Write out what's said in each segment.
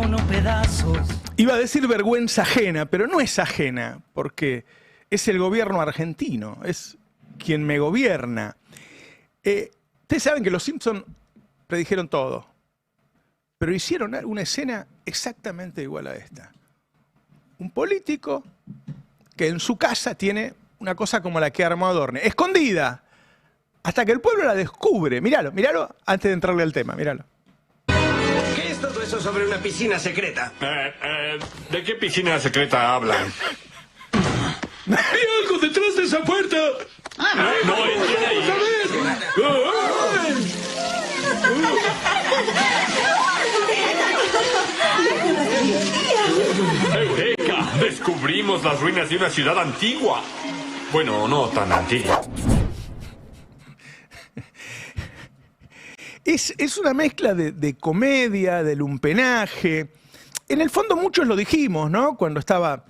cono pedazos. Iba a decir vergüenza ajena, pero no es ajena, porque es el gobierno argentino, es quien me gobierna. Ustedes saben que los Simpson predijeron todo, pero hicieron una escena exactamente igual a esta. Un político que en su casa tiene una cosa como la que armó Adorni, escondida, hasta que el pueblo la descubre. Míralo, míralo antes de entrarle al tema, míralo. ¿Qué es todo eso sobre una piscina secreta? ¿De qué piscina secreta hablan? ¡Hay algo detrás de esa puerta! No, ¿quién ahí? ¡Eureka! Descubrimos las ruinas de una ciudad antigua. Bueno, no tan antigua. Es una mezcla de comedia, de lumpenaje. En el fondo muchos lo dijimos, ¿no? Cuando estaba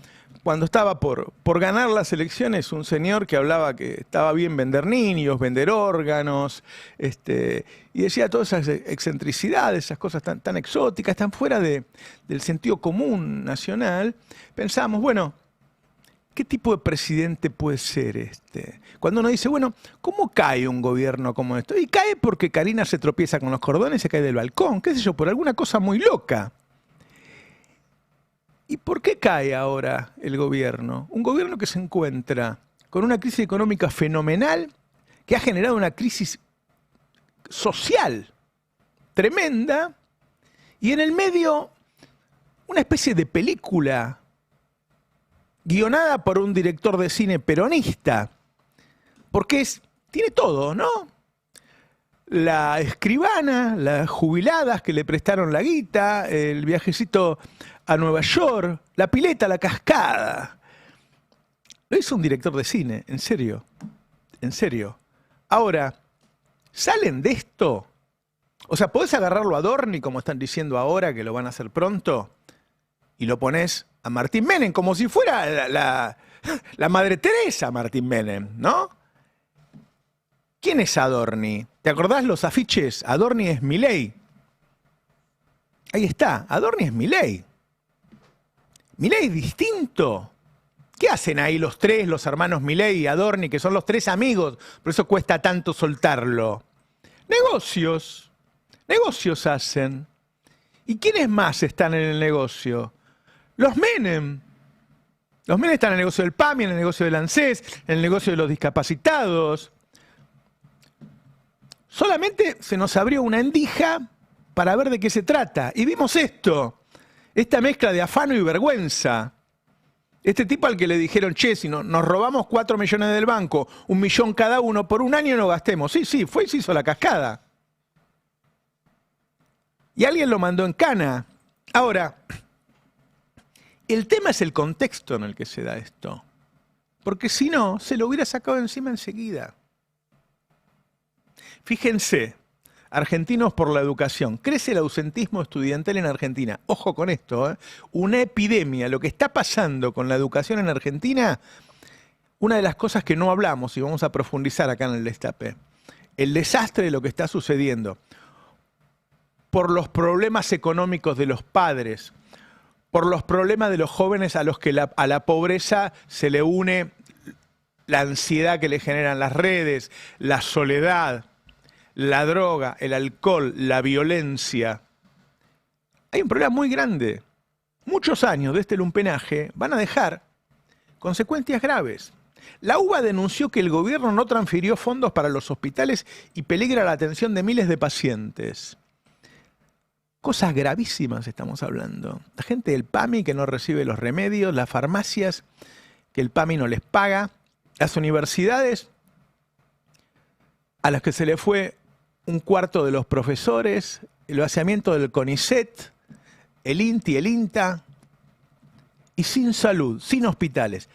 por ganar las elecciones, un señor que hablaba que estaba bien vender niños, vender órganos, y decía todas esas excentricidades, esas cosas tan exóticas, tan fuera del sentido común nacional. Pensamos, bueno, ¿qué tipo de presidente puede ser este? Cuando uno dice, bueno, ¿cómo cae un gobierno como esto? Y cae porque Karina se tropieza con los cordones, se cae del balcón, qué sé yo, por alguna cosa muy loca. ¿Y por qué cae ahora el gobierno? Un gobierno que se encuentra con una crisis económica fenomenal, que ha generado una crisis social tremenda, y en el medio una especie de película guionada por un director de cine peronista, porque tiene todo, ¿no? La escribana, las jubiladas que le prestaron la guita, el viajecito a Nueva York, la pileta, la cascada. Lo hizo un director de cine, en serio, en serio. Ahora, ¿salen de esto? O sea, ¿podés agarrarlo a Adorni, como están diciendo ahora, que lo van a hacer pronto, y lo ponés a Martín Menem, como si fuera la Madre Teresa Martín Menem, ¿no? ¿Quién es Adorni? ¿Te acordás los afiches? Adorni es Milei. Ahí está, Adorni es Milei. Milei es distinto. ¿Qué hacen ahí los tres, los hermanos Milei y Adorni, que son los tres amigos? Por eso cuesta tanto soltarlo. Negocios. Negocios hacen. ¿Y quiénes más están en el negocio? Los Menem. Los Menem están en el negocio del PAMI, en el negocio del ANSES, en el negocio de los discapacitados. Solamente se nos abrió una endija para ver de qué se trata. Y vimos esto, esta mezcla de afano y vergüenza. Este tipo al que le dijeron, che, si nos robamos 4 millones del banco, 1 millón cada uno, por un año no gastemos. Sí, fue y se hizo la cascada. Y alguien lo mandó en cana. Ahora, el tema es el contexto en el que se da esto. Porque si no, se lo hubiera sacado encima enseguida. Fíjense, Argentinos por la Educación. Crece el ausentismo estudiantil en Argentina. Ojo con esto, ¿eh? Una epidemia. Lo que está pasando con la educación en Argentina, una de las cosas que no hablamos y vamos a profundizar acá en el Destape. El desastre de lo que está sucediendo. Por los problemas económicos de los padres, por los problemas de los jóvenes a los que a la pobreza se le une la ansiedad que le generan las redes, la soledad, la droga, el alcohol, la violencia. Hay un problema muy grande. Muchos años de este lumpenaje van a dejar consecuencias graves. La UBA denunció que el gobierno no transfirió fondos para los hospitales y peligra la atención de miles de pacientes. Cosas gravísimas estamos hablando. La gente del PAMI que no recibe los remedios, las farmacias que el PAMI no les paga, las universidades a las que se le fue 1/4 de los profesores, el vaciamiento del CONICET, el INTI, el INTA, y sin salud, sin hospitales.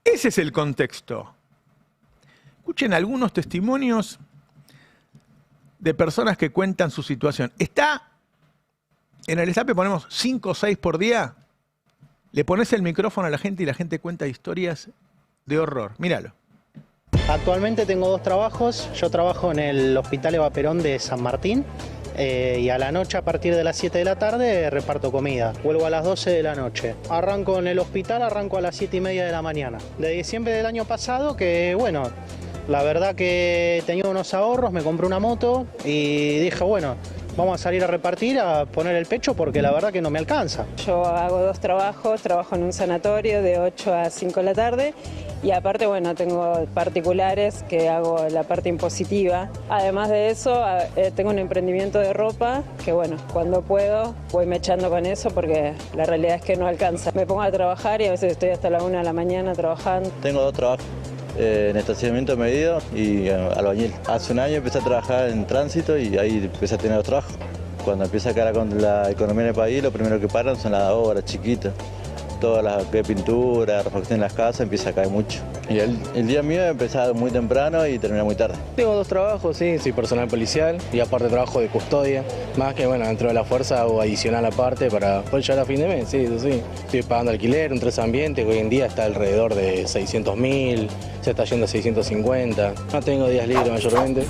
Ese es el contexto. Escuchen algunos testimonios de personas que cuentan su situación. Está en el Destape, ponemos 5 o 6 por día, le pones el micrófono a la gente y la gente cuenta historias de horror. Míralo. Actualmente tengo 2 trabajos. Yo trabajo en el Hospital Eva Perón de San Martín y a la noche a partir de las 7 de la tarde reparto comida. Vuelvo a las 12 de la noche. Arranco en el hospital, arranco a las 7:30 de la mañana. De diciembre del año pasado que bueno, la verdad que tenía unos ahorros, me compré una moto y dije bueno, vamos a salir a repartir, a poner el pecho porque la verdad que no me alcanza. Yo hago 2 trabajos, trabajo en un sanatorio de 8 a 5 de la tarde y aparte, bueno, tengo particulares que hago la parte impositiva. Además de eso, tengo un emprendimiento de ropa que, bueno, cuando puedo voy me echando con eso porque la realidad es que no alcanza. Me pongo a trabajar y a veces estoy hasta la 1 de la mañana trabajando. Tengo 2 trabajos. En estacionamiento medido y albañil. Hace un año empecé a trabajar en tránsito y ahí empecé a tener 2 trabajos. Cuando empieza a caer con la economía en el país, lo primero que paran son las obras chiquitas. Todas las que pintura, refacción en las casas, empieza a caer mucho. Y el día mío empezaba muy temprano y termina muy tarde. Tengo 2 trabajos, sí, soy personal policial y aparte trabajo de custodia. Más que bueno, dentro de la fuerza hago adicional aparte para poder llegar a fin de mes, sí, eso sí. Estoy pagando alquiler, un 3 ambiente, que hoy en día está alrededor de 600.000, se está yendo a 650. No tengo días libres mayormente.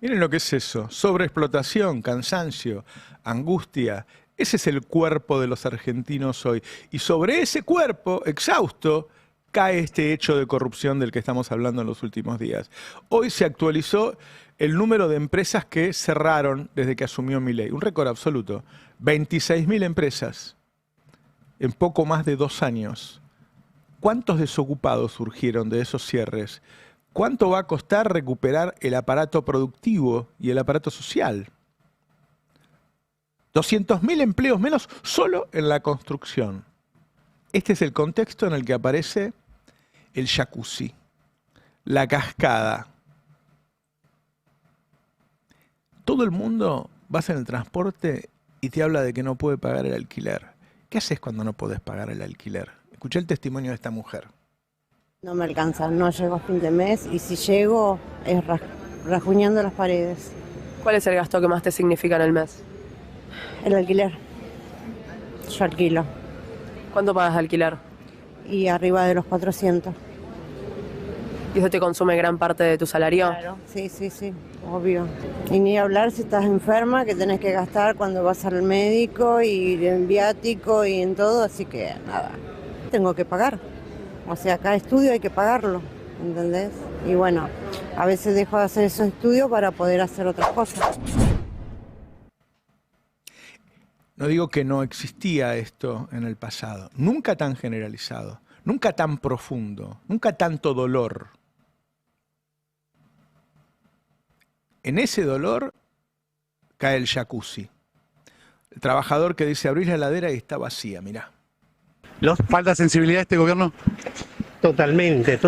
Miren lo que es eso, sobreexplotación, cansancio, angustia. Ese es el cuerpo de los argentinos hoy. Y sobre ese cuerpo exhausto cae este hecho de corrupción del que estamos hablando en los últimos días. Hoy se actualizó el número de empresas que cerraron desde que asumió Milei. Un récord absoluto. 26.000 empresas en poco más de 2 años. ¿Cuántos desocupados surgieron de esos cierres? ¿Cuánto va a costar recuperar el aparato productivo y el aparato social? 200.000 empleos menos solo en la construcción. Este es el contexto en el que aparece el jacuzzi, la cascada. Todo el mundo vas en el transporte y te habla de que no puede pagar el alquiler. ¿Qué haces cuando no podés pagar el alquiler? Escuché el testimonio de esta mujer. No me alcanza, no llego a fin de mes y si llego es rajuñando las paredes. ¿Cuál es el gasto que más te significa en el mes? El alquiler. Yo alquilo. ¿Cuánto pagas de alquiler? Y arriba de los 400. ¿Y eso te consume gran parte de tu salario? Claro, sí, obvio. Y ni hablar si estás enferma, que tenés que gastar cuando vas al médico y en viático y en todo, así que nada. Tengo que pagar. O sea, cada estudio hay que pagarlo, ¿entendés? Y bueno, a veces dejo de hacer esos estudios para poder hacer otras cosas. No digo que no existía esto en el pasado, nunca tan generalizado, nunca tan profundo, nunca tanto dolor. En ese dolor cae el jacuzzi. El trabajador que dice abrís la heladera y está vacía, mirá. ¿Falta sensibilidad a este gobierno? Totalmente.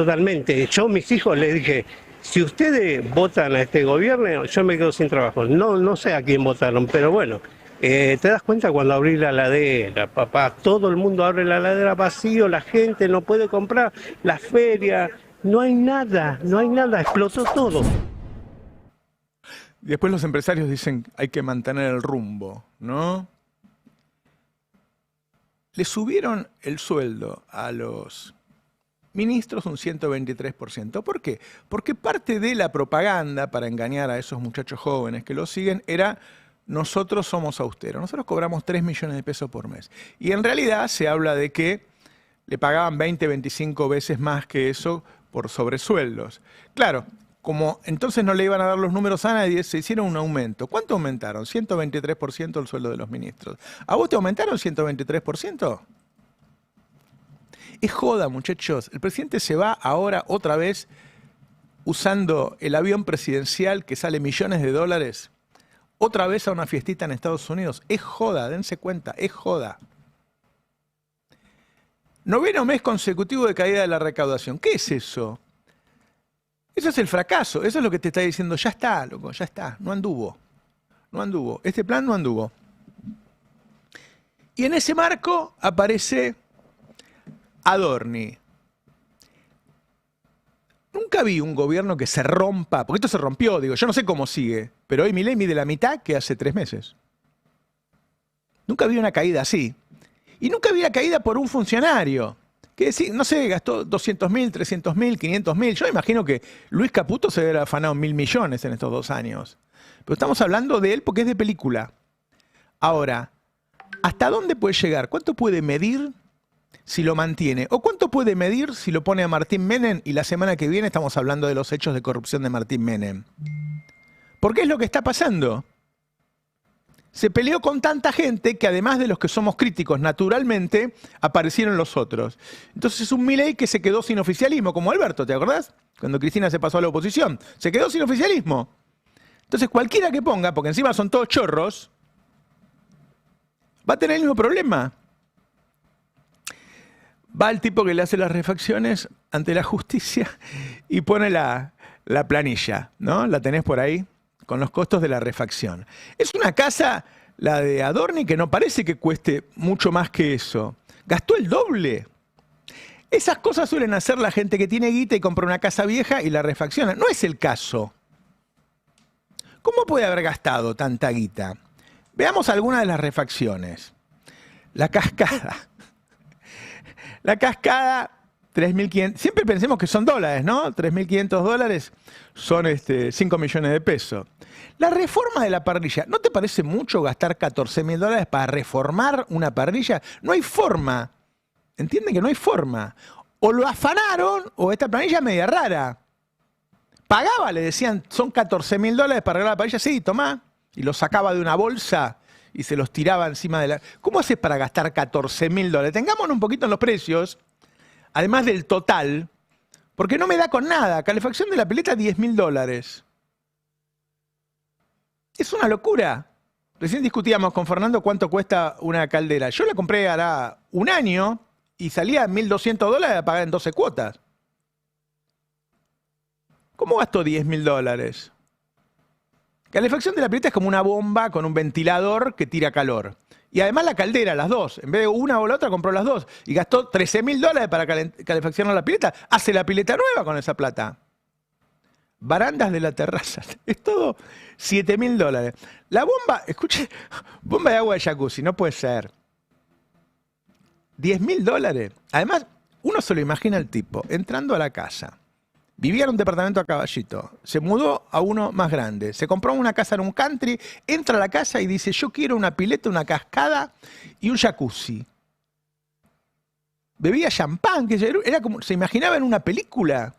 Yo a mis hijos les dije, si ustedes votan a este gobierno, yo me quedo sin trabajo. No sé a quién votaron, pero bueno. Te das cuenta cuando abrís la heladera, papá, todo el mundo abre la heladera vacío, la gente no puede comprar, la feria, no hay nada, explotó todo. Después los empresarios dicen hay que mantener el rumbo, ¿no? Le subieron el sueldo a los ministros un 123%. ¿Por qué? Porque parte de la propaganda para engañar a esos muchachos jóvenes que lo siguen era nosotros somos austeros, nosotros cobramos 3 millones de pesos por mes. Y en realidad se habla de que le pagaban 20, 25 veces más que eso por sobresueldos. Claro, como entonces no le iban a dar los números a nadie, se hicieron un aumento. ¿Cuánto aumentaron? 123% el sueldo de los ministros. ¿A vos te aumentaron 123%? Es joda, muchachos. El presidente se va ahora otra vez usando el avión presidencial que sale millones de dólares. Otra vez a una fiestita en Estados Unidos. Es joda, dense cuenta, es joda. 9º mes consecutivo de caída de la recaudación. ¿Qué es eso? Eso es el fracaso. Eso es lo que te está diciendo. Ya está, loco, ya está. No anduvo. No anduvo. Este plan no anduvo. Y en ese marco aparece Adorni. Nunca vi un gobierno que se rompa, porque esto se rompió, digo, yo no sé cómo sigue, pero hoy Milei mide la mitad que hace 3 meses. Nunca vi una caída así. Y nunca vi una caída por un funcionario, que decir, no sé, gastó 200.000, 300.000, 500.000. Yo imagino que Luis Caputo se hubiera afanado 1.000 millones en estos 2 años. Pero estamos hablando de él porque es de película. Ahora, ¿hasta dónde puede llegar? ¿Cuánto puede medir si lo mantiene? ¿O cuánto puede medir si lo pone a Martín Menem y la semana que viene estamos hablando de los hechos de corrupción de Martín Menem? Porque es lo que está pasando. Se peleó con tanta gente que además de los que somos críticos naturalmente, aparecieron los otros. Entonces es un Milei que se quedó sin oficialismo, como Alberto, ¿te acordás? Cuando Cristina se pasó a la oposición. Se quedó sin oficialismo. Entonces cualquiera que ponga, porque encima son todos chorros, va a tener el mismo problema. Va el tipo que le hace las refacciones ante la justicia y pone la planilla, ¿no? La tenés por ahí, con los costos de la refacción. Es una casa, la de Adorni, que no parece que cueste mucho más que eso. Gastó el doble. Esas cosas suelen hacer la gente que tiene guita y compra una casa vieja y la refacciona. No es el caso. ¿Cómo puede haber gastado tanta guita? Veamos algunas de las refacciones. La cascada. La cascada, 3.500. Siempre pensemos que son dólares, ¿no? 3.500 dólares son 5 millones de pesos. La reforma de la parrilla, ¿no te parece mucho gastar 14.000 dólares para reformar una parrilla? No hay forma. ¿Entienden que no hay forma? O lo afanaron o esta planilla es media rara. Pagaba, le decían, son 14.000 dólares para arreglar la parrilla. Sí, tomá. Y lo sacaba de una bolsa y se los tiraba encima de la... ¿Cómo haces para gastar 14.000 dólares? Tengámonos un poquito en los precios, además del total, porque no me da con nada. Calefacción de la pileta, 10.000 dólares. Es una locura. Recién discutíamos con Fernando cuánto cuesta una caldera. Yo la compré hará un año y salía 1.200 dólares a pagar en 12 cuotas. ¿Cómo gastó 10.000 dólares? Calefacción de la pileta es como una bomba con un ventilador que tira calor. Y además la caldera, las dos. En vez de una o la otra, compró las dos. Y gastó 13.000 dólares para calefaccionar la pileta. Hace la pileta nueva con esa plata. Barandas de la terraza. Es todo 7.000 dólares. La bomba, escuche, bomba de agua de jacuzzi, no puede ser. 10.000 dólares. Además, uno se lo imagina al tipo entrando a la casa. Vivía en un departamento a Caballito, se mudó a uno más grande, se compró una casa en un country, entra a la casa y dice, yo quiero una pileta, una cascada y un jacuzzi. Bebía champán, que era como, se imaginaba en una película.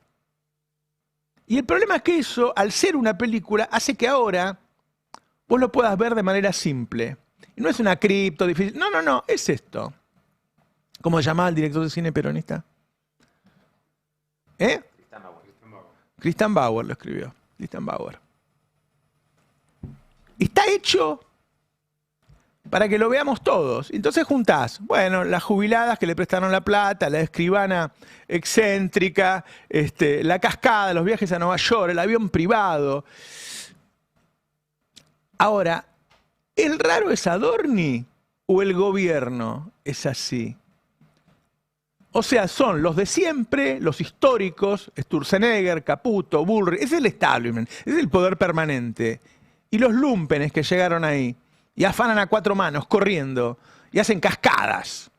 Y el problema es que eso, al ser una película, hace que ahora vos lo puedas ver de manera simple. Y no es una cripto difícil, no, es esto. ¿Cómo se llamaba el director de cine peronista? ¿Eh? Christian Bauer lo escribió. Christian Bauer. Está hecho para que lo veamos todos. Entonces juntás, bueno, las jubiladas que le prestaron la plata, la escribana excéntrica, la cascada, los viajes a Nueva York, el avión privado. Ahora, ¿el raro es Adorni o el gobierno es así? O sea, son los de siempre, los históricos, Sturzenegger, Caputo, Bullrich, es el establishment, es el poder permanente. Y los lumpenes que llegaron ahí y afanan a 4 manos, corriendo, y hacen cascadas.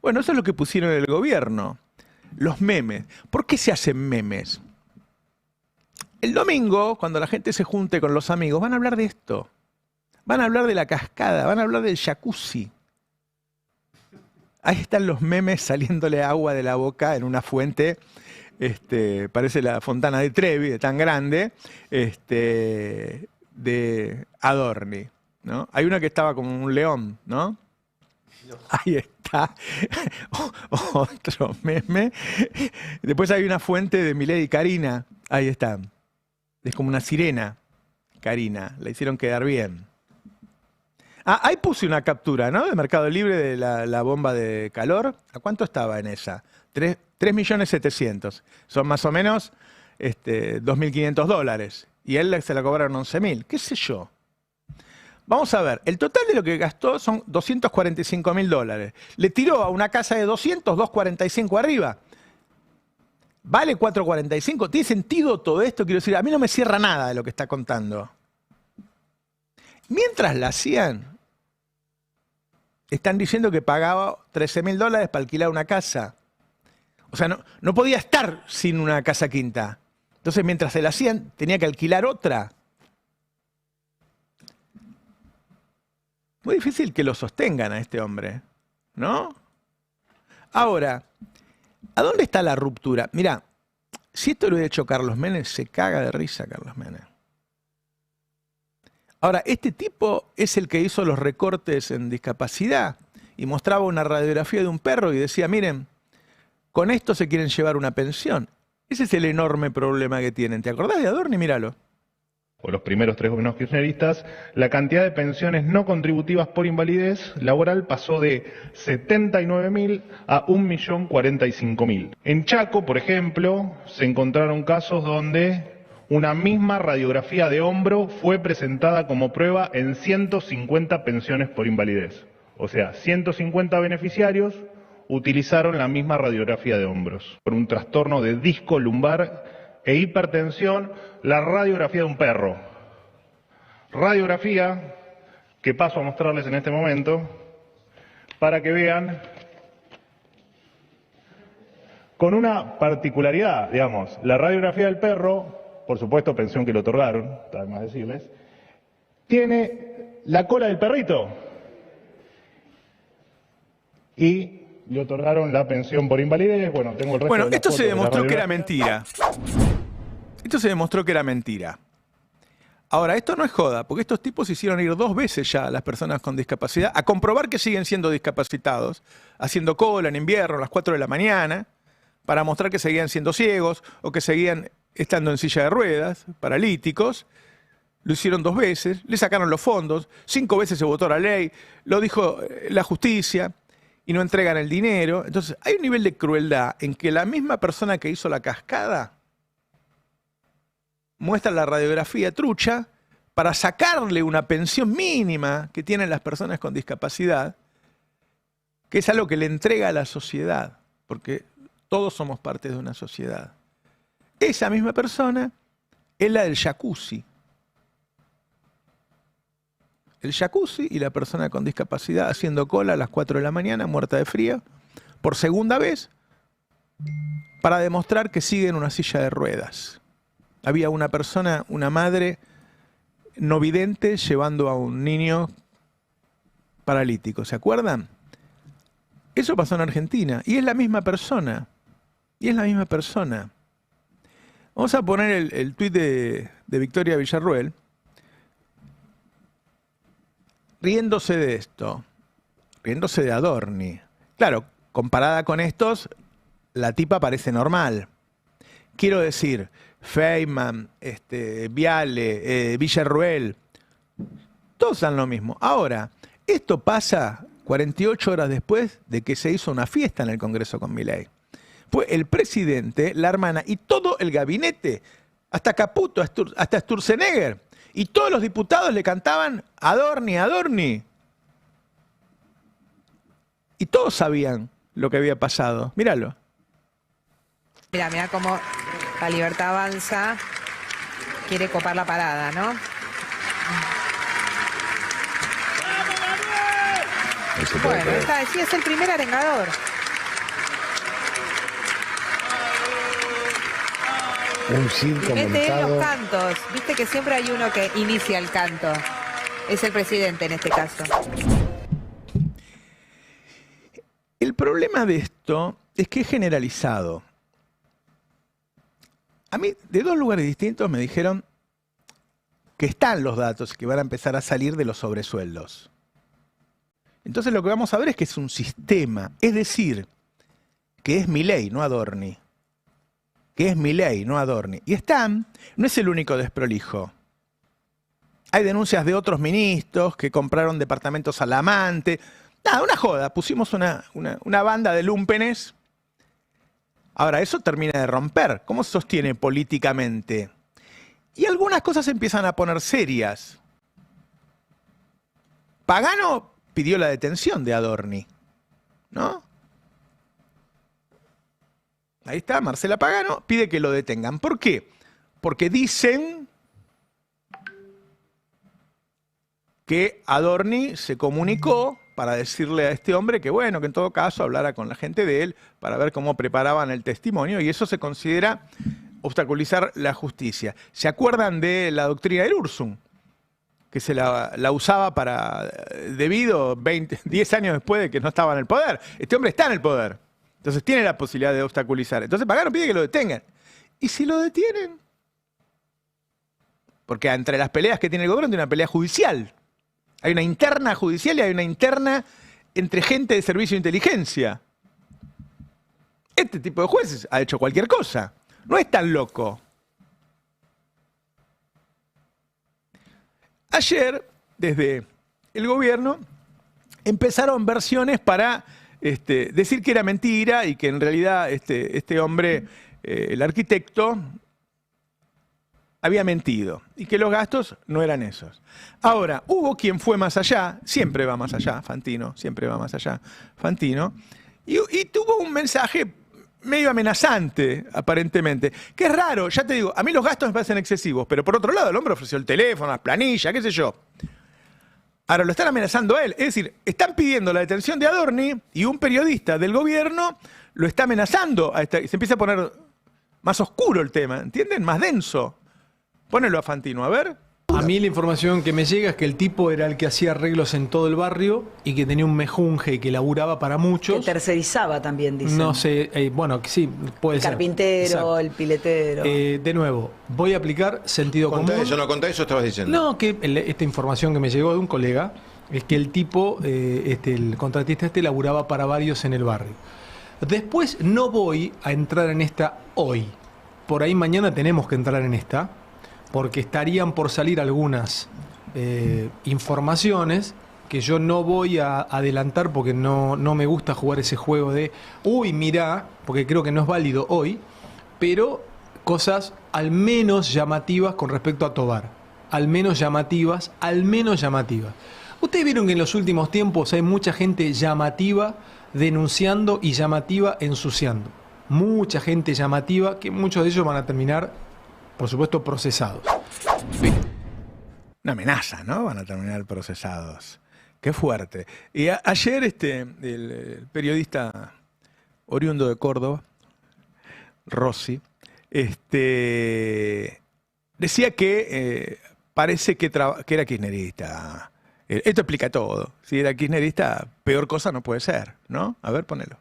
Bueno, eso es lo que pusieron en el gobierno. Los memes. ¿Por qué se hacen memes? El domingo, cuando la gente se junte con los amigos, van a hablar de esto. Van a hablar de la cascada, van a hablar del jacuzzi. Ahí están los memes saliéndole agua de la boca en una fuente, parece la Fontana de Trevi, de tan grande, de Adorni, ¿no? Hay una que estaba como un león, ¿no? Ahí está, otro meme. Después hay una fuente de Milei y Karina, ahí está. Es como una sirena, Karina, la hicieron quedar bien. Ah, ahí puse una captura, ¿no? De Mercado Libre de la bomba de calor. ¿A cuánto estaba en esa? 3.700.000. Son más o menos 2.500 dólares. Y él se la cobraron 11.000. ¿Qué sé yo? Vamos a ver. El total de lo que gastó son 245.000 dólares. Le tiró a una casa de 200, 245 arriba. ¿Vale 445? ¿Tiene sentido todo esto? Quiero decir, a mí no me cierra nada de lo que está contando. Mientras la hacían, están diciendo que pagaba 13.000 dólares para alquilar una casa. O sea, no podía estar sin una casa quinta. Entonces, mientras se la hacían, tenía que alquilar otra. Muy difícil que lo sostengan a este hombre, ¿no? Ahora, ¿a dónde está la ruptura? Mirá, si esto lo hubiera hecho Carlos Menem, se caga de risa Carlos Menem. Ahora, este tipo es el que hizo los recortes en discapacidad y mostraba una radiografía de un perro y decía, miren, con esto se quieren llevar una pensión. Ese es el enorme problema que tienen. ¿Te acordás de Adorni? Míralo. O los primeros 3 gobiernos kirchneristas, la cantidad de pensiones no contributivas por invalidez laboral pasó de 79.000 a 1.045.000. En Chaco, por ejemplo, se encontraron casos donde una misma radiografía de hombro fue presentada como prueba en 150 pensiones por invalidez. O sea, 150 beneficiarios utilizaron la misma radiografía de hombros. Por un trastorno de disco lumbar e hipertensión, la radiografía de un perro. Radiografía que paso a mostrarles en este momento para que vean con una particularidad, digamos, la radiografía del perro, por supuesto pensión que le otorgaron, está de más decirles, tiene la cola del perrito y le otorgaron la pensión por invalidez. Bueno, tengo el resto Bueno, de esto las se fotos de la demostró que era radiografía. mentira. Esto se demostró que era mentira. Ahora, esto no es joda, porque estos tipos hicieron ir 2 veces ya a las personas con discapacidad a comprobar que siguen siendo discapacitados, haciendo cola en invierno a las 4 de la mañana, para mostrar que seguían siendo ciegos o que seguían estando en silla de ruedas, paralíticos. Lo hicieron 2 veces, le sacaron los fondos, 5 veces se votó la ley, lo dijo la justicia y no entregan el dinero. Entonces, hay un nivel de crueldad en que la misma persona que hizo la cascada muestra la radiografía trucha para sacarle una pensión mínima que tienen las personas con discapacidad, que es algo que le entrega a la sociedad, porque todos somos parte de una sociedad. Esa misma persona es la del jacuzzi. El jacuzzi y la persona con discapacidad haciendo cola a las 4 de la mañana, muerta de frío, por segunda vez, para demostrar que sigue en una silla de ruedas. Había una persona, una madre no vidente, llevando a un niño paralítico. ¿Se acuerdan? Eso pasó en Argentina. Y es la misma persona. Y es la misma persona. Vamos a poner el tuit de Victoria Villarruel, riéndose de esto, riéndose de Adorni. Claro, comparada con estos, la tipa parece normal. Quiero decir, Feynman, Viale, Villarruel, todos dan lo mismo. Ahora, esto pasa 48 horas después de que se hizo una fiesta en el Congreso con Milei. Fue el presidente, la hermana y todo el gabinete, hasta Caputo, hasta Sturzenegger, y todos los diputados le cantaban Adorni, Adorni. Y todos sabían lo que había pasado. Míralo. Mira cómo la Libertad Avanza quiere copar la parada, ¿no? Bueno, sí es el primer arengador. Un circo Mete montado. los cantos. Viste que siempre hay uno que inicia el canto. Es el presidente en este caso. El problema de esto es que es generalizado. A mí, de 2 lugares distintos me dijeron que están los datos y que van a empezar a salir de los sobresueldos. Entonces lo que vamos a ver es que es un sistema, es decir, que es Milei, no Adorni. Que es Milei, no Adorni. Y no es el único desprolijo. Hay denuncias de otros ministros que compraron departamentos al amante. Nada, una joda. Pusimos una banda de lúmpenes. Ahora, eso termina de romper. ¿Cómo se sostiene políticamente? Y algunas cosas empiezan a poner serias. Pagano pidió la detención de Adorni, ¿no? Ahí está, Marcela Pagano pide que lo detengan. ¿Por qué? Porque dicen que Adorni se comunicó para decirle a este hombre que bueno, que en todo caso hablara con la gente de él para ver cómo preparaban el testimonio, y eso se considera obstaculizar la justicia. ¿Se acuerdan de la doctrina del Ursum? que se la usaba para debido 10 años después de que no estaba en el poder. Este hombre está en el poder. Entonces tiene la posibilidad de obstaculizar. Entonces Pagano pide que lo detengan. ¿Y si lo detienen? Porque entre las peleas que tiene el gobierno hay una pelea judicial. Hay una interna judicial y hay una interna entre gente de servicio de inteligencia. Este tipo de jueces ha hecho cualquier cosa. No es tan loco. Ayer, desde el gobierno, empezaron versiones para decir que era mentira y que en realidad este hombre, el arquitecto, había mentido y que los gastos no eran esos. Ahora, hubo quien fue más allá, siempre va más allá, Fantino, siempre va más allá, Fantino, y tuvo un mensaje medio amenazante, aparentemente, que es raro, ya te digo, a mí los gastos me parecen excesivos, pero por otro lado el hombre ofreció el teléfono, las planillas, qué sé yo. Ahora lo están amenazando a él, es decir, están pidiendo la detención de Adorni y un periodista del gobierno lo está amenazando, se empieza a poner más oscuro el tema, ¿entienden? Más denso. Ponelo a Fantino, a ver. A mí la información que me llega es que el tipo era el que hacía arreglos en todo el barrio y que tenía un mejunje y que laburaba para muchos. Que tercerizaba también, dicen. No sé, bueno, sí, puede ser. El carpintero, exacto. El piletero. De nuevo, voy a aplicar sentido común. Eso, no conté eso, estabas diciendo. No, que esta información que me llegó de un colega es que el tipo, el contratista laburaba para varios en el barrio. Después no voy a entrar en esta hoy. Por ahí mañana tenemos que entrar en esta, porque estarían por salir algunas informaciones que yo no voy a adelantar porque no me gusta jugar ese juego de uy, mirá, porque creo que no es válido hoy, pero cosas al menos llamativas con respecto a Tobar. Al menos llamativas, al menos llamativas. Ustedes vieron que en los últimos tiempos hay mucha gente llamativa denunciando y llamativa ensuciando. Mucha gente llamativa que muchos de ellos van a terminar, por supuesto, procesados. Una amenaza, ¿no? Van a terminar procesados. Qué fuerte. Y ayer el periodista oriundo de Córdoba, Rossi, decía que parece que era kirchnerista. Esto explica todo. Si era kirchnerista, peor cosa no puede ser, ¿no? A ver, ponelo.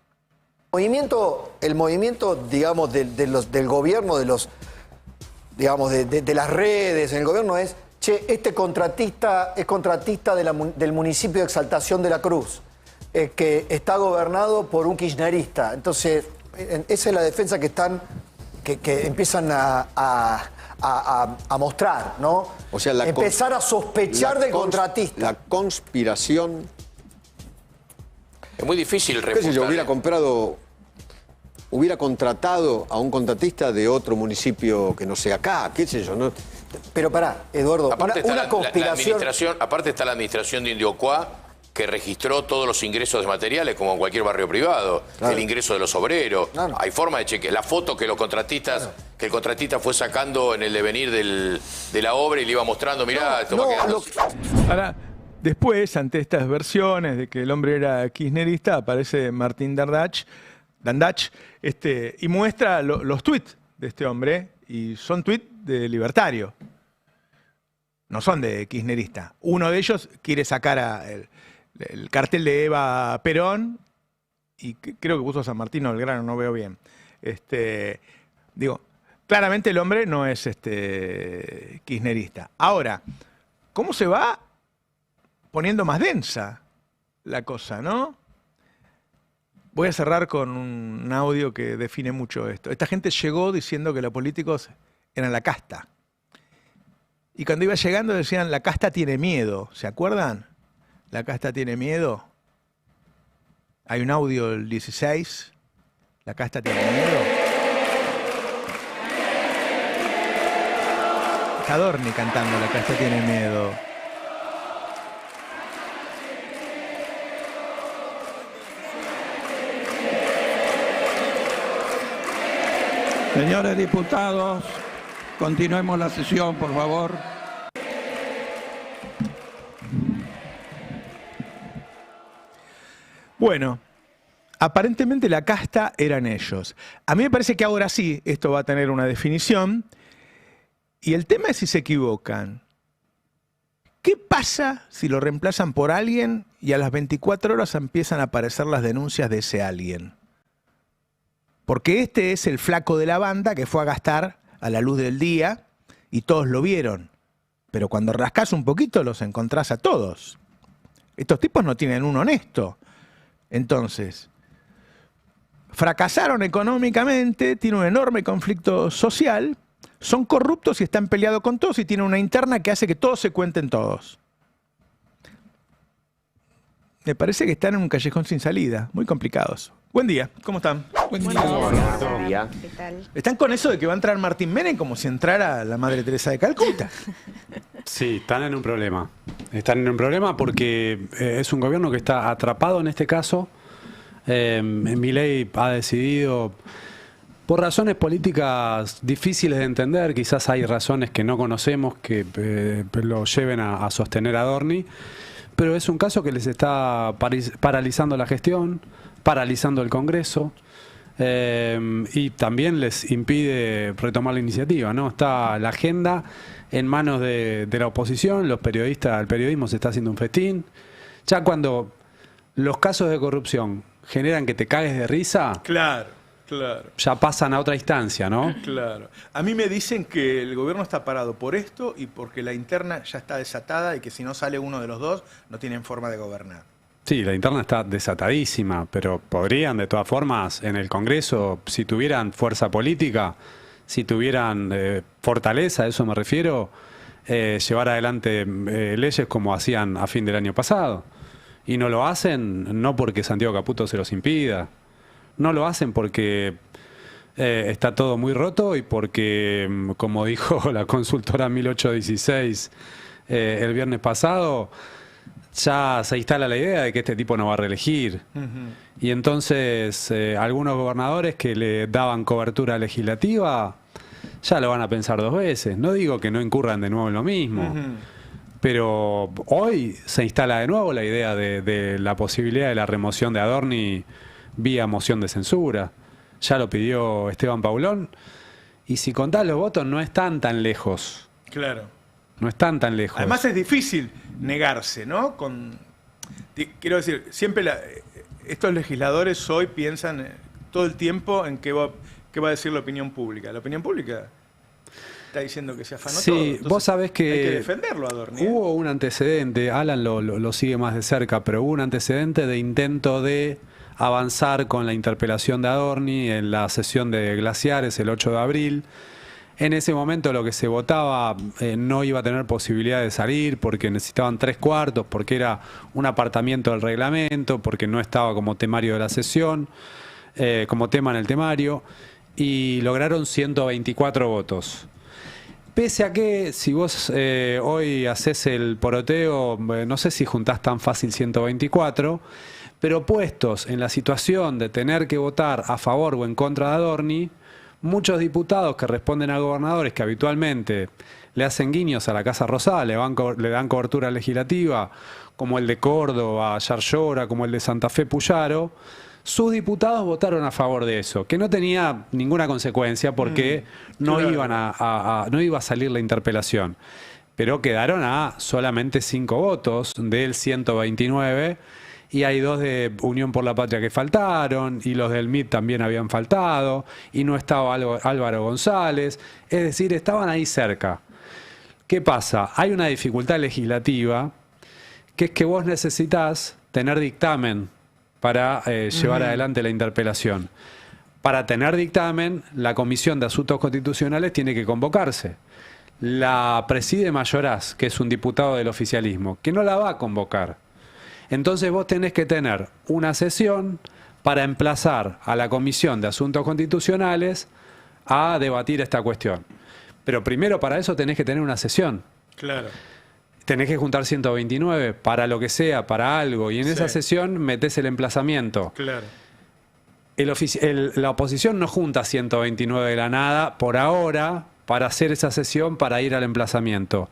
El movimiento, digamos, del gobierno, de las redes en el gobierno es, che, este contratista es contratista del municipio de Exaltación de la Cruz, que está gobernado por un kirchnerista. Entonces, esa es la defensa que empiezan a mostrar, ¿no? O sea, empezar a sospechar del contratista. La conspiración. Es muy difícil refutar. ¿Qué sé yo? Hubiera contratado a un contratista de otro municipio que no sea acá, qué sé yo, ¿no? Pero pará, Eduardo, una conspiración. Aparte está la administración de Indiocuá, que registró todos los ingresos de materiales, como en cualquier barrio privado, claro. El ingreso de los obreros. Claro. Hay forma de chequear. La foto que los contratistas, claro. Que el contratista fue sacando en el devenir de la obra y le iba mostrando, mirá, esto va quedando. Ahora, después, ante estas versiones de que el hombre era kirchnerista, aparece Martín Dandach, y muestra los tuits de este hombre, y son tuits de libertario. No son de kirchnerista. Uno de ellos quiere sacar el cartel de Eva Perón, y creo que puso a San Martín o Belgrano, no veo bien. Digo, claramente el hombre no es kirchnerista. Ahora, ¿cómo se va poniendo más densa la cosa, no? Voy a cerrar con un audio que define mucho esto. Esta gente llegó diciendo que los políticos eran la casta. Y cuando iba llegando decían, la casta tiene miedo. ¿Se acuerdan? La casta tiene miedo. Hay un audio del 16. La casta tiene miedo. Está Adorni cantando, la casta tiene miedo. Señores diputados, continuemos la sesión, por favor. Bueno, aparentemente la casta eran ellos. A mí me parece que ahora sí esto va a tener una definición. Y el tema es si se equivocan. ¿Qué pasa si lo reemplazan por alguien y a las 24 horas empiezan a aparecer las denuncias de ese alguien? Porque este es el flaco de la banda que fue a gastar a la luz del día y todos lo vieron. Pero cuando rascás un poquito los encontrás a todos. Estos tipos no tienen un honesto. Entonces, fracasaron económicamente, tienen un enorme conflicto social, son corruptos y están peleados con todos y tienen una interna que hace que todos se cuenten todos. Me parece que están en un callejón sin salida, muy complicados. Buen día, ¿cómo están? Buen día. ¿Qué tal? ¿Están con eso de que va a entrar Martín Menem como si entrara la Madre Teresa de Calcuta? Sí, están en un problema. Están en un problema porque es un gobierno que está atrapado en este caso. Milei ha decidido, por razones políticas difíciles de entender, quizás hay razones que no conocemos que lo lleven a sostener a Adorni, pero es un caso que les está paralizando la gestión, paralizando el Congreso. Y también les impide retomar la iniciativa, ¿no? Está la agenda en manos de la oposición, los periodistas, el periodismo se está haciendo un festín. Ya cuando los casos de corrupción generan que te cagues de risa, claro. Ya pasan a otra instancia, ¿no? Claro. A mí me dicen que el gobierno está parado por esto y porque la interna ya está desatada y que si no sale uno de los dos no tienen forma de gobernar. Sí, la interna está desatadísima, pero podrían, de todas formas, en el Congreso, si tuvieran fuerza política, si tuvieran fortaleza, a eso me refiero, llevar adelante leyes como hacían a fin del año pasado. Y no lo hacen no porque Santiago Caputo se los impida, no lo hacen porque está todo muy roto y porque, como dijo la consultora 1816 el viernes pasado, ya se instala la idea de que este tipo no va a reelegir. Y entonces algunos gobernadores que le daban cobertura legislativa ya lo van a pensar dos veces. No digo que no incurran de nuevo en lo mismo, pero hoy se instala de nuevo la idea de la posibilidad de la remoción de Adorni vía moción de censura. Ya lo pidió Esteban Paulón. Y si contás los votos no están tan lejos. Claro. No están tan lejos. Además es difícil negarse, ¿no? Quiero decir, siempre estos legisladores hoy piensan todo el tiempo en qué va a decir la opinión pública. La opinión pública está diciendo que se afanó todo. Sí, vos sabés que hay que defenderlo, Adorni. Hubo un antecedente, Alan lo sigue más de cerca, pero hubo un antecedente de intento de avanzar con la interpelación de Adorni en la sesión de Glaciares el 8 de abril. En ese momento lo que se votaba no iba a tener posibilidad de salir porque necesitaban 3/4, porque era un apartamiento del reglamento, porque no estaba como temario de la sesión, como tema en el temario, y lograron 124 votos. Pese a que si vos hoy haces el poroteo, no sé si juntás tan fácil 124, pero puestos en la situación de tener que votar a favor o en contra de Adorni, muchos diputados que responden a gobernadores que habitualmente le hacen guiños a la Casa Rosada, le dan cobertura legislativa, como el de Córdoba, Yarlora, como el de Santa Fe, Puyaro, sus diputados votaron a favor de eso, que no tenía ninguna consecuencia porque no iba a salir la interpelación. Pero quedaron a solamente 5 votos del 129. Y hay 2 de Unión por la Patria que faltaron, y los del MIT también habían faltado, y no estaba Álvaro González. Es decir, estaban ahí cerca. ¿Qué pasa? Hay una dificultad legislativa, que es que vos necesitas tener dictamen para llevar adelante la interpelación. Para tener dictamen, la Comisión de Asuntos Constitucionales tiene que convocarse. La preside Mayoraz, que es un diputado del oficialismo, que no la va a convocar. Entonces vos tenés que tener una sesión para emplazar a la Comisión de Asuntos Constitucionales a debatir esta cuestión. Pero primero para eso tenés que tener una sesión. Claro. Tenés que juntar 129 para lo que sea, para algo, y en esa sesión metés el emplazamiento. Claro. La oposición no junta 129 de la nada por ahora para hacer esa sesión, para ir al emplazamiento.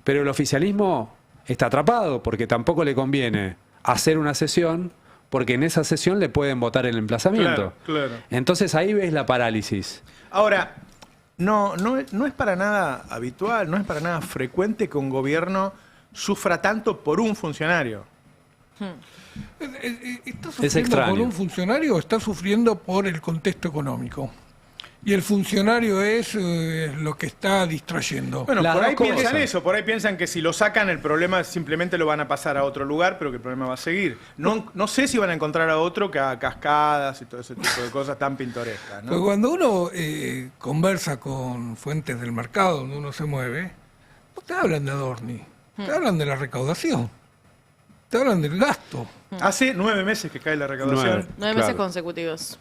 Pero el oficialismo está atrapado porque tampoco le conviene hacer una sesión porque en esa sesión le pueden votar el emplazamiento. Claro. Entonces ahí ves la parálisis. Ahora, no es para nada habitual, no es para nada frecuente que un gobierno sufra tanto por un funcionario. ¿Está sufriendo por un funcionario o está sufriendo por el contexto económico? Y el funcionario es lo que está distrayendo. Bueno, por ahí piensan eso, por ahí piensan que si lo sacan el problema simplemente lo van a pasar a otro lugar, pero que el problema va a seguir. No sé si van a encontrar a otro que haga cascadas y todo ese tipo de cosas tan pintorescas, ¿no? Porque cuando uno conversa con fuentes del mercado donde uno se mueve, no te hablan de Adorni, te hablan de la recaudación, te hablan del gasto. Hace 9 meses que cae la recaudación. 9 meses consecutivos.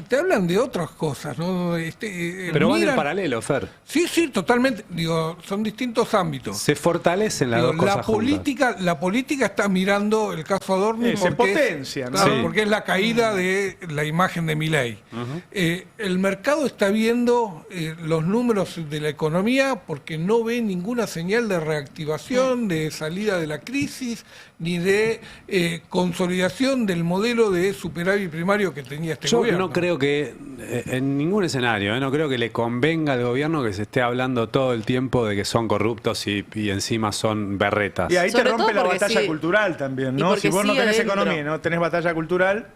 Te hablan de otras cosas, ¿no? Pero van en paralelo, Fer. Sí, totalmente. Digo, son distintos ámbitos. Se fortalecen las dos cosas La política está mirando el caso Adorni se potencia, ¿no? Claro, porque es la caída de la imagen de Milei. El mercado está viendo los números de la economía porque no ve ninguna señal de reactivación, de salida de la crisis, ni de consolidación del modelo de superávit primario que tenía este gobierno. No creo que, en ningún escenario, no creo que le convenga al gobierno que se esté hablando todo el tiempo de que son corruptos y encima son berretas. Y ahí te rompe la batalla cultural también, ¿no? Si vos no tenés economía y no tenés batalla cultural...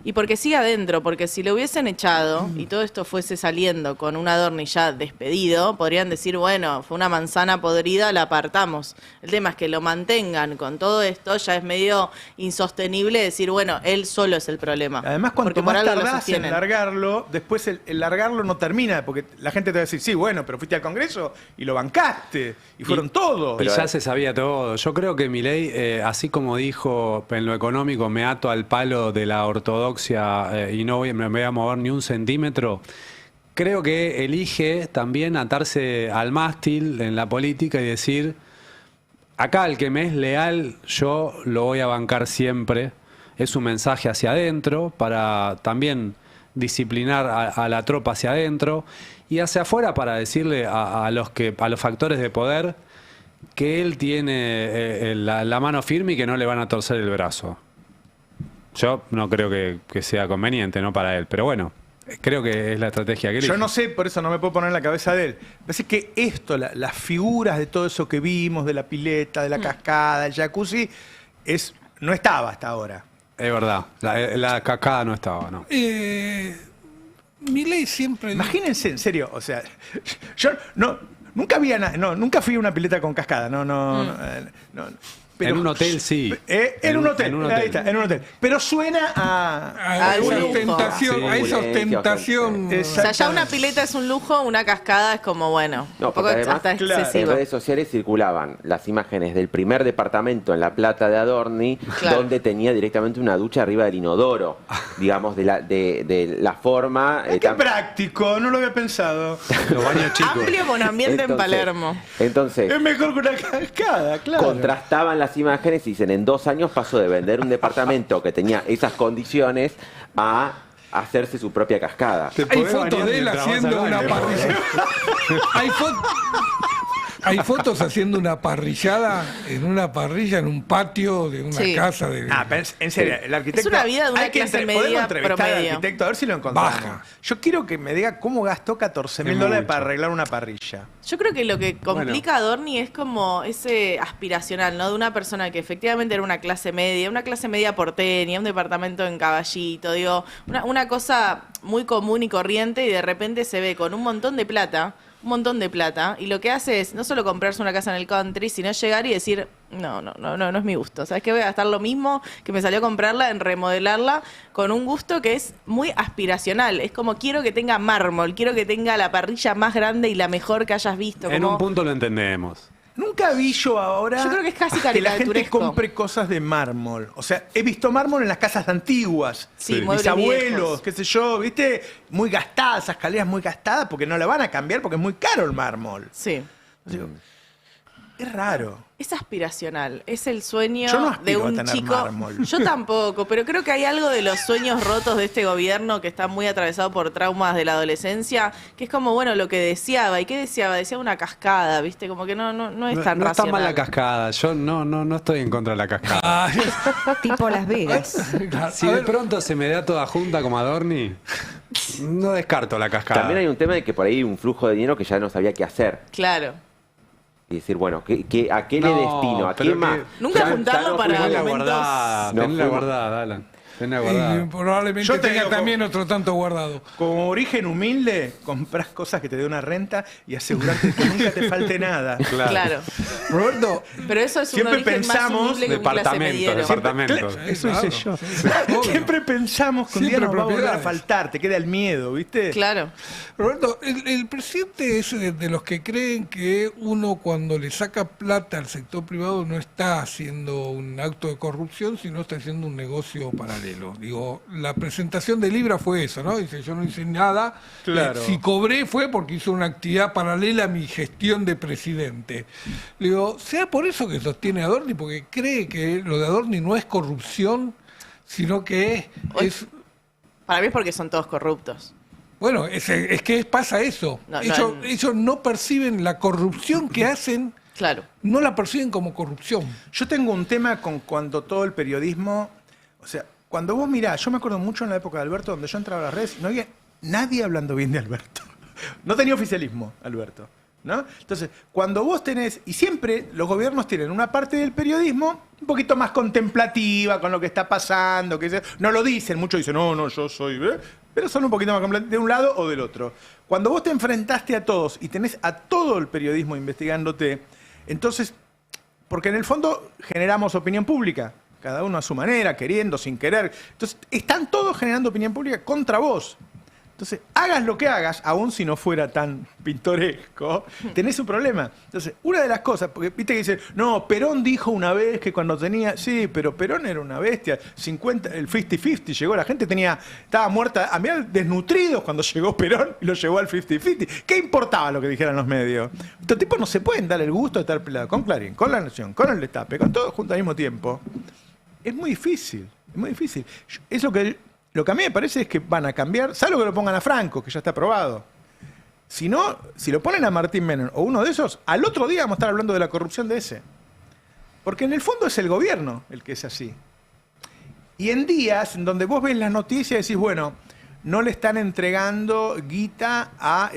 Y porque sigue adentro, porque si lo hubiesen echado y todo esto fuese saliendo con un Adorni ya despedido, podrían decir, bueno, fue una manzana podrida, la apartamos. El tema es que lo mantengan con todo esto, ya es medio insostenible decir, bueno, él solo es el problema. Además, cuanto más tardás en largarlo, después el largarlo no termina, porque la gente te va a decir, sí, bueno, pero fuiste al Congreso y lo bancaste, y fueron todos. Y ya se sabía todo. Yo creo que Milei, así como dijo en lo económico, me ato al palo de la ortodoxia y no me voy a mover ni un centímetro, creo que elige también atarse al mástil en la política y decir, acá el que me es leal, yo lo voy a bancar siempre. Es un mensaje hacia adentro para también disciplinar a la tropa hacia adentro y hacia afuera para decirle a los factores de poder que él tiene la mano firme y que no le van a torcer el brazo. Yo no creo que sea conveniente, ¿no? Para él, pero bueno, creo que es la estrategia que elige. Yo no sé, por eso no me puedo poner en la cabeza de él. Parece que esto, las figuras de todo eso que vimos, de la pileta, de la cascada, el jacuzzi, no estaba hasta ahora. Es verdad, la cascada no estaba, ¿no? Milei siempre... Imagínense, en serio, o sea, yo nunca fui a una pileta con cascada, en un hotel sí. En un hotel. Ahí está, en un hotel. Pero suena a esa ostentación. O sea, ya una pileta es un lujo, una cascada es como, bueno, no, un poco además, hasta excesivo. En redes sociales circulaban las imágenes del primer departamento en La Plata de Adorni, donde tenía directamente una ducha arriba del inodoro, digamos, de la forma... ¡Qué práctico! No lo había pensado. Los baños chicos. Amplio monoambiente en Palermo. Entonces... Es mejor que una cascada, claro. Contrastaban las imágenes y dicen, en 2 años pasó de vender un departamento que tenía esas condiciones a hacerse su propia cascada. Hay fotos de él haciendo una parrilla. Hay fotos haciendo una parrillada en una parrilla en un patio de una casa de... en serio, el arquitecto... Es una vida de una clase media entrevistar al arquitecto a ver si lo encontramos. Yo quiero que me diga cómo gastó $14.000 para arreglar una parrilla. Yo creo que lo que complica a Adorni es como ese aspiracional, ¿no? De una persona que efectivamente era una clase media porteña, un departamento en Caballito, digo, una cosa muy común y corriente, y de repente se ve con un montón de plata, y lo que hace es no solo comprarse una casa en el country, sino llegar y decir, no es mi gusto. ¿Sabes qué? Voy a gastar lo mismo que me salió a comprarla en remodelarla con un gusto que es muy aspiracional. Es como, quiero que tenga mármol, quiero que tenga la parrilla más grande y la mejor que hayas visto. En un punto lo entendemos. Nunca vi yo ahora creo que es casi que la gente compre cosas de mármol. O sea, he visto mármol en las casas antiguas. Sí, mis abuelos, qué sé yo, ¿viste? Muy gastadas, esas escaleras muy gastadas, porque no la van a cambiar porque es muy caro el mármol. Sí. Digo, es raro. Es aspiracional, es el sueño de un chico. Mármol. Yo tampoco, pero creo que hay algo de los sueños rotos de este gobierno que está muy atravesado por traumas de la adolescencia, que es como, bueno, lo que deseaba. ¿Y qué deseaba? Deseaba una cascada, ¿viste? Como que no es tan racional. No está mal la cascada, yo no estoy en contra de la cascada. Tipo Las Vegas. Si de pronto se me da toda junta como Adorni, no descarto la cascada. También hay un tema de que por ahí un flujo de dinero que ya no sabía qué hacer. Claro. y decir, bueno, ¿a qué le destino? ¿A qué más? Nunca juntarlo para Tenés la momentos... guardada, tenés la guardada, Alan. Tenés la guardada. Y probablemente Yo te tenga digo, también otro tanto guardado. Como origen humilde, comprás cosas que te dé una renta y asegurarte que nunca te falte nada. Claro. Roberto, Pero eso es un siempre origen pensamos más humilde que un clase mediero. Departamentos. Eso hice yo. Obvio. Siempre pensamos que un día Siempre nos va a volver a propiedades. faltar, te queda el miedo, ¿viste? Claro. Roberto, el presidente es de los que creen que uno cuando le saca plata al sector privado no está haciendo un acto de corrupción, sino está haciendo un negocio paralelo. Digo, la presentación de Libra fue eso, ¿no? Dice, yo no hice nada. Claro. Si cobré fue porque hice una actividad paralela a mi gestión de presidente. Digo, sea por eso que sostiene a Adorni, porque cree que lo de Adorni no es corrupción, sino que es... Para mí es porque son todos corruptos. Bueno, es que pasa eso. No, ellos no perciben la corrupción que hacen, Claro. no la perciben como corrupción. Yo tengo un tema con cuando todo el periodismo, o sea, cuando vos mirás, yo me acuerdo mucho en la época de Alberto, donde yo entraba a las redes, no había nadie hablando bien de Alberto. No tenía oficialismo, Alberto, ¿no? Entonces, cuando vos tenés, y siempre los gobiernos tienen una parte del periodismo un poquito más contemplativa con lo que está pasando, que no lo dicen, muchos dicen, no, yo soy... Pero son un poquito más contemplativos de un lado o del otro. Cuando vos te enfrentaste a todos y tenés a todo el periodismo investigándote, entonces, porque en el fondo generamos opinión pública, cada uno a su manera, queriendo, sin querer. Entonces, están todos generando opinión pública contra vos. Entonces, hagas lo que hagas, aun si no fuera tan pintoresco, tenés un problema. Entonces, una de las cosas, porque viste que dicen, no, Perón dijo una vez que cuando tenía, sí, pero Perón era una bestia, el 50-50 llegó, la gente estaba muerta, a mirar desnutridos cuando llegó Perón y lo llevó al 50-50. ¿Qué importaba lo que dijeran los medios? Estos tipos no se pueden dar el gusto de estar peleados con Clarín, con La Nación, con El Destape, con todo junto al mismo tiempo. Es muy difícil, es muy difícil. Es lo que a mí me parece es que van a cambiar, salvo que lo pongan a Franco, que ya está aprobado. Si no, si lo ponen a Martín Menem o uno de esos, al otro día vamos a estar hablando de la corrupción de ese. Porque en el fondo es el gobierno el que es así. Y en días en donde vos ves las noticias y decís, bueno, no le están entregando guita a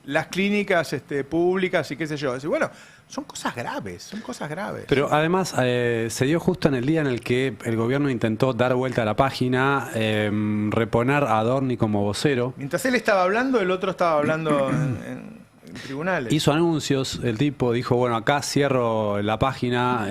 las clínicas públicas y qué sé yo. Decís, bueno, son cosas graves, son cosas graves. Pero además se dio justo en el día en el que el gobierno intentó dar vuelta a la página, reponer a Adorni como vocero. Mientras él estaba hablando, el otro estaba hablando en tribunales. Hizo anuncios, el tipo dijo, bueno, acá cierro la página,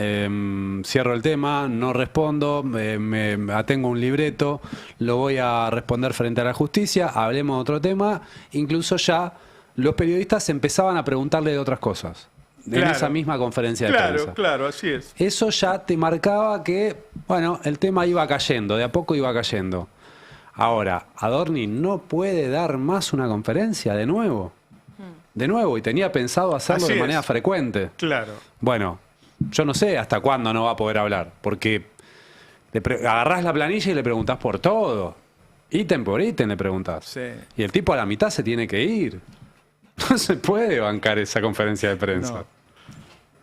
cierro el tema, no respondo, me atengo a un libreto, lo voy a responder frente a la justicia, hablemos de otro tema. Incluso ya los periodistas empezaban a preguntarle de otras cosas. En esa misma conferencia de prensa. Claro, así es. Eso ya te marcaba que, bueno, el tema iba cayendo, de a poco iba cayendo. Ahora, Adorni no puede dar más una conferencia de nuevo. De nuevo, y tenía pensado hacerlo de manera frecuente. Claro. Bueno, yo no sé hasta cuándo no va a poder hablar, porque agarrás la planilla y le preguntás por todo. Ítem por ítem le preguntás. Sí. Y el tipo a la mitad se tiene que ir. No se puede bancar esa conferencia de prensa. No.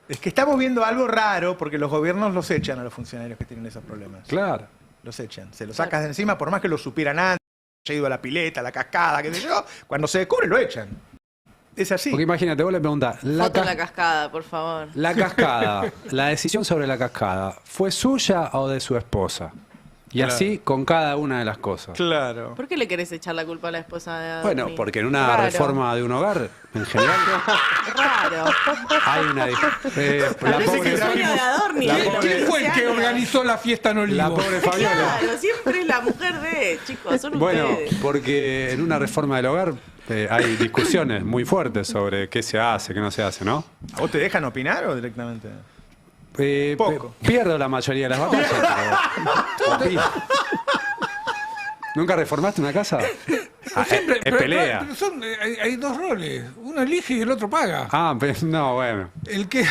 Es que estamos viendo algo raro porque los gobiernos los echan a los funcionarios que tienen esos problemas. Claro. Los echan. Se los sacas de encima por más que lo supieran antes, haya ido a la pileta, a la cascada, qué sé yo. Cuando se descubre lo echan. Es así. Porque imagínate, vos le preguntás... Foto en la cascada, por favor. La cascada, la decisión sobre la cascada, ¿fue suya o de su esposa? Y así con cada una de las cosas. Claro. ¿Por qué le querés echar la culpa a la esposa de Adorni? Bueno, porque en una reforma de un hogar, en general, Raro. hay una... el sueño de Adorni. ¿Quién fue el que organizó la fiesta en Olivos? La pobre Fabiola. Claro, siempre es la mujer de, chicos, son Bueno, ustedes. porque en una reforma del hogar hay discusiones muy fuertes sobre qué se hace, qué no se hace, ¿no? ¿A vos te dejan opinar o directamente? Poco. Pierdo la mayoría de las batallas. pero... ¿Nunca reformaste una casa? Siempre, es pelea. Pero hay dos roles. Uno elige y el otro paga. Ah, no, bueno. El que...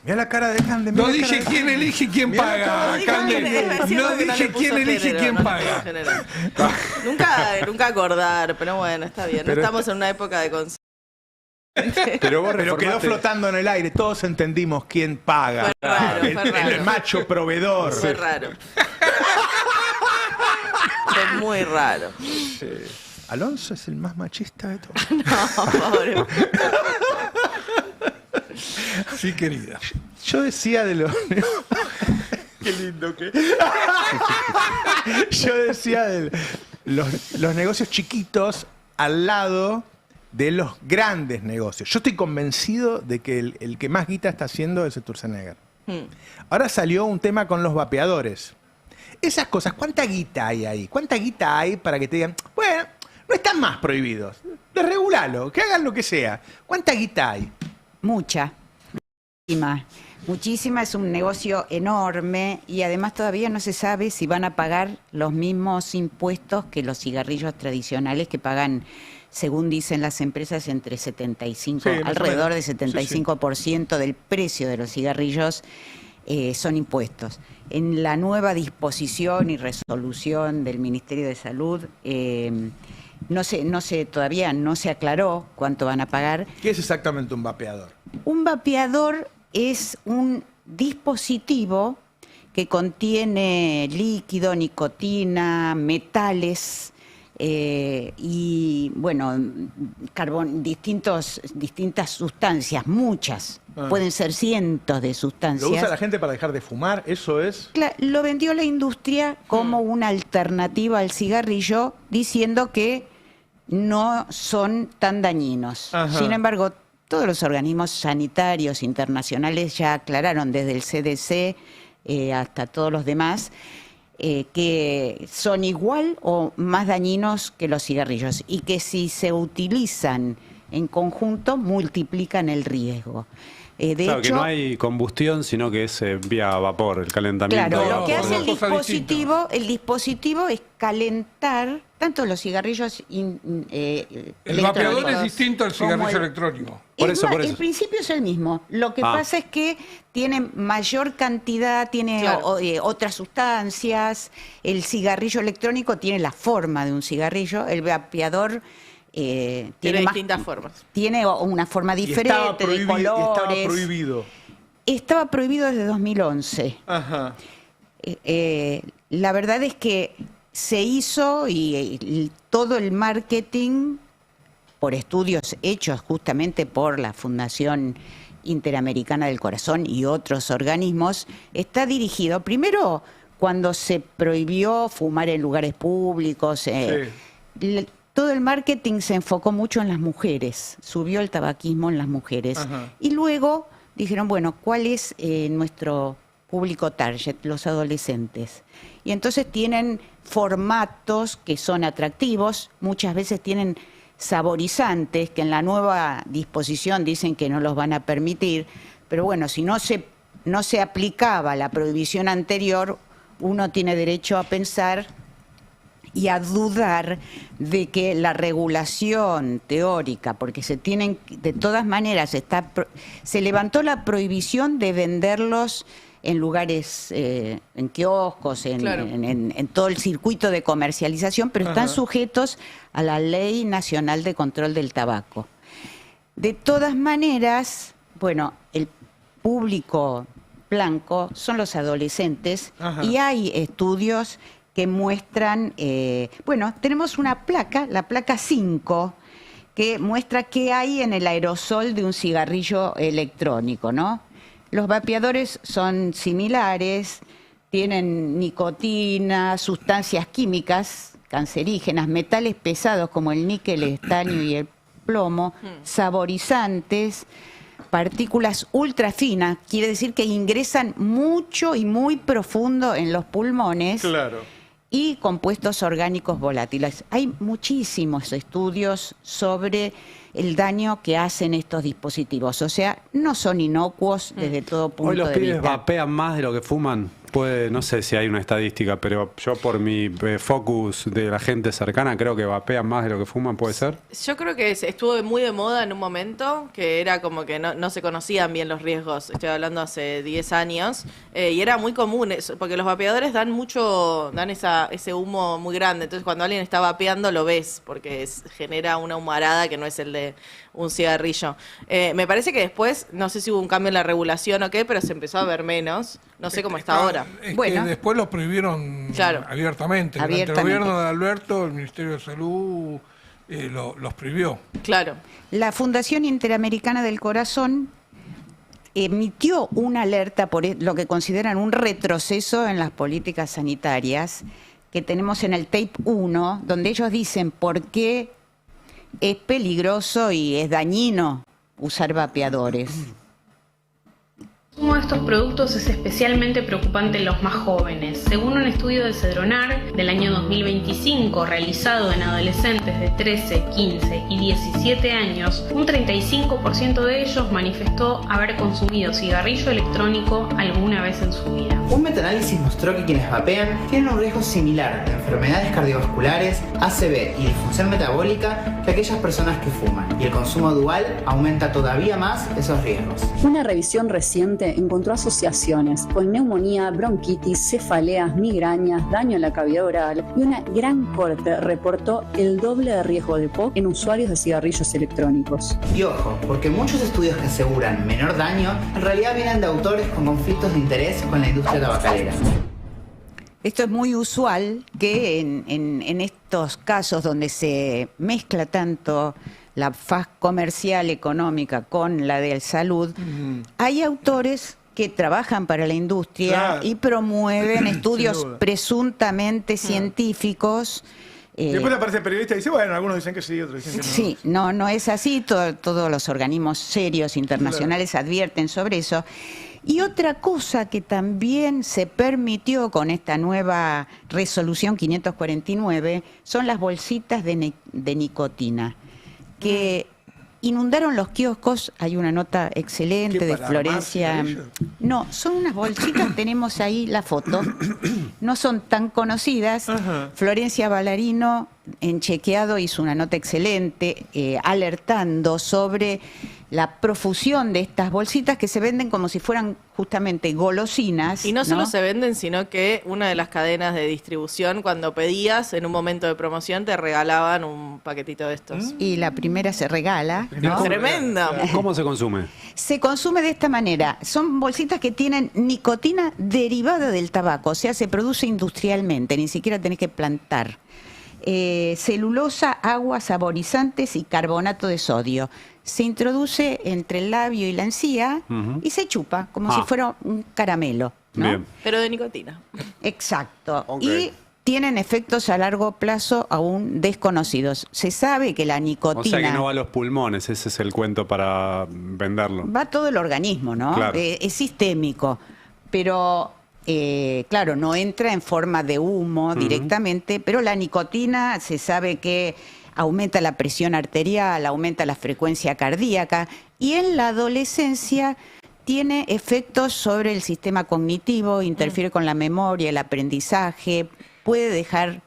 Mira la cara de Cande. No dije quién elige y quién paga, Cande. No dije quién elige y quién paga. Nunca acordar, pero bueno, está bien. No estamos en una época de consenso. Pero quedó flotando en el aire. Todos entendimos quién paga. Fue raro, el macho proveedor. Fue raro. Fue muy raro. Sí. Alonso es el más machista de todos. No, pobre. Sí, querida. Yo decía de los... Qué lindo que... Yo decía de los negocios chiquitos al lado de los grandes negocios. Yo estoy convencido de que el que más guita está haciendo es Sturzenegger. Ahora salió un tema con los vapeadores. Esas cosas, ¿cuánta guita hay ahí? ¿Cuánta guita hay para que te digan, bueno, no están más prohibidos, desregulalo, que hagan lo que sea? ¿Cuánta guita hay? Mucha. Muchísima. Muchísima, es un negocio enorme y además todavía no se sabe si van a pagar los mismos impuestos que los cigarrillos tradicionales que pagan, según dicen las empresas, entre 75, alrededor de 75% del precio de los cigarrillos son impuestos. En la nueva disposición y resolución del Ministerio de Salud, todavía no se aclaró cuánto van a pagar. ¿Qué es exactamente un vapeador? Un vapeador es un dispositivo que contiene líquido, nicotina, metales y, bueno, distintas sustancias, muchas. Pueden ser cientos de sustancias. ¿Lo usa la gente para dejar de fumar? ¿Eso es? Lo vendió la industria como una alternativa al cigarrillo, diciendo que no son tan dañinos. Ajá. Sin embargo, todos los organismos sanitarios internacionales ya aclararon, desde el CDC hasta todos los demás, que son igual o más dañinos que los cigarrillos y que si se utilizan en conjunto multiplican el riesgo. De claro, hecho, que no hay combustión, sino que es vía vapor, el calentamiento. Claro, lo que hace el dispositivo es calentar tanto los cigarrillos el vapeador es distinto al cigarrillo electrónico. Por eso. El principio es el mismo. Lo que pasa es que tiene mayor cantidad, tiene otras sustancias. El cigarrillo electrónico tiene la forma de un cigarrillo. El vapeador tiene distintas formas. Tiene una forma diferente, de colores. Estaba prohibido. Estaba prohibido desde 2011. Ajá. La verdad es que se hizo y todo el marketing, por estudios hechos justamente por la Fundación Interamericana del Corazón y otros organismos, está dirigido, primero, cuando se prohibió fumar en lugares públicos, todo el marketing se enfocó mucho en las mujeres, subió el tabaquismo en las mujeres. Ajá. Y luego dijeron, bueno, ¿cuál es nuestro público target? Los adolescentes. Y entonces tienen formatos que son atractivos, muchas veces tienen saborizantes que en la nueva disposición dicen que no los van a permitir, pero bueno, si no se aplicaba la prohibición anterior, uno tiene derecho a pensar y a dudar de que la regulación teórica, porque de todas maneras se levantó la prohibición de venderlos en lugares, en kioscos, en todo el circuito de comercialización, pero están sujetos a la Ley Nacional de Control del Tabaco. De todas maneras, bueno, el público blanco son los adolescentes y hay estudios que muestran, tenemos una placa, la placa 5, que muestra qué hay en el aerosol de un cigarrillo electrónico, ¿no? Los vapeadores son similares, tienen nicotina, sustancias químicas cancerígenas, metales pesados como el níquel, el estaño y el plomo, saborizantes, partículas ultra finas, quiere decir que ingresan mucho y muy profundo en los pulmones. Claro. Y compuestos orgánicos volátiles. Hay muchísimos estudios sobre el daño que hacen estos dispositivos. O sea, no son inocuos desde todo punto Hoy los de pibes vista. vapean más de lo que fuman. No sé si hay una estadística, pero yo por mi focus de la gente cercana creo que vapean más de lo que fuman, ¿puede ser? Yo creo que estuvo muy de moda en un momento, que era como que no se conocían bien los riesgos. Estoy hablando hace 10 años. Y era muy común, porque los vapeadores dan ese humo muy grande. Entonces cuando alguien está vapeando lo ves, porque genera una humarada que no es el de un cigarrillo. Me parece que después, no sé si hubo un cambio en la regulación o qué, pero se empezó a ver menos. No sé cómo está ahora. Es que después los prohibieron abiertamente. Durante el gobierno de Alberto, el Ministerio de Salud los prohibió. Claro. La Fundación Interamericana del Corazón emitió una alerta por lo que consideran un retroceso en las políticas sanitarias que tenemos en el tape 1, donde ellos dicen por qué es peligroso y es dañino usar vapeadores. El consumo de estos productos es especialmente preocupante en los más jóvenes. Según un estudio de Cedronar del año 2025 realizado en adolescentes de 13, 15 y 17 años, un 35% de ellos manifestó haber consumido cigarrillo electrónico alguna vez en su vida. Un metaanálisis mostró que quienes vapean tienen un riesgo similar de enfermedades cardiovasculares, ACV y disfunción metabólica que aquellas personas que fuman, y el consumo dual aumenta todavía más esos riesgos. Una revisión reciente encontró asociaciones con neumonía, bronquitis, cefaleas, migrañas, daño en la cavidad oral, y una gran corte reportó el doble de riesgo de POC en usuarios de cigarrillos electrónicos. Y ojo, porque muchos estudios que aseguran menor daño en realidad vienen de autores con conflictos de interés con la industria tabacalera. Esto es muy usual que en estos casos donde se mezcla tanto la faz comercial económica con la de salud, hay autores que trabajan para la industria y promueven estudios presuntamente científicos. Después aparece el periodista y dice, bueno, algunos dicen que sí, otros dicen que no. Sí, no es así. Todos los organismos serios internacionales advierten sobre eso. Y otra cosa que también se permitió con esta nueva resolución 549 son las bolsitas de nicotina, que inundaron los kioscos. Hay una nota excelente de Florencia. No, son unas bolsitas, tenemos ahí la foto. No son tan conocidas. Florencia Ballarino en Chequeado hizo una nota excelente alertando sobre la profusión de estas bolsitas que se venden como si fueran justamente golosinas. Y no solo se venden, sino que una de las cadenas de distribución, cuando pedías en un momento de promoción, te regalaban un paquetito de estos. Y la primera se regala, ¿no? ¡Tremendo! ¿Cómo se consume? Se consume de esta manera. Son bolsitas que tienen nicotina derivada del tabaco, o sea, se produce industrialmente, ni siquiera tenés que plantar. Celulosa, agua, saborizantes y carbonato de sodio. Se introduce entre el labio y la encía y se chupa como si fuera un caramelo, ¿no? Bien. Pero de nicotina. Exacto. Y tienen efectos a largo plazo aún desconocidos. Se sabe que la nicotina... O sea que no va a los pulmones, ese es el cuento para venderlo. Va a todo el organismo, ¿no? Claro. Es sistémico, pero... claro, no entra en forma de humo directamente, pero la nicotina se sabe que aumenta la presión arterial, aumenta la frecuencia cardíaca y en la adolescencia tiene efectos sobre el sistema cognitivo, interfiere con la memoria, el aprendizaje, puede dejar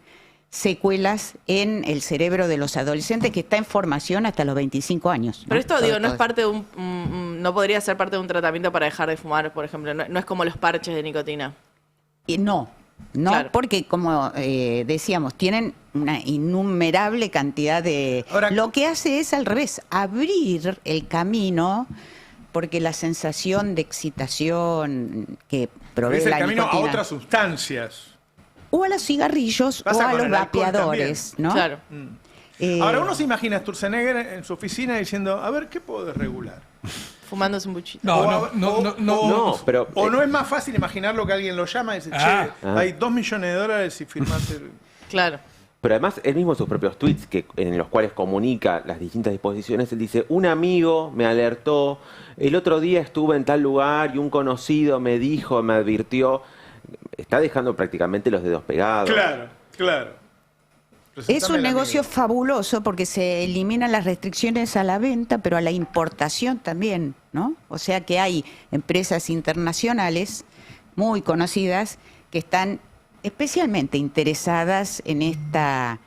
secuelas en el cerebro de los adolescentes que está en formación hasta los 25 años. ¿No? Pero esto, digo, no es parte de no podría ser parte de un tratamiento para dejar de fumar, por ejemplo. No es como los parches de nicotina. No, claro. Porque como decíamos, tienen una innumerable cantidad de... Ahora, lo que hace es al revés, abrir el camino, porque la sensación de excitación que provee la nicotina... Es el camino a otras sustancias. O a los cigarrillos o a los vapeadores, ¿no? Claro. Ahora uno se imagina a Sturzenegger en su oficina diciendo, a ver, ¿qué puedo desregular? Fumándose un buchito. No, pero... O no es más fácil imaginarlo que alguien lo llama y dice, hay $2 millones y firmaste... Claro. Pero además, él mismo en sus propios tweets, en los cuales comunica las distintas disposiciones, él dice, un amigo me alertó, el otro día estuve en tal lugar y un conocido me dijo, me advirtió... Está dejando prácticamente los dedos pegados. Claro. Es un negocio fabuloso porque se eliminan las restricciones a la venta, pero a la importación también, ¿no? O sea que hay empresas internacionales muy conocidas que están especialmente interesadas en esta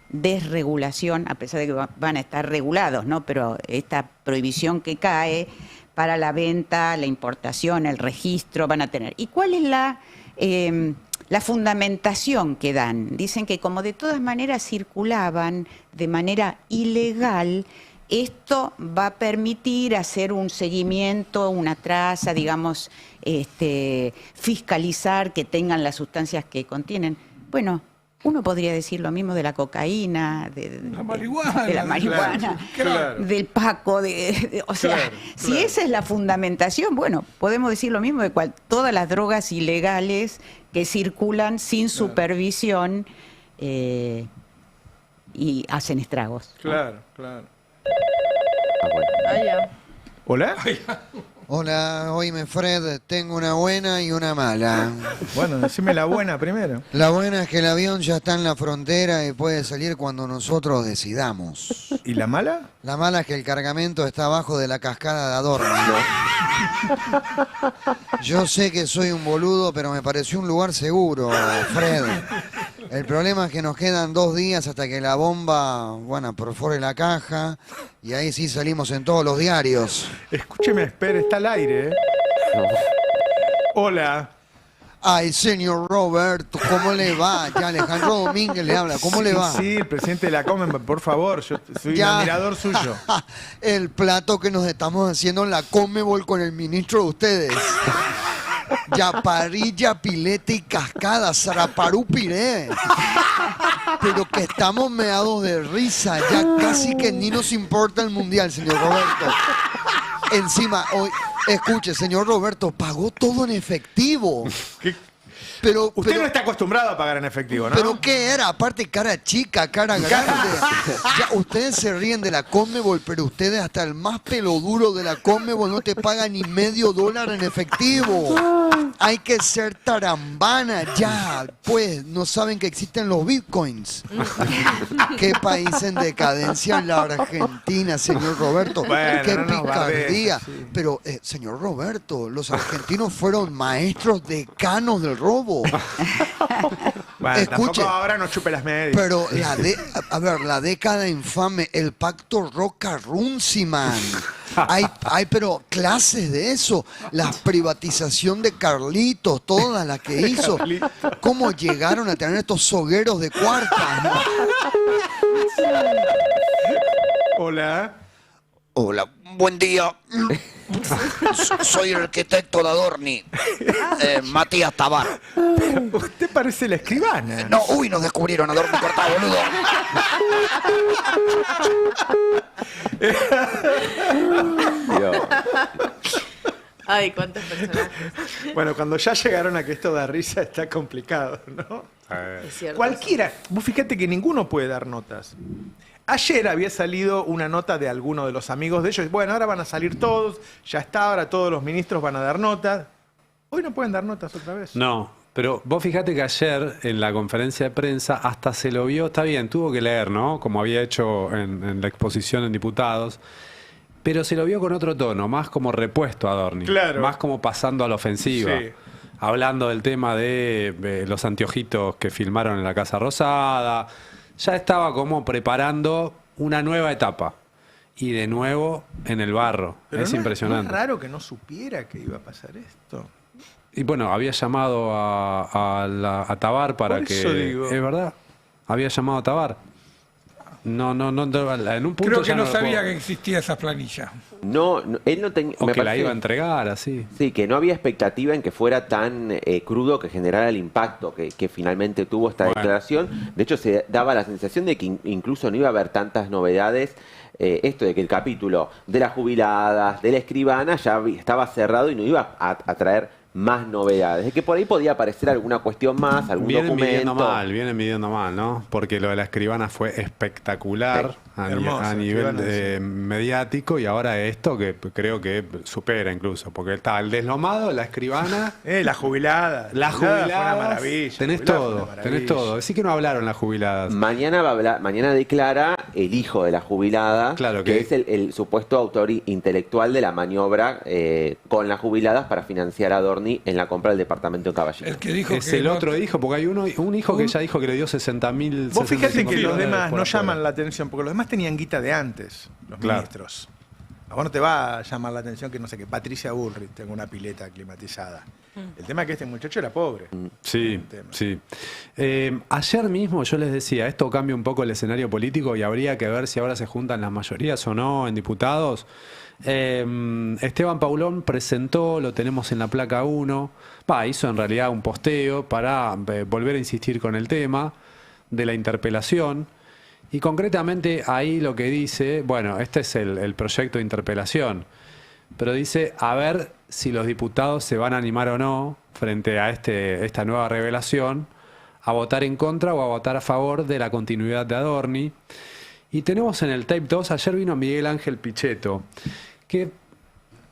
desregulación, a pesar de que van a estar regulados, ¿no? Pero esta prohibición que cae para la venta, la importación, el registro, van a tener. ¿Y cuál es la fundamentación que dan? Dicen que como de todas maneras circulaban de manera ilegal, esto va a permitir hacer un seguimiento, una traza, digamos, fiscalizar que tengan las sustancias que contienen. Bueno, Uno podría decir lo mismo de la cocaína, de la marihuana, del paco, o sea, si esa es la fundamentación, bueno, podemos decir lo mismo de todas las drogas ilegales que circulan sin supervisión y hacen estragos. Claro, claro. ¿Hola? Hola, oíme Fred, tengo una buena y una mala. Bueno, decime la buena primero. La buena es que el avión ya está en la frontera y puede salir cuando nosotros decidamos. ¿Y la mala? La mala es que el cargamento está abajo de la cascada de Adorno. Yo sé que soy un boludo, pero me pareció un lugar seguro, Fred. El problema es que nos quedan 2 días hasta que la bomba, bueno, perfore la caja y ahí sí salimos en todos los diarios. Escúcheme, espere, está al aire, ¿eh? Hola. Ay, señor Roberto, ¿cómo le va? Ya Alejandro Domínguez le habla, ¿cómo le va? Sí, el presidente de la Conmebol, por favor, yo soy un admirador suyo. El plato que nos estamos haciendo en la Conmebol con el ministro de ustedes. Ya parrilla, pileta y cascada, Saraparú piré. Pero que estamos meados de risa, ya casi que ni nos importa el mundial, señor Roberto. Encima, hoy, escuche, señor Roberto, pagó todo en efectivo. Pero, Usted no está acostumbrado a pagar en efectivo, ¿no? ¿Pero qué era? Aparte, cara chica, cara grande. Ya, ustedes se ríen de la Conmebol, pero ustedes hasta el más peloduro de la Conmebol no te paga ni $0.50 en efectivo. Hay que ser tarambana ya. Pues, no saben que existen los bitcoins. Qué país en decadencia la Argentina, señor Roberto. Bueno, qué no picardía. Pero, señor Roberto, los argentinos fueron maestros decanos del robo. Bueno, Escuche, tampoco ahora no chupe las medias. pero la década infame, el pacto Roca-Runciman. Pero clases de eso. La privatización de Carlitos, todas las que hizo. ¿Cómo llegaron a tener estos sogueros de cuarta? Hola. Hola, buen día. Soy el arquitecto de Adorni, Matías Tabar. Usted parece la escribana. No, nos descubrieron Adorni cortado, boludo. Ay, cuántos personajes. Bueno, cuando ya llegaron a que esto da risa está complicado, ¿no? Es cierto. Cualquiera. Vos fíjate que ninguno puede dar notas. Ayer había salido una nota de alguno de los amigos de ellos. Bueno, ahora van a salir todos, ya está, ahora todos los ministros van a dar notas. Hoy no pueden dar notas otra vez. No, pero vos fíjate que ayer en la conferencia de prensa hasta se lo vio, está bien, tuvo que leer, ¿no? Como había hecho en la exposición en diputados. Pero se lo vio con otro tono, más como repuesto a Adorni. Claro. Más como pasando a la ofensiva. Sí. Hablando del tema de los anteojitos que filmaron en la Casa Rosada. Ya estaba como preparando una nueva etapa. Y de nuevo en el barro. Pero es impresionante. Es raro que no supiera que iba a pasar esto. Y bueno, había llamado a Tabar para Por que... eso digo. Es verdad. Había llamado a Tabar. No, en un punto Creo que ya no lo sabía puedo- que existía esa planilla. No, él no tenía... O que la iba a entregar, así. Sí, que no había expectativa en que fuera tan crudo que generara el impacto que finalmente tuvo esta declaración. De hecho, se daba la sensación de que incluso no iba a haber tantas novedades. Esto de que el capítulo de las jubiladas, de la escribana, ya estaba cerrado y no iba a traer más novedades. De que por ahí podía aparecer alguna cuestión más, algún Vienen documento. midiendo mal, ¿no? Porque lo de la escribana fue espectacular a Hermoso, nivel escribana, mediático, y ahora esto que creo que supera incluso, porque está el deslomado, la escribana, la jubilada. la Fue una jubilada, maravilla. tenés Jubilada fue todo, una tenés maravilla. todo. Así que no hablaron las jubiladas. Mañana declara el hijo de la jubilada, Claro que que- es el supuesto autor intelectual de la maniobra con las jubiladas para financiar a Adorni en la compra del departamento de Caballito. El que dijo Es que el no- otro hijo, porque hay un hijo que ya dijo que le dio 60.000. Vos fíjate 65 que los millones demás por no afuera. llaman la atención, porque los demás tenían guita de antes, los Claro. ministros. A vos no te va a llamar la atención que, no sé, que Patricia Bullrich tenga una pileta climatizada. El tema es que este muchacho era pobre. Sí, sí. Ayer mismo yo les decía, esto cambia un poco el escenario político y habría que ver si ahora se juntan las mayorías o no en diputados. Esteban Paulón presentó, lo tenemos en la placa 1, hizo en realidad un posteo para volver a insistir con el tema, de la interpelación. Y concretamente ahí lo que dice, bueno, este es el proyecto de interpelación, pero dice a ver si los diputados se van a animar o no frente a esta nueva revelación a votar en contra o a votar a favor de la continuidad de Adorni. Y tenemos en el tape 2, ayer vino Miguel Ángel Pichetto, que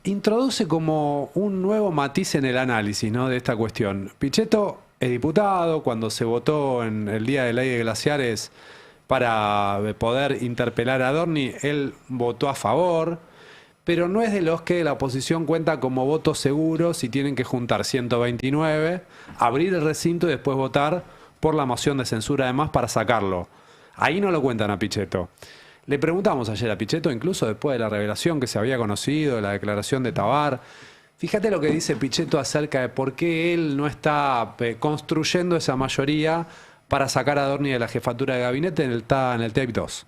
introduce como un nuevo matiz en el análisis, ¿no?, de esta cuestión. Pichetto es diputado, cuando se votó en el día de ley de glaciares para poder interpelar a Adorni, él votó a favor, pero no es de los que la oposición cuenta como votos seguros y tienen que juntar 129, abrir el recinto y después votar por la moción de censura además para sacarlo. Ahí no lo cuentan a Pichetto. Le preguntamos ayer a Pichetto, incluso después de la revelación que se había conocido, de la declaración de Tabar. Fíjate lo que dice Pichetto acerca de por qué él no está construyendo esa mayoría para sacar a Adorni de la jefatura de gabinete. Está en el tape 2.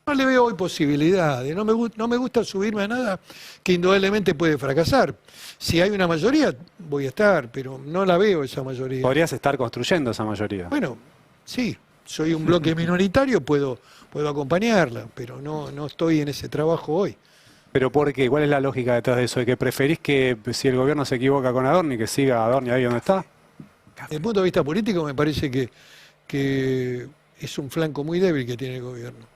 No le veo hoy posibilidades, no me gusta subirme a nada que indudablemente puede fracasar. Si hay una mayoría, voy a estar, pero no la veo esa mayoría. Podrías estar construyendo esa mayoría. Bueno, sí, soy un bloque minoritario, puedo acompañarla, pero no estoy en ese trabajo hoy. ¿Pero por qué? ¿Cuál es la lógica detrás de eso? ¿De que preferís que si el gobierno se equivoca con Adorni, que siga Adorni ahí donde está? Desde el punto de vista político me parece que es un flanco muy débil que tiene el gobierno.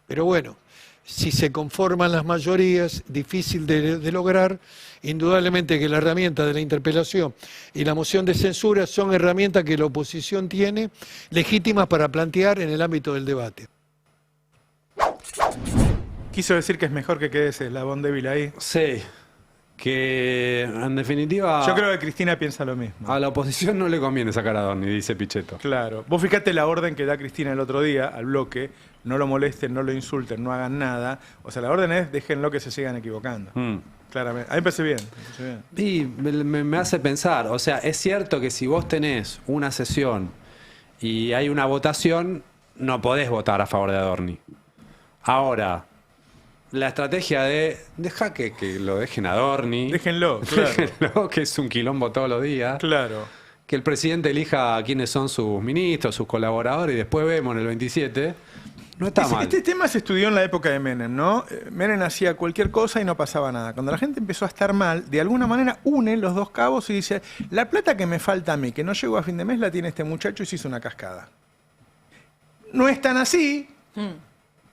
Pero bueno, si se conforman las mayorías, difícil de lograr, indudablemente que la herramienta de la interpelación y la moción de censura son herramientas que la oposición tiene legítimas para plantear en el ámbito del debate. Quiso decir que es mejor que quede ese eslabón débil ahí. Sí, que en definitiva... Yo creo que Cristina piensa lo mismo. A la oposición no le conviene sacar a Adorni, dice Pichetto. Claro. Vos fíjate la orden que da Cristina el otro día al bloque: no lo molesten, no lo insulten, no hagan nada. O sea, la orden es déjenlo que se sigan equivocando. Claramente. A mí me parece bien. Y me hace pensar, o sea, es cierto que si vos tenés una sesión y hay una votación, no podés votar a favor de Adorni. Ahora, la estrategia de deja que lo dejen a Adorni. Déjenlo, claro. Déjenlo, que es un quilombo todos los días. Claro. Que el presidente elija quiénes son sus ministros, sus colaboradores, y después vemos en el 27. No está mal. Este tema se estudió en la época de Menem, ¿no? Menem hacía cualquier cosa y no pasaba nada. Cuando la gente empezó a estar mal, de alguna manera une los dos cabos y dice: la plata que me falta a mí, que no llego a fin de mes, la tiene este muchacho y se hizo una cascada. No es tan así,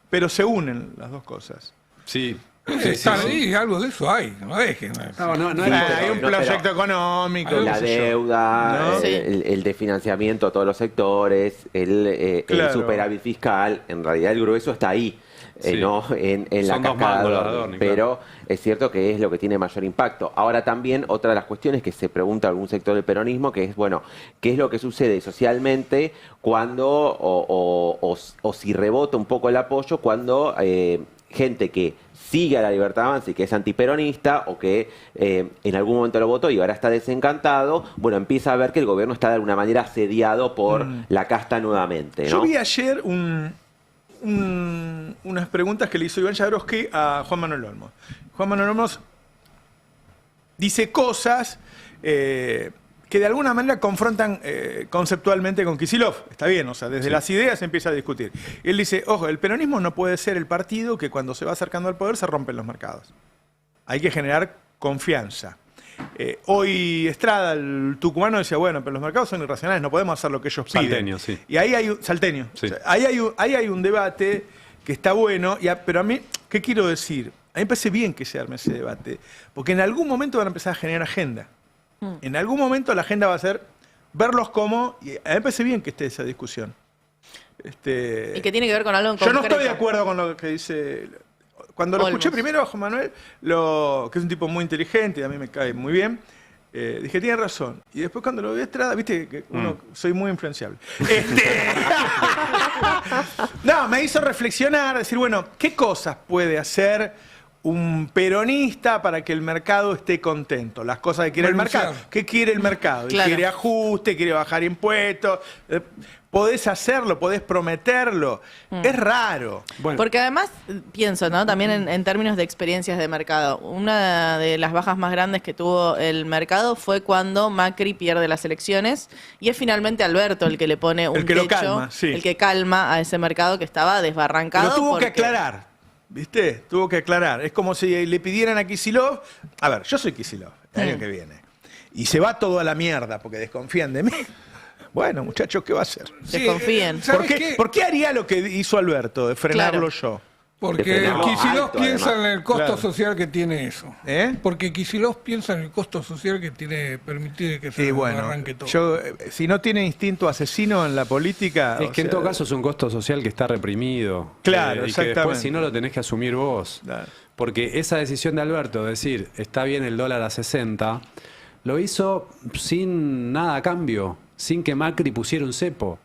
pero se unen las dos cosas. Sí. Sí, algo de eso hay, no es que hay un proyecto económico, la deuda, ¿no? el desfinanciamiento a todos los sectores, el superávit fiscal, en realidad el grueso está ahí, no en la cascada de Adorni, pero es cierto que es lo que tiene mayor impacto. Ahora también otra de las cuestiones que se pregunta algún sector del peronismo, que es, bueno, ¿qué es lo que sucede socialmente cuando, o si rebota un poco el apoyo cuando gente que sigue a la Libertad Avanza y que es antiperonista o que en algún momento lo votó y ahora está desencantado, bueno, empieza a ver que el gobierno está de alguna manera asediado por la casta nuevamente, ¿no? Yo vi ayer unas preguntas que le hizo Iván Jabrowski a Juan Manuel Olmos. Juan Manuel Olmos dice cosas que de alguna manera confrontan conceptualmente con Kicillof. Está bien, o sea, desde las ideas se empieza a discutir. Y él dice: ojo, el peronismo no puede ser el partido que cuando se va acercando al poder se rompen los mercados. Hay que generar confianza. Hoy Estrada, el tucumano, decía: bueno, pero los mercados son irracionales, no podemos hacer lo que ellos piden. Salteño, sí. Y ahí hay un salteño. Sí. O sea, ahí hay un debate que está bueno, pero a mí, ¿qué quiero decir? A mí me parece bien que se arme ese debate, porque en algún momento van a empezar a generar agenda. En algún momento la agenda va a ser verlos como, y a mí me parece bien que esté esa discusión. Y que tiene que ver con algo en concreto. Yo no estoy de acuerdo con lo que dice. Cuando lo escuché primero a Juan Manuel, que es un tipo muy inteligente y a mí me cae muy bien, dije: tiene razón. Y después cuando lo vi a Estrada, viste que soy muy influenciable. No, me hizo reflexionar, decir, bueno, ¿qué cosas puede hacer un peronista para que el mercado esté contento. Las cosas que quiere el mercado. ¿Qué quiere el mercado? Claro. Quiere ajuste, quiere bajar impuestos. Podés hacerlo, podés prometerlo. Es raro. Porque además, pienso, ¿no? También en términos de experiencias de mercado. Una de las bajas más grandes que tuvo el mercado fue cuando Macri pierde las elecciones y es finalmente Alberto el que le pone un techo, lo calma, sí. el que calma a ese mercado que estaba desbarrancado. Lo tuvo que aclarar, ¿viste? Tuvo que aclarar. Es como si le pidieran a Kicillof. A ver, yo soy Kicillof el año que viene. Y se va todo a la mierda porque desconfían de mí. Bueno, muchachos, ¿qué va a hacer? Desconfíen. ¿Por qué haría lo que hizo Alberto, de frenarlo yo? Porque Kicillof piensa en el costo social que tiene eso. ¿Eh? Porque Kicillof piensa en el costo social que tiene permitir que se arranque todo. Si no tiene instinto asesino en la política... Es que en todo caso es un costo social que está reprimido. Claro, y exactamente. que después si no lo tenés que asumir vos. Claro. Porque esa decisión de Alberto, de decir, está bien el dólar a 60, lo hizo sin nada a cambio, sin que Macri pusiera un cepo.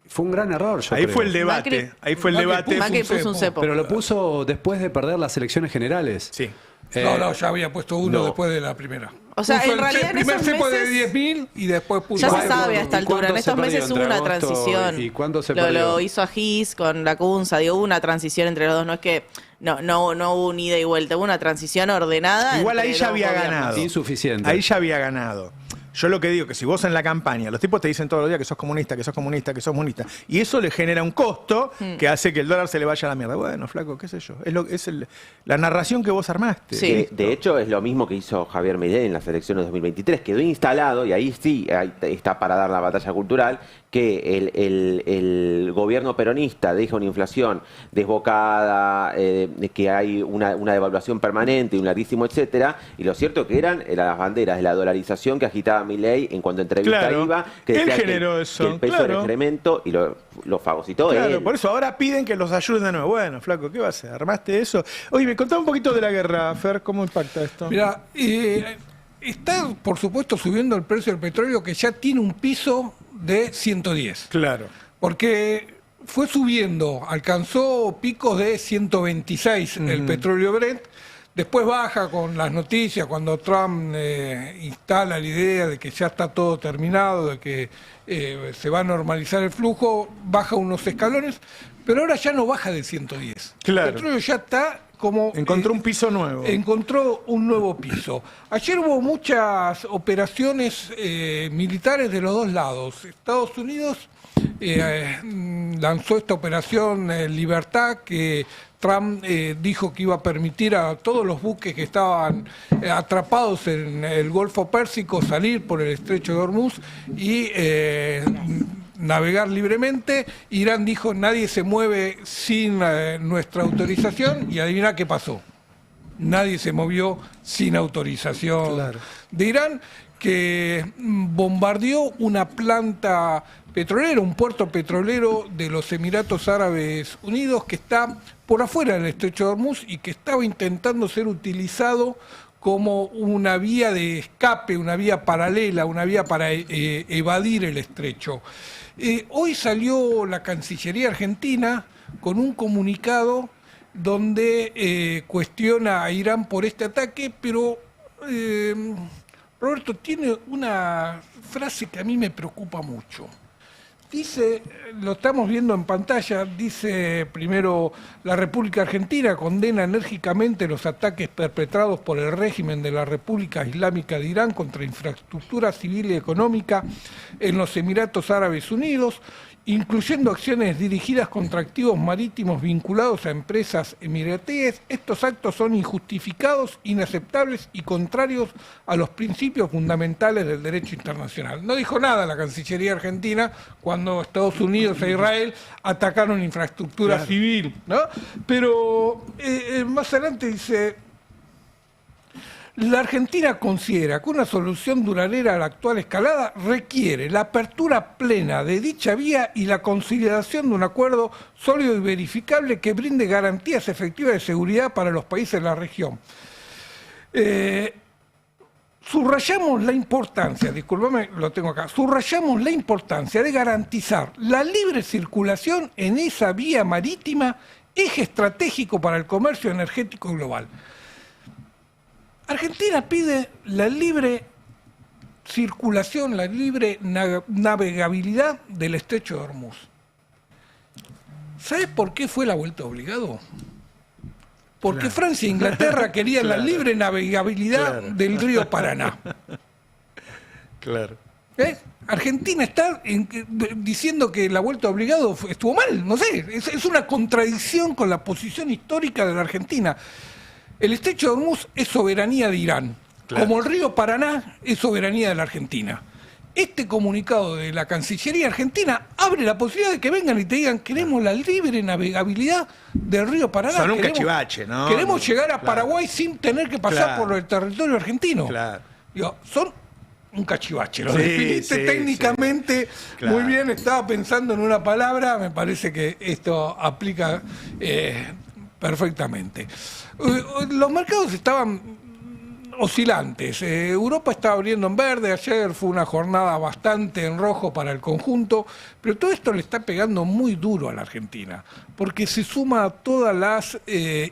Fue un gran error, yo Ahí creo. fue el debate. Ahí fue el debate. Macri puso un cepo. Pero lo puso después de perder las elecciones generales. Sí. No, ya había puesto uno después de la primera. O sea, puso en realidad el en primer esos cepo de meses 10.000 y después puso... ya se sabe a esta altura. En estos meses hubo una transición. ¿Y cuándo se perdió? Lo hizo Agis con la Cunza, digo, hubo una transición entre los dos. No es que no hubo un ida y vuelta, hubo una transición ordenada. Igual ahí entre ya dos había gobiernos. ganado. Insuficiente. Ahí ya había ganado. Yo lo que digo, que si vos en la campaña, los tipos te dicen todos los días que sos comunista, que sos comunista, que sos comunista, y eso le genera un costo que hace que el dólar se le vaya a la mierda. Bueno, flaco, qué sé yo. Es la narración que vos armaste. Sí. De hecho, es lo mismo que hizo Javier Milei en las elecciones de 2023. Quedó instalado, y ahí sí ahí está para dar la batalla cultural, que el gobierno peronista deja una inflación desbocada, que hay una devaluación permanente, un larguísimo etcétera, y lo cierto que eran las banderas de la dolarización que agitaba Milei en cuanto a entrevista iba, que decía que el peso era excremento, y lo fagocitó Claro, él. por eso ahora piden que los ayuden de nuevo. Bueno, flaco, ¿qué vas a hacer? ¿Armaste eso? Oye, me contaba un poquito de la guerra, Fer, ¿cómo impacta esto? Mira, está por supuesto subiendo el precio del petróleo, que ya tiene un piso de 110. Claro. Porque fue subiendo, alcanzó picos de 126 el petróleo Brent, después baja con las noticias cuando Trump instala la idea de que ya está todo terminado, de que se va a normalizar el flujo, baja unos escalones, pero ahora ya no baja de 110. Claro. El petróleo ya está como... Encontró un piso nuevo. Encontró un nuevo piso. Ayer hubo muchas operaciones militares de los dos lados. Estados Unidos lanzó esta operación Libertad, que Trump dijo que iba a permitir a todos los buques que estaban atrapados en el Golfo Pérsico salir por el Estrecho de Hormuz y navegar libremente. Irán dijo: nadie se mueve sin nuestra autorización, y adivina qué pasó. Nadie se movió sin autorización de Irán, que bombardeó una planta petrolera, un puerto petrolero de los Emiratos Árabes Unidos, que está por afuera del Estrecho de Hormuz y que estaba intentando ser utilizado como una vía de escape, una vía paralela, una vía para evadir el estrecho. Hoy salió la Cancillería Argentina con un comunicado donde cuestiona a Irán por este ataque, pero Roberto tiene una frase que a mí me preocupa mucho. Dice, lo estamos viendo en pantalla, dice primero: la República Argentina condena enérgicamente los ataques perpetrados por el régimen de la República Islámica de Irán contra infraestructura civil y económica en los Emiratos Árabes Unidos, incluyendo acciones dirigidas contra activos marítimos vinculados a empresas emiratíes. Estos actos son injustificados, inaceptables y contrarios a los principios fundamentales del derecho internacional. No dijo nada la Cancillería Argentina cuando Estados Unidos e Israel atacaron infraestructura civil, ¿no? Pero más adelante dice: la Argentina considera que una solución duradera a la actual escalada requiere la apertura plena de dicha vía y la consolidación de un acuerdo sólido y verificable que brinde garantías efectivas de seguridad para los países de la región. Subrayamos la importancia, discúlpame, lo tengo acá, subrayamos la importancia de garantizar la libre circulación en esa vía marítima eje estratégico para el comercio energético global. Argentina pide la libre circulación, la libre navegabilidad del estrecho de Hormuz. ¿Sabes por qué fue la vuelta obligado? Porque Francia e Inglaterra querían la libre navegabilidad del río Paraná. Claro. Argentina está diciendo que la vuelta obligado estuvo mal, no sé, es una contradicción con la posición histórica de la Argentina. El estrecho de Hormuz es soberanía de Irán, como el río Paraná es soberanía de la Argentina. Este comunicado de la Cancillería Argentina abre la posibilidad de que vengan y te digan queremos la libre navegabilidad del río Paraná. Son un cachivache, ¿no? Queremos llegar a Paraguay sin tener que pasar por el territorio argentino. Digo, son un cachivache, lo definiste técnicamente muy bien, estaba pensando en una palabra, me parece que esto aplica perfectamente. Los mercados estaban oscilantes. Europa está abriendo en verde, ayer fue una jornada bastante en rojo para el conjunto, pero todo esto le está pegando muy duro a la Argentina, porque se suma a todas las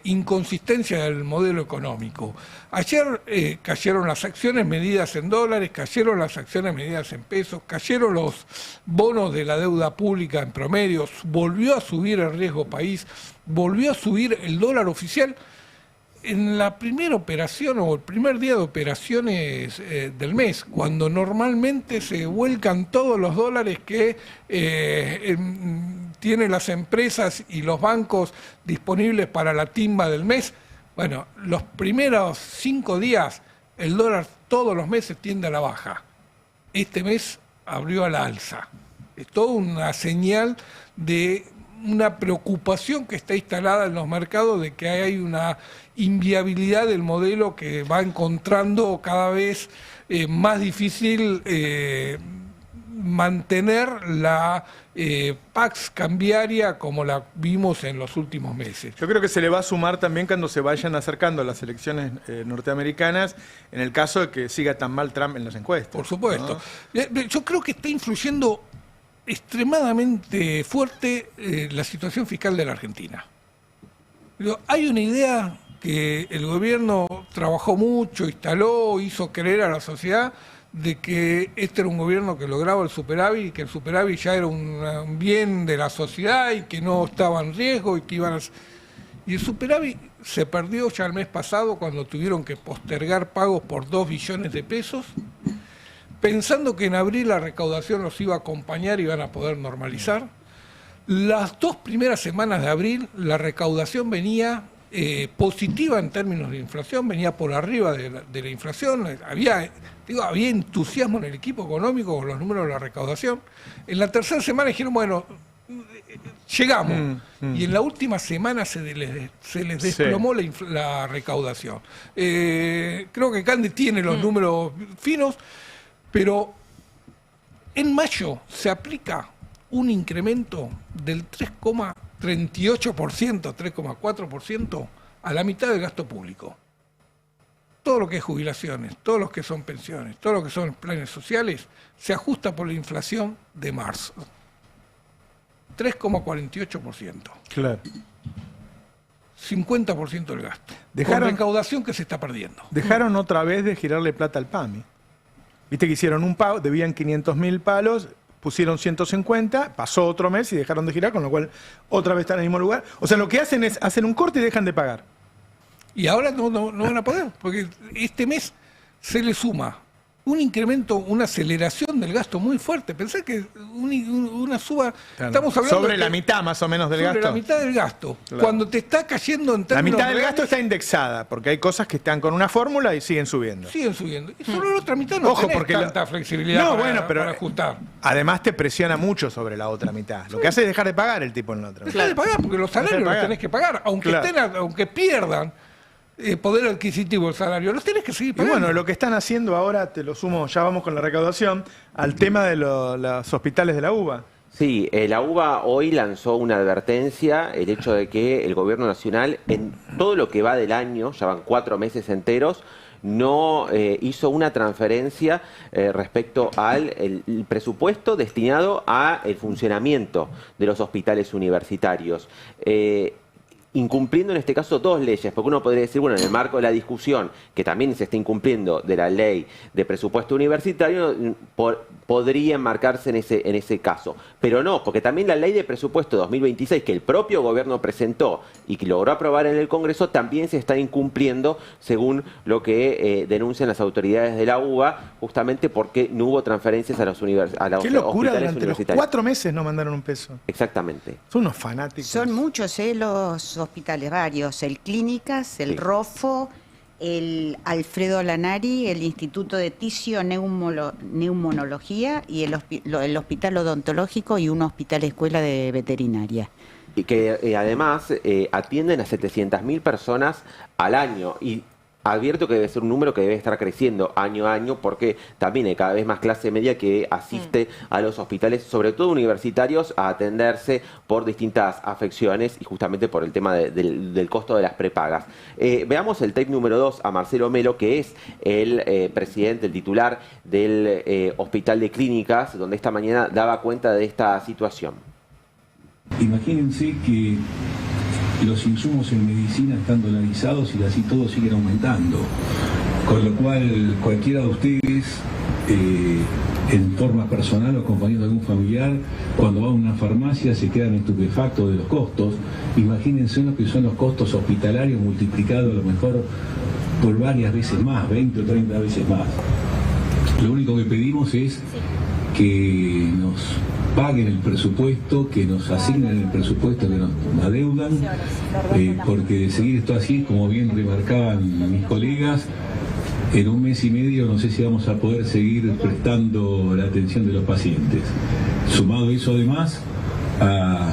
inconsistencias del modelo económico. Ayer cayeron las acciones medidas en dólares, cayeron las acciones medidas en pesos, cayeron los bonos de la deuda pública en promedio, volvió a subir el riesgo país, volvió a subir el dólar oficial. En la primera operación o el primer día de operaciones del mes, cuando normalmente se vuelcan todos los dólares que tienen las empresas y los bancos disponibles para la timba del mes, bueno, los primeros 5 días el dólar todos los meses tiende a la baja. Este mes abrió a la alza. Es toda una señal de una preocupación que está instalada en los mercados de que hay una inviabilidad del modelo que va encontrando cada vez más difícil mantener la pax cambiaria como la vimos en los últimos meses. Yo creo que se le va a sumar también cuando se vayan acercando las elecciones norteamericanas, en el caso de que siga tan mal Trump en las encuestas. Por supuesto. ¿No? Yo creo que está influyendo extremadamente fuerte la situación fiscal de la Argentina. Hay una idea que el gobierno trabajó mucho, instaló, hizo creer a la sociedad de que este era un gobierno que lograba el superávit y que el superávit ya era un bien de la sociedad y que no estaba en riesgo y que iban a... Y el superávit se perdió ya el mes pasado cuando tuvieron que postergar pagos por 2 billones de pesos, pensando que en abril la recaudación los iba a acompañar y iban a poder normalizar. Las 2 primeras semanas de abril la recaudación venía positiva en términos de inflación, venía por arriba de la inflación, había entusiasmo en el equipo económico con los números de la recaudación. En la tercera semana dijeron, bueno, llegamos. Y en la última semana se les desplomó la recaudación. Creo que Cande tiene los números finos, pero en mayo se aplica un incremento del 3,38%, 3,4% a la mitad del gasto público. Todo lo que es jubilaciones, todo lo que son pensiones, todo lo que son planes sociales, se ajusta por la inflación de marzo. 3,48%. Claro. 50% del gasto. Con recaudación que se está perdiendo. Dejaron otra vez de girarle plata al PAMI. Viste que hicieron un pago, debían 500.000 palos, pusieron 150, pasó otro mes y dejaron de girar, con lo cual otra vez están en el mismo lugar. O sea, lo que hacen es, hacen un corte y dejan de pagar. Y ahora no van a poder, porque este mes se le suma un incremento, una aceleración del gasto muy fuerte. Pensé que una suba... Claro. Estamos hablando sobre la mitad más o menos del gasto. Sobre la mitad del gasto. Claro. Cuando te está cayendo en términos... La mitad del reales, gasto está indexada, porque hay cosas que están con una fórmula y siguen subiendo. Siguen subiendo. Y sobre la otra mitad no tenés tanta flexibilidad para ajustar. Además te presiona mucho sobre la otra mitad. Lo que hace es dejar de pagar el tipo en la otra mitad. Dejar de pagar, porque los salarios los tenés que pagar. Aunque, aunque pierdan poder adquisitivo del salario, los tenés que seguir pagando. Y bueno, lo que están haciendo ahora, te lo sumo, ya vamos con la recaudación, al tema de los hospitales de la UBA. Sí, la UBA hoy lanzó una advertencia, el hecho de que el gobierno nacional, en todo lo que va del año, ya van 4 meses enteros, no hizo una transferencia respecto al el presupuesto destinado al funcionamiento de los hospitales universitarios. incumpliendo en este caso dos leyes, porque uno podría decir, bueno, en el marco de la discusión, que también se está incumpliendo de la ley de presupuesto universitario, podría enmarcarse en ese caso. Pero no, porque también la ley de presupuesto 2026, que el propio gobierno presentó y que logró aprobar en el Congreso, también se está incumpliendo según lo que denuncian las autoridades de la UBA, justamente porque no hubo transferencias a los hospitales Qué locura, durante los universitarios. 4 meses no mandaron un peso. Exactamente. Son unos fanáticos. Son muchos los hospitales, varios. El Clínicas, el ROFO, el Alfredo Lanari, el Instituto de Tisio Neumonología y el Hospital Odontológico y un hospital escuela de veterinaria. Y que además atienden a 700.000 personas al año. Y advierto que debe ser un número que debe estar creciendo año a año porque también hay cada vez más clase media que asiste a los hospitales, sobre todo universitarios, a atenderse por distintas afecciones y justamente por el tema del costo de las prepagas. Veamos el tape número 2 a Marcelo Melo, que es el presidente, el titular del Hospital de Clínicas, donde esta mañana daba cuenta de esta situación. Imagínense que los insumos en medicina están dolarizados y así todo siguen aumentando. Con lo cual, cualquiera de ustedes, en forma personal o acompañado de algún familiar, cuando va a una farmacia se quedan estupefactos de los costos. Imagínense lo que son los costos hospitalarios multiplicados a lo mejor por varias veces más, 20 o 30 veces más. Lo único que pedimos es que nos paguen el presupuesto, que nos asignen el presupuesto que nos adeudan, porque de seguir esto así, como bien remarcaban mis colegas, en un mes y medio no sé si vamos a poder seguir prestando la atención de los pacientes. Sumado eso además a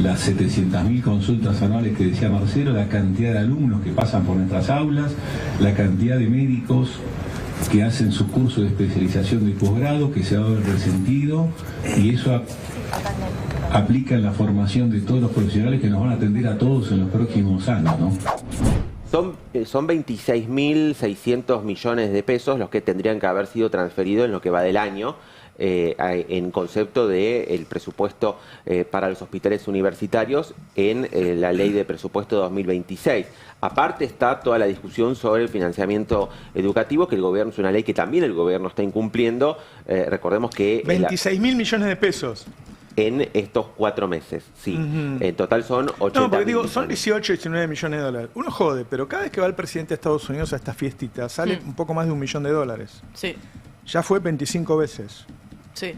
las 700.000 consultas anuales que decía Marcelo, la cantidad de alumnos que pasan por nuestras aulas, la cantidad de médicos que hacen su curso de especialización de posgrado, que se va a ver resentido, y eso aplica en la formación de todos los profesionales que nos van a atender a todos en los próximos años, ¿no? Son 26.600 millones de pesos los que tendrían que haber sido transferidos en lo que va del año, en concepto del presupuesto para los hospitales universitarios en la ley de presupuesto 2026. Aparte está toda la discusión sobre el financiamiento educativo, que el gobierno es una ley que también el gobierno está incumpliendo. Recordemos que 26.000 millones de pesos. En estos 4 meses, sí. En total son 80. No, porque digo, son 18, 19 millones de dólares. Uno jode, pero cada vez que va el presidente de Estados Unidos a estas fiestitas, sale un poco más de $1 millón. Sí. Ya fue 25 veces. Sí.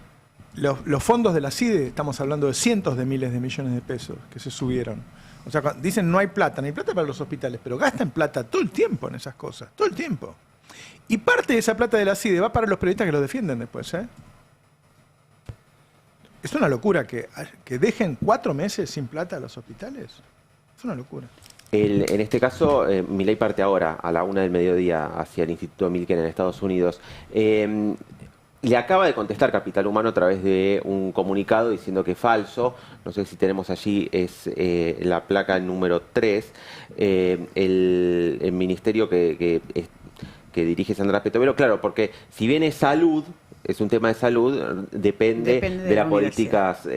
Los fondos de la CIDE, estamos hablando de cientos de miles de millones de pesos que se subieron. O sea, dicen no hay plata para los hospitales, pero gastan plata todo el tiempo en esas cosas, todo el tiempo. Y parte de esa plata de la CIDE va para los periodistas que lo defienden después, ¿eh? Es una locura que dejen 4 meses sin plata a los hospitales. Es una locura. En este caso, Milei parte ahora a la 1 del mediodía hacia el Instituto Milken en Estados Unidos. Le acaba de contestar Capital Humano a través de un comunicado diciendo que es falso. No sé si tenemos allí, es la placa número 3. El ministerio que dirige Sandra Petovelo, claro, porque si bien es salud, es un tema de salud, depende de las políticas,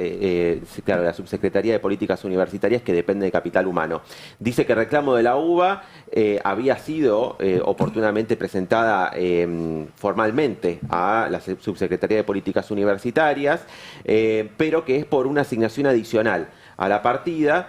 claro, de la Subsecretaría de Políticas Universitarias, que depende de Capital Humano. Dice que el reclamo de la UBA había sido oportunamente presentada formalmente a la Subsecretaría de Políticas Universitarias, pero que es por una asignación adicional a la partida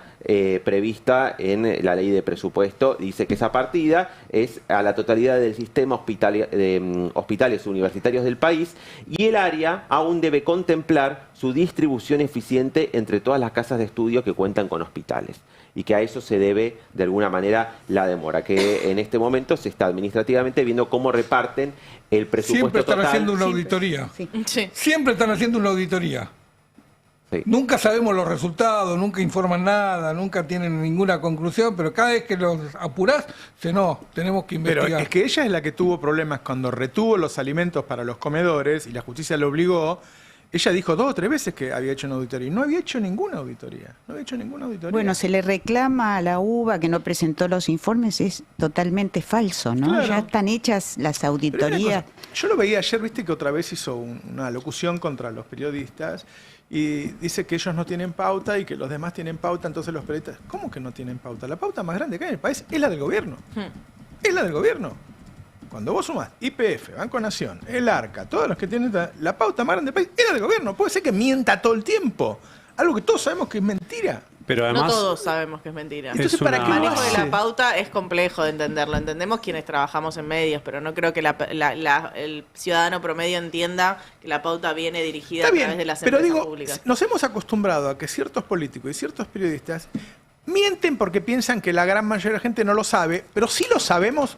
prevista en la ley de presupuesto. Dice que esa partida es a la totalidad del sistema de hospitales universitarios del país, y el área aún debe contemplar su distribución eficiente entre todas las casas de estudio que cuentan con hospitales, y que a eso se debe de alguna manera la demora, que en este momento se está administrativamente viendo cómo reparten el presupuesto Siempre están total. haciendo una auditoría. Sí. Siempre están haciendo una auditoría. Sí. Nunca sabemos los resultados, nunca informan nada, nunca tienen ninguna conclusión, pero cada vez que los apurás, tenemos que investigar. Pero es que ella es la que tuvo problemas cuando retuvo los alimentos para los comedores y la justicia lo obligó. Ella dijo 2 o 3 veces que había hecho una auditoría y no había hecho ninguna auditoría. No había hecho ninguna auditoría. Bueno, se le reclama a la UBA que no presentó los informes, es totalmente falso, ¿no? Claro. Ya están hechas las Pero auditorías. una cosa, yo lo veía ayer, viste que otra vez hizo una locución contra los periodistas y dice que ellos no tienen pauta y que los demás tienen pauta, entonces los periodistas, ¿cómo que no tienen pauta? La pauta más grande que hay en el país es la del gobierno. Es la del gobierno. Cuando vos sumás YPF, Banco Nación, el ARCA, todos los que tienen la pauta más grande del país, es la del gobierno. Puede ser que mienta todo el tiempo. Algo que todos sabemos que es mentira. Pero además, no todos sabemos que es mentira. Entonces, ¿para qué el lo manejo de hace? la pauta es complejo de entenderlo. Entendemos quienes trabajamos en medios, pero no creo que el ciudadano promedio entienda que la pauta viene dirigida Está a bien, través de las pero empresas digo, públicas. nos hemos acostumbrado a que ciertos políticos y ciertos periodistas mienten porque piensan que la gran mayoría de la gente no lo sabe, pero sí lo sabemos.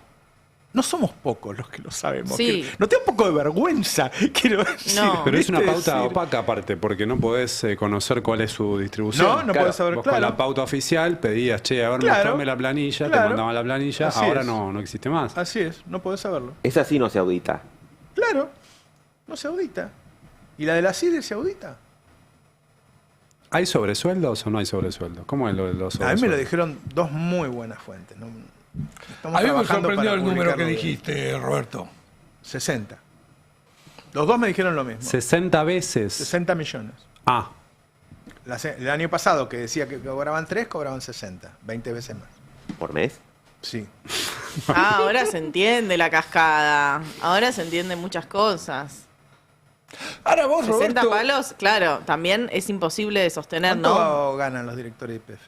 No somos pocos los que lo sabemos. Sí. No tengo un poco de vergüenza, quiero decir. Pero es una ¿viste? pauta Decir- opaca aparte, porque no podés conocer cuál es su distribución. No podés saber, Vos claro. con la pauta oficial pedías, che, a ver, Claro, mostrame la planilla, te claro. mandaban la planilla, Así ahora es. no existe más. Así es, no podés saberlo. Esa sí no se audita. Claro, no se audita. ¿Y la de la CIDE se audita? ¿Hay sobresueldos o no hay sobresueldos? ¿Cómo es lo de los A sobresueldos? mí me lo dijeron 2 muy buenas fuentes. Estamos A mí me trabajando sorprendió para el número que publicarlo bien. dijiste, Roberto. 60. Los 2 me dijeron lo mismo. 60 veces. 60 millones. Ah, El año pasado, que decía que cobraban 3, cobraban 60. 20 veces más. ¿Por mes? Sí. Ahora se entiende la cascada. Ahora se entienden muchas cosas. Ahora vos, 60 Roberto, palos, claro, también es imposible de sostener, ¿no? ¿cuánto ganan los directores de IPF?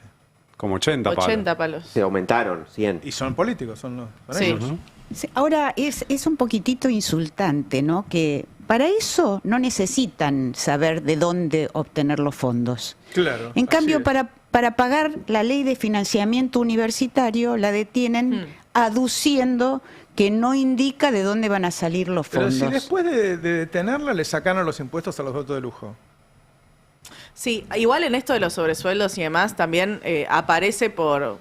como 80 palos. 80 palos. Se aumentaron, 100. Y son políticos, son Sí. ellos. Sí, ahora es un poquitito insultante, ¿no? Que para eso no necesitan saber de dónde obtener los fondos. Claro. En así cambio, es. para pagar la ley de financiamiento universitario, la detienen aduciendo que no indica de dónde van a salir los Pero fondos. si después de detenerla le sacaron los impuestos a los autos de lujo. Sí, igual en esto de los sobresueldos y demás también aparece por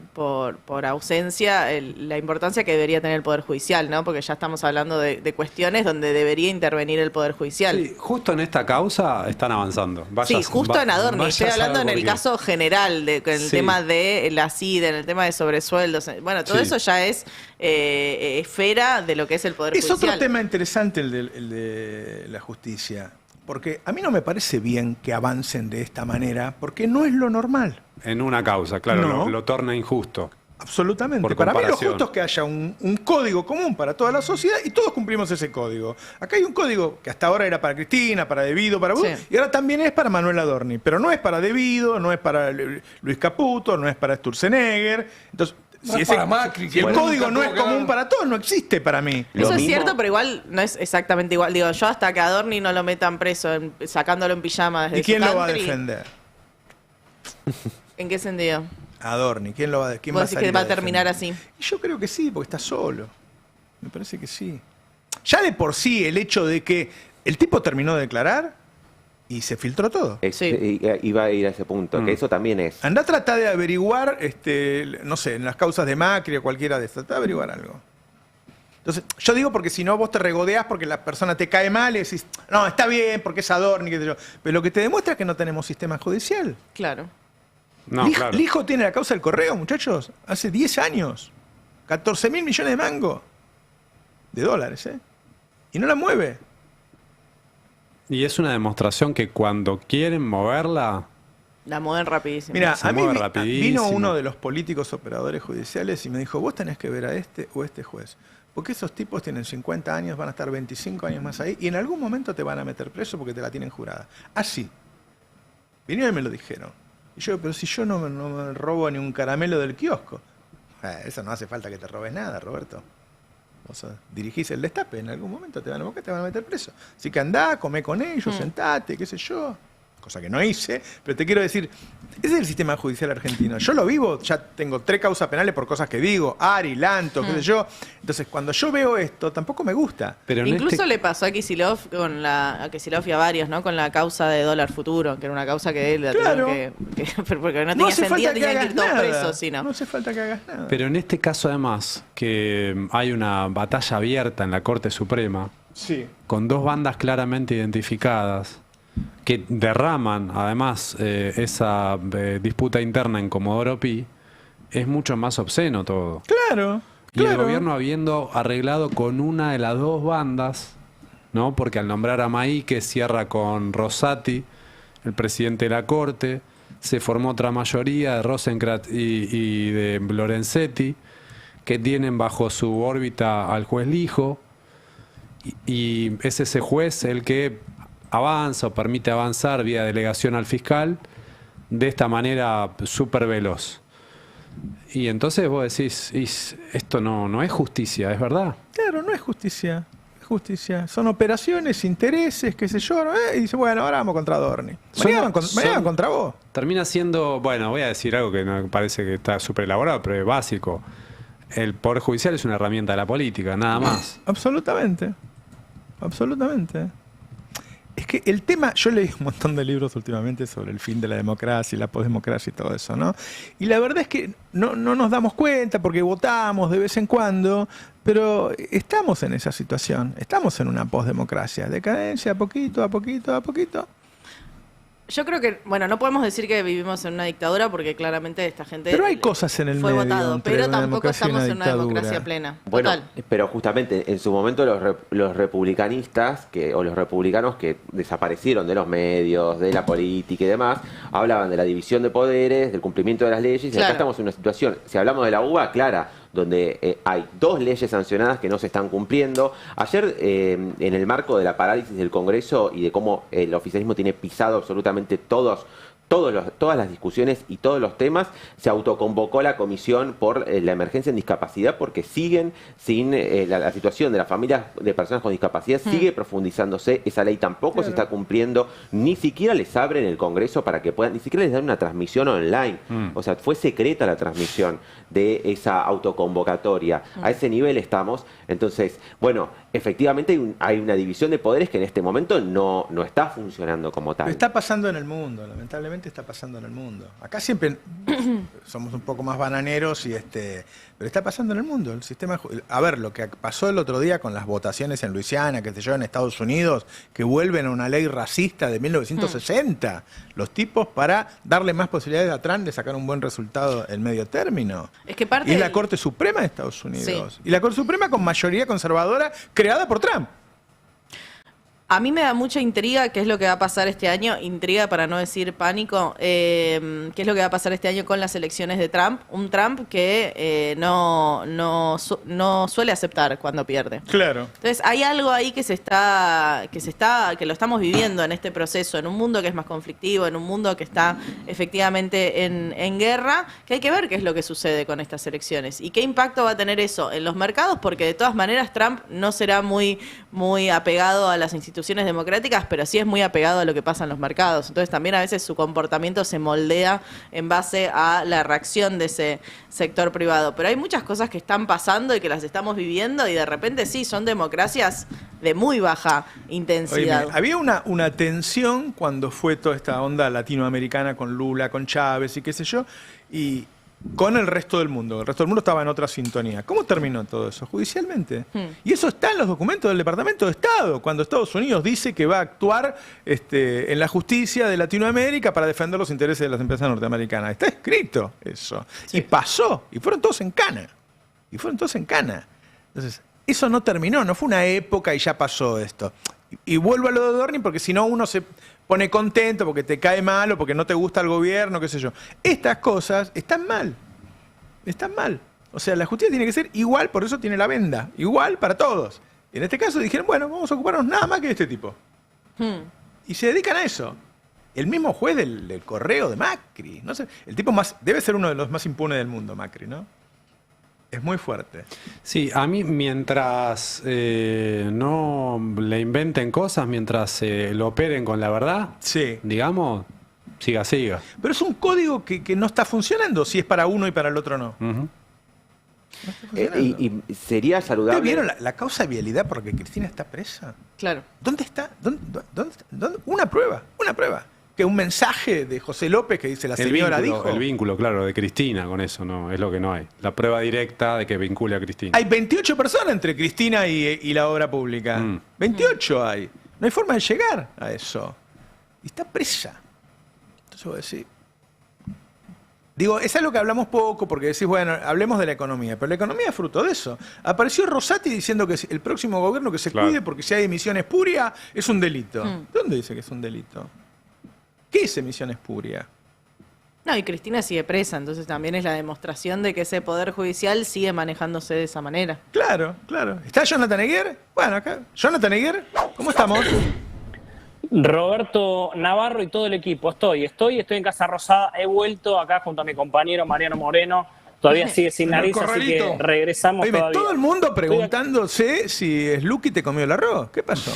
ausencia la importancia que debería tener el Poder Judicial, ¿no? Porque ya estamos hablando de cuestiones donde debería intervenir el Poder Judicial. Sí, justo en esta causa están avanzando. Sí, justo en Adorni. vaya Estoy a hablando en saber el por qué. caso general, con el Sí. tema de la CIDE, en el tema de sobresueldos. Bueno, todo Sí. eso ya es esfera de lo que es el Poder Es Judicial. otro tema interesante el de la justicia. Porque a mí no me parece bien que avancen de esta manera, porque no es lo normal. En una causa, claro, No. lo torna injusto. Absolutamente. Por Para mí lo comparación. justo es que haya un código común para toda la sociedad y todos cumplimos ese código. Acá hay un código que hasta ahora era para Cristina, para Devido, para Sí. y ahora también es para Manuel Adorni. Pero no es para Devido, no es para Luis Caputo, no es para Sturzenegger. Entonces, No es para Macri, si el que código nunca no es tuvo que común haber- para todos, no existe para mí. Eso Lo es mismo- cierto, pero igual no es exactamente igual. Digo, yo hasta que a Adorni no lo metan preso sacándolo en pijama desde ¿Y quién su lo va a country, defender? ¿En qué sentido? Adorni. ¿Quién lo va a quién ¿Vos va a decís salir que va a defender? terminar así? Y yo creo que sí, porque está solo. Me parece que sí. Ya de por sí el hecho de que el tipo terminó de declarar y se filtró todo. Iba a ir a ese punto, que eso también es. Andá a tratar de averiguar, no sé, en las causas de Macri o cualquiera de estas, trata de averiguar algo. Entonces, yo digo porque si no vos te regodeás porque la persona te cae mal y decís, no, está bien porque es Adorni, qué sé yo. Pero lo que te demuestra es que no tenemos sistema judicial. Claro. No, claro. El hijo tiene la causa del correo, muchachos, hace 10 años. 14.000 millones de mango. De dólares, ¿eh? Y no la mueve. Y es una demostración que cuando quieren moverla, La mueven rapidísimo. Mira, Se a mí mueve vino rapidísimo. uno de los políticos operadores judiciales y me dijo, vos tenés que ver a este o este juez. Porque esos tipos tienen 50 años, van a estar 25 años más ahí y en algún momento te van a meter preso porque te la tienen jurada. Así. Vinieron y me lo dijeron. Y yo, pero si yo no me robo ni un caramelo del kiosco. Eso no hace falta que te robes nada, Roberto. Vos dirigís el destape, en algún momento te van a buscar, te van a meter preso. Así que andá, comé con ellos, sentate, qué sé yo. Cosa que no hice, pero te quiero decir, ese es el sistema judicial argentino. Yo lo vivo, ya tengo 3 causas penales por cosas que digo, Ari, Lanto, qué sé yo. Entonces, cuando yo veo esto, tampoco me gusta. pero en Incluso este- le pasó a Kicillof a Kicillof y a varios, ¿no? Con la causa de dólar futuro, que era una causa que él la Claro. tuvieron porque no No tenía hace sentido, falta que tenían que hagas ir todos nada. presos, sino. No hace falta que hagas nada. pero en este caso además, que hay una batalla abierta en la Corte Suprema, Sí. con 2 bandas claramente identificadas, que derraman además esa disputa interna en Comodoro Pi, es mucho más obsceno todo. Claro. Y el gobierno habiendo arreglado con una de las dos bandas, ¿no? Porque al nombrar a Maíque cierra con Rosati, el presidente de la Corte, se formó otra mayoría de Rosenkrantz y de Lorenzetti, que tienen bajo su órbita al juez Lijo, y es ese juez el que avanza o permite avanzar vía delegación al fiscal de esta manera súper veloz. Y entonces vos decís, esto no es justicia, ¿es verdad? Claro, no es justicia. Es justicia. Son operaciones, intereses, qué sé yo. Y dice, bueno, ahora vamos contra Adorni. Mañana van contra vos. Termina siendo, bueno, voy a decir algo que no parece que está súper elaborado, pero es básico. El Poder Judicial es una herramienta de la política, nada más. Absolutamente. Absolutamente. Es que el tema, yo leí un montón de libros últimamente sobre el fin de la democracia y la posdemocracia y todo eso, ¿no? Y la verdad es que no nos damos cuenta porque votamos de vez en cuando, pero estamos en esa situación, estamos en una posdemocracia, decadencia, a poquito, a poquito, a poquito. Yo creo que, bueno, no podemos decir que vivimos en una dictadura porque claramente esta gente pero hay cosas en el fue medio votado, pero tampoco estamos en una democracia plena. Bueno, Total. pero justamente en su momento los republicanistas o los republicanos que desaparecieron de los medios, de la política y demás, hablaban de la división de poderes, del cumplimiento de las leyes, y acá estamos en una situación, si hablamos de la UBA, clara, donde hay 2 leyes sancionadas que no se están cumpliendo. Ayer, en el marco de la parálisis del Congreso y de cómo el oficialismo tiene pisado absolutamente todas las discusiones y todos los temas, se autoconvocó la comisión por la emergencia en discapacidad porque siguen sin la situación de las familias de personas con discapacidad sigue profundizándose, esa ley tampoco se está cumpliendo, ni siquiera les abren el Congreso para que puedan, ni siquiera les dan una transmisión online, o sea, fue secreta la transmisión de esa autoconvocatoria, a ese nivel estamos. Entonces, bueno, efectivamente hay una división de poderes que en este momento no está funcionando como tal. Pero está pasando en el mundo, lamentablemente está pasando en el mundo. Acá siempre somos un poco más bananeros pero está pasando en el mundo. El sistema, a ver, lo que pasó el otro día con las votaciones en Luisiana, qué sé yo, en Estados Unidos, que vuelven a una ley racista de 1960, los tipos para darle más posibilidades a Trump de sacar un buen resultado en medio término. Es que parte y es la Corte Suprema de Estados Unidos. Sí. Y la Corte Suprema con mayoría conservadora creada por Trump. A mí me da mucha intriga qué es lo que va a pasar este año, intriga para no decir pánico, qué es lo que va a pasar este año con las elecciones de Trump. Un Trump que no suele aceptar cuando pierde. Claro. Entonces hay algo ahí que lo estamos viviendo en este proceso, en un mundo que es más conflictivo, en un mundo que está efectivamente en guerra, que hay que ver qué es lo que sucede con estas elecciones y qué impacto va a tener eso en los mercados, porque de todas maneras Trump no será muy apegado a las instituciones democráticas, pero sí es muy apegado a lo que pasa en los mercados. Entonces también a veces su comportamiento se moldea en base a la reacción de ese sector privado. Pero hay muchas cosas que están pasando y que las estamos viviendo y de repente sí, son democracias de muy baja intensidad. Oye, había una tensión cuando fue toda esta onda latinoamericana con Lula, con Chávez y qué sé yo, y con el resto del mundo. El resto del mundo estaba en otra sintonía. ¿Cómo terminó todo eso? Judicialmente. Y eso está en los documentos del Departamento de Estado, cuando Estados Unidos dice que va a actuar en la justicia de Latinoamérica para defender los intereses de las empresas norteamericanas. Está escrito eso. Sí. Y pasó. Y fueron todos en cana. Entonces, eso no terminó. No fue una época y ya pasó esto. Y vuelvo a lo de Adorni porque si no uno se pone contento porque te cae mal o porque no te gusta el gobierno, qué sé yo. Estas cosas están mal. O sea, la justicia tiene que ser igual, por eso tiene la venda. Igual para todos. Y en este caso dijeron, bueno, vamos a ocuparnos nada más que de este tipo. Y se dedican a eso. El mismo juez del correo de Macri. No sé, el tipo debe ser uno de los más impunes del mundo, Macri, ¿no? Es muy fuerte. Sí, a mí mientras no le inventen cosas, mientras lo operen con la verdad, digamos, siga. Pero es un código que no está funcionando si es para uno y para el otro no. No y sería saludable. ¿Ustedes vieron la causa de vialidad porque Cristina está presa? Claro. ¿Dónde está? ¿Dónde? Una prueba. Que un mensaje de José López que dice la señora dijo. El vínculo, claro, de Cristina con eso, no es lo que no hay. La prueba directa de que vincule a Cristina. Hay 28 personas entre Cristina y la obra pública. 28 hay. No hay forma de llegar a eso. Y está presa. Entonces voy a decir... Digo, es algo que hablamos poco porque decís, bueno, hablemos de la economía, pero la economía es fruto de eso. Apareció Rosati diciendo que el próximo gobierno que se cuide porque si hay emisión espuria es un delito. ¿Dónde dice que es un delito? ¿Qué es emisión espuria? No, y Cristina sigue presa, entonces también es la demostración de que ese poder judicial sigue manejándose de esa manera. Claro, claro. ¿Está Jonathan Eguer? Bueno, acá. Jonathan Eguer, ¿cómo estamos? Roberto Navarro y todo el equipo. Estoy en Casa Rosada. He vuelto acá junto a mi compañero Mariano Moreno. Todavía sigue sin nariz, así que regresamos. Oíme, todavía. todo el mundo preguntándose si Sluky te comió el arroz. ¿Qué pasó?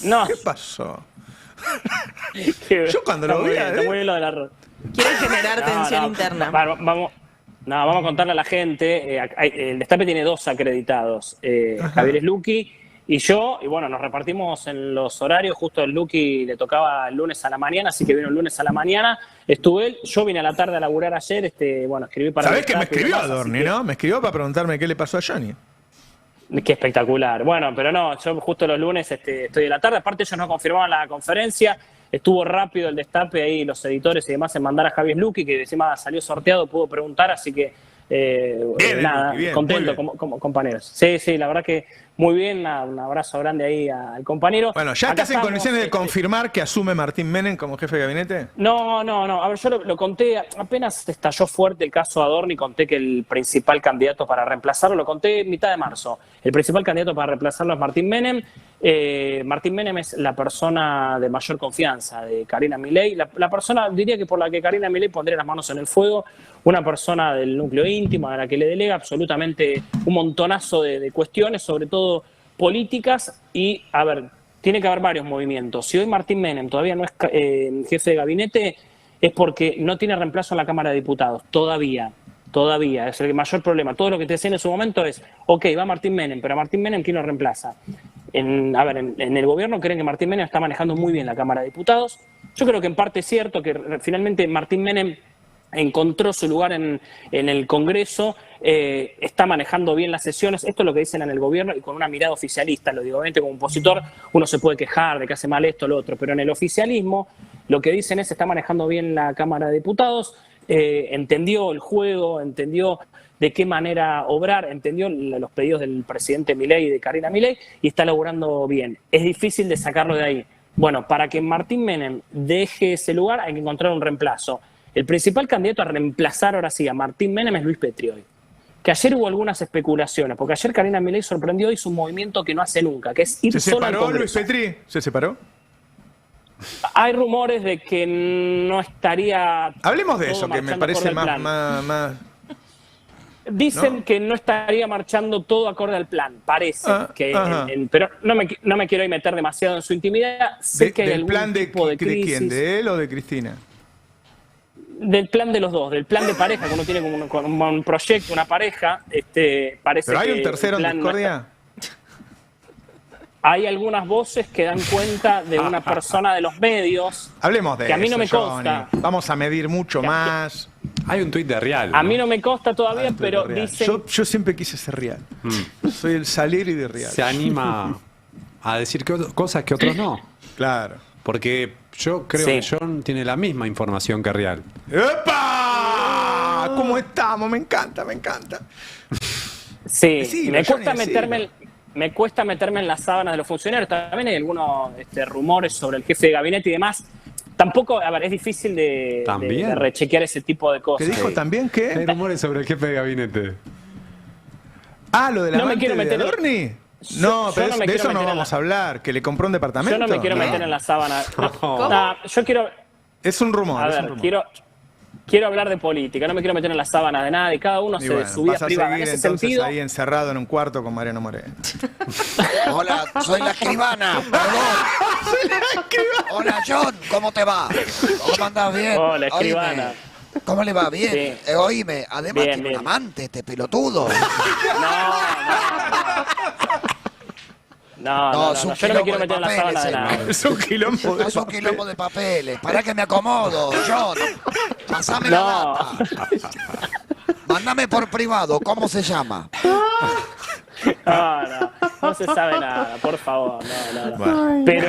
No. ¿Qué pasó? Yo cuando lo vi... Está muy bien lo del arroz. Quiere generar tensión interna. Vamos a contarle a la gente. El Destape tiene 2 acreditados. Javier Sluky y yo, y bueno, nos repartimos en los horarios. Justo el Luqui le tocaba el lunes a la mañana, así que vino el lunes a la mañana. Estuve él, yo vine a la tarde a laburar ayer, bueno, escribí para... ¿Sabés que me escribió Adorni, no? Me escribió para preguntarme qué le pasó a Johnny. Qué espectacular. Bueno, pero no, yo justo los lunes estoy de la tarde. Aparte ellos no confirmaban la conferencia. Estuvo rápido el Destape ahí, los editores y demás, en mandar a Javier Sluky, que encima salió sorteado, pudo preguntar, así que bien, nada, bien, contento como compañeros. Sí, la verdad que muy bien, un abrazo grande ahí al compañero. Bueno, ¿ya estás en condiciones de confirmar que asume Martín Menem como jefe de gabinete? No, a ver, yo lo conté, apenas estalló fuerte el caso Adorni, conté que el principal candidato para reemplazarlo, lo conté en mitad de marzo, el principal candidato para reemplazarlo es Martín Menem. Martín Menem es la persona de mayor confianza de Karina Milei, la persona, diría que por la que Karina Milei pondría las manos en el fuego, una persona del núcleo íntimo a la que le delega absolutamente un montonazo de cuestiones, sobre todo políticas, y a ver, tiene que haber varios movimientos. Si hoy Martín Menem todavía no es jefe de gabinete, es porque no tiene reemplazo en la Cámara de Diputados, todavía, es el mayor problema. Todo lo que te decía en su momento es, ok, va Martín Menem, pero a Martín Menem, ¿quién lo reemplaza? En el gobierno creen que Martín Menem está manejando muy bien la Cámara de Diputados. Yo creo que en parte es cierto que finalmente Martín Menem encontró su lugar en el Congreso, está manejando bien las sesiones. Esto es lo que dicen en el gobierno y con una mirada oficialista. Lo digo, obviamente como opositor uno se puede quejar de que hace mal esto, lo otro, pero en el oficialismo lo que dicen es que está manejando bien la Cámara de Diputados, entendió el juego, entendió de qué manera obrar, entendió los pedidos del presidente Milei y de Karina Milei y está laburando bien. Es difícil de sacarlo de ahí. Bueno, para que Martín Menem deje ese lugar hay que encontrar un reemplazo. El principal candidato a reemplazar ahora sí a Martín Menem es Luis Petri hoy. Que ayer hubo algunas especulaciones, porque ayer Karina Milei sorprendió, hizo un movimiento que no hace nunca, que es ir solo al Congreso. ¿Se separó Luis Petri? ¿Se separó? Hay rumores de que no estaría... Hablemos de eso, que me parece más... Dicen que no estaría marchando todo acorde al plan, parece. Pero no me quiero meter demasiado en su intimidad. Sé que hay algún plan tipo de crisis. ¿De quién? ¿De él o de Cristina? Del plan de los dos, del plan de pareja, que uno tiene como un proyecto, una pareja, parece. ¿Pero hay que un tercero en discordia? Hay algunas voces que dan cuenta de una persona de los medios. Hablemos de que a mí no me Johnny. consta. Vamos a medir mucho más. Hay un tuit de Real. A mí no me consta todavía, pero dicen... Yo siempre quise ser Real. Soy el Salieri de Real. Se anima a decir cosas que otros no. Claro. Porque yo creo que John tiene la misma información que Real. ¡Epa! ¿Cómo estamos? Me encanta. Sí, me cuesta meterme en la sábana de los funcionarios. También hay algunos rumores sobre el jefe de gabinete y demás. Tampoco, a ver, es difícil de rechequear ese tipo de cosas. ¿Qué dijo también? ¿Qué? Hay rumores sobre el jefe de gabinete. Lo de la amante de Adorni. No, pero de eso no vamos a hablar. ¿Que le compró un departamento? Yo no me quiero meter en la sábana. Yo quiero... Es un rumor. A ver, quiero hablar de política. No me quiero meter en la sábana de nada. Y cada uno se de su vida privada. En ese sentido... ahí encerrado en un cuarto con Mariano Moreno. Hola, soy la escribana. Hola, John, ¿cómo te va? ¿Cómo andás? Bien. Hola, escribana. Oíme. ¿Cómo le va? Bien. Sí. Oíme, además bien, tiene un amante, este pelotudo. No, yo no me quiero meter en la sábana de nada. Es un quilombo. Es un quilombo de papeles. Pará que me acomodo, John. Pasame la data. Mándame por privado, ¿cómo se llama? No se sabe nada, por favor. No. Bueno. Pero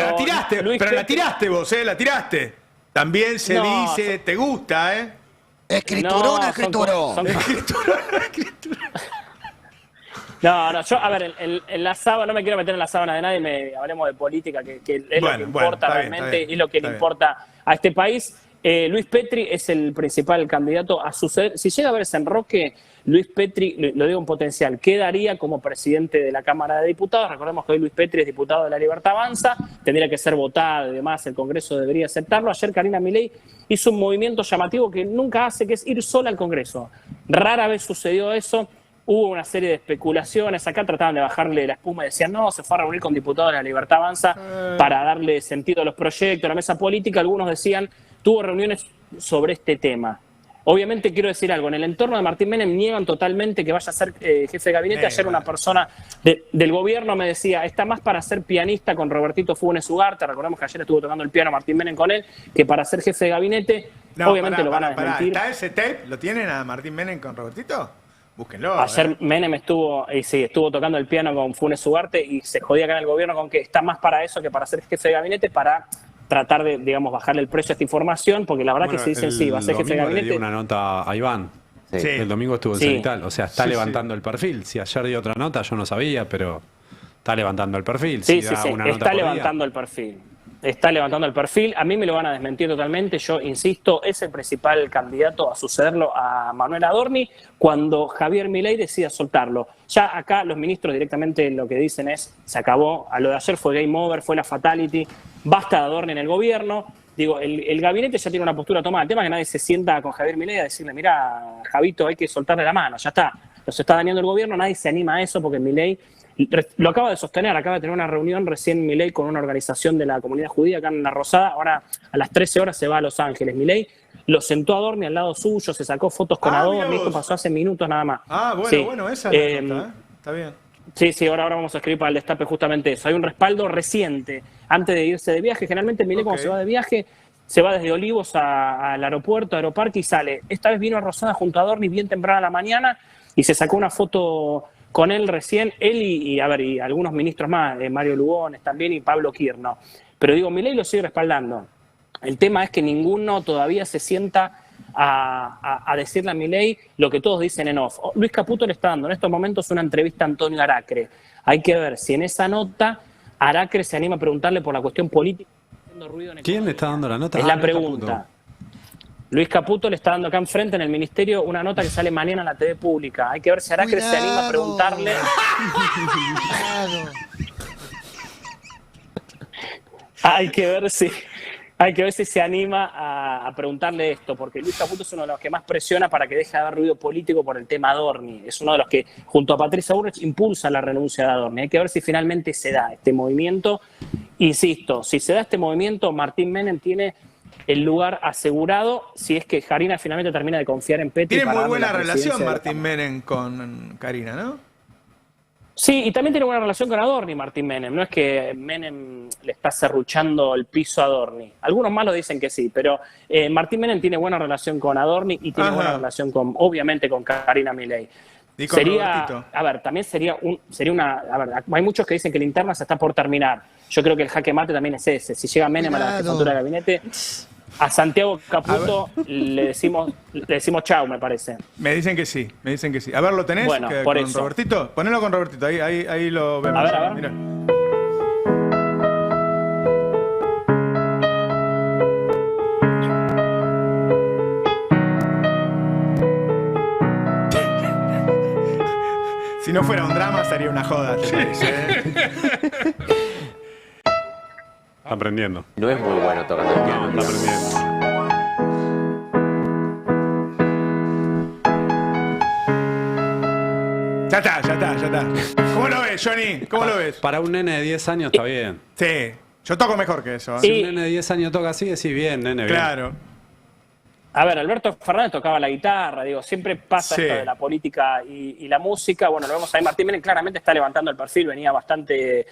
la tiraste vos, la tiraste. También se dice, te gusta, ¿eh? ¿Escriturón o escriturón? No, yo, a ver, en la sábana, no me quiero meter en la sábana de nadie, hablemos de política, que es lo que importa realmente y lo que le importa a este país. Luis Petri es el principal candidato a suceder. Si llega a verse en Roque, Luis Petri, lo digo en potencial, quedaría como presidente de la Cámara de Diputados. Recordemos que hoy Luis Petri es diputado de La Libertad Avanza, tendría que ser votado y demás, el Congreso debería aceptarlo. Ayer Karina Milei hizo un movimiento llamativo que nunca hace, que es ir sola al Congreso. Rara vez sucedió eso. Hubo una serie de especulaciones, acá trataban de bajarle la espuma y decían, no, se fue a reunir con diputados de La Libertad Avanza para darle sentido a los proyectos, a la mesa política. Algunos decían, tuvo reuniones sobre este tema. Obviamente quiero decir algo, en el entorno de Martín Menem niegan totalmente que vaya a ser jefe de gabinete. Ayer una persona del gobierno me decía, está más para ser pianista con Robertito Funes Ugarte, recordemos que ayer estuvo tocando el piano Martín Menem con él, que para ser jefe de gabinete. No, obviamente lo van a desmentir. ¿Está ese tape? ¿Lo tienen a Martín Menem con Robertito? Búsquenlo. Ayer Menem estuvo tocando el piano con Funes Ugarte y se jodía acá en el gobierno con que está más para eso que para ser jefe de gabinete, para tratar de, digamos, bajarle el precio a esta información, porque la verdad que se dicen sí, va a ser jefe de gabinete. Le dio una nota a Iván. Sí. El domingo estuvo en Cenital. O sea, está levantando el perfil. Si ayer dio otra nota, yo no sabía, pero está levantando el perfil. Sí, está levantando el perfil. Está levantando el perfil. A mí me lo van a desmentir totalmente. Yo insisto, es el principal candidato a sucederlo a Manuel Adorni cuando Javier Milei decida soltarlo. Ya acá los ministros directamente lo que dicen es, se acabó, a lo de ayer fue game over, fue la fatality, basta de Adorni en el gobierno. Digo, el gabinete ya tiene una postura tomada. El tema es que nadie se sienta con Javier Milei a decirle, mira, Javito, hay que soltarle la mano, ya está. Nos está dañando el gobierno, nadie se anima a eso porque Milei lo acaba de sostener, acaba de tener una reunión recién Milei con una organización de la comunidad judía acá en La Rosada. Ahora a las 13 horas se va a Los Ángeles. Milei lo sentó a Adorni al lado suyo, se sacó fotos con Adorni, esto pasó hace minutos nada más. Bueno, esa es la nota, está bien. Sí, ahora vamos a escribir para el destape justamente eso. Hay un respaldo reciente antes de irse de viaje. Generalmente Milei cuando se va de viaje se va desde Olivos al aeropuerto, Aeroparque y sale. Esta vez vino a Rosada junto a Adorni bien temprano a la mañana y se sacó una foto con él recién, él y algunos ministros más, Mario Lugones también y Pablo Kirno. Pero digo, Milei lo sigue respaldando. El tema es que ninguno todavía se sienta a decirle a Milei lo que todos dicen en off. Luis Caputo le está dando en estos momentos una entrevista a Antonio Aracre. Hay que ver si en esa nota Aracre se anima a preguntarle por la cuestión política. ¿Quién le está dando la nota? Es la pregunta. Luis Caputo le está dando acá enfrente en el ministerio una nota que sale mañana en la TV pública. Hay que ver si Aracre se anima a preguntarle. Hay que ver si se anima a preguntarle esto, porque Luis Caputo es uno de los que más presiona para que deje de haber ruido político por el tema Adorni. Es uno de los que, junto a Patricia Bullrich, impulsa la renuncia de Adorni. Hay que ver si finalmente se da este movimiento. Insisto, si se da este movimiento, Martín Menem tiene el lugar asegurado si es que Karina finalmente termina de confiar en Petri. Tiene muy buena relación Martín Menem con Karina, ¿no? Sí, y también tiene buena relación con Adorni, Martín Menem. No es que Menem le está serruchando el piso a Adorni. Algunos más lo dicen que sí, pero Martín Menem tiene buena relación con Adorni y tiene buena relación obviamente con Karina Milei. ¿Y con Robertito? A ver, también sería una... A ver, hay muchos que dicen que la interna se está por terminar. Yo creo que el jaque mate también es ese. Si llega Menem a la jefatura de gabinete, a Santiago Caputo le decimos chau, me parece. Me dicen que sí. A ver, ¿lo tenés? Bueno, por con eso. Robertito. Ponelo con Robertito, ahí lo vemos. A ver. Mirá. Si no fuera un drama, sería una joda, ¿te parece? Está aprendiendo. No es muy bueno tocando el piano. Está aprendiendo. Ya está. ¿Cómo lo ves, Johnny? ¿Cómo lo ves? Para un nene de 10 años está bien. Sí, yo toco mejor que eso. Si un nene de 10 años toca así, decís bien, nene, bien. Claro. A ver, Alberto Fernández tocaba la guitarra, digo, siempre pasa esto de la política y la música. Bueno, lo vemos ahí, Martín Menem claramente está levantando el perfil, venía bastante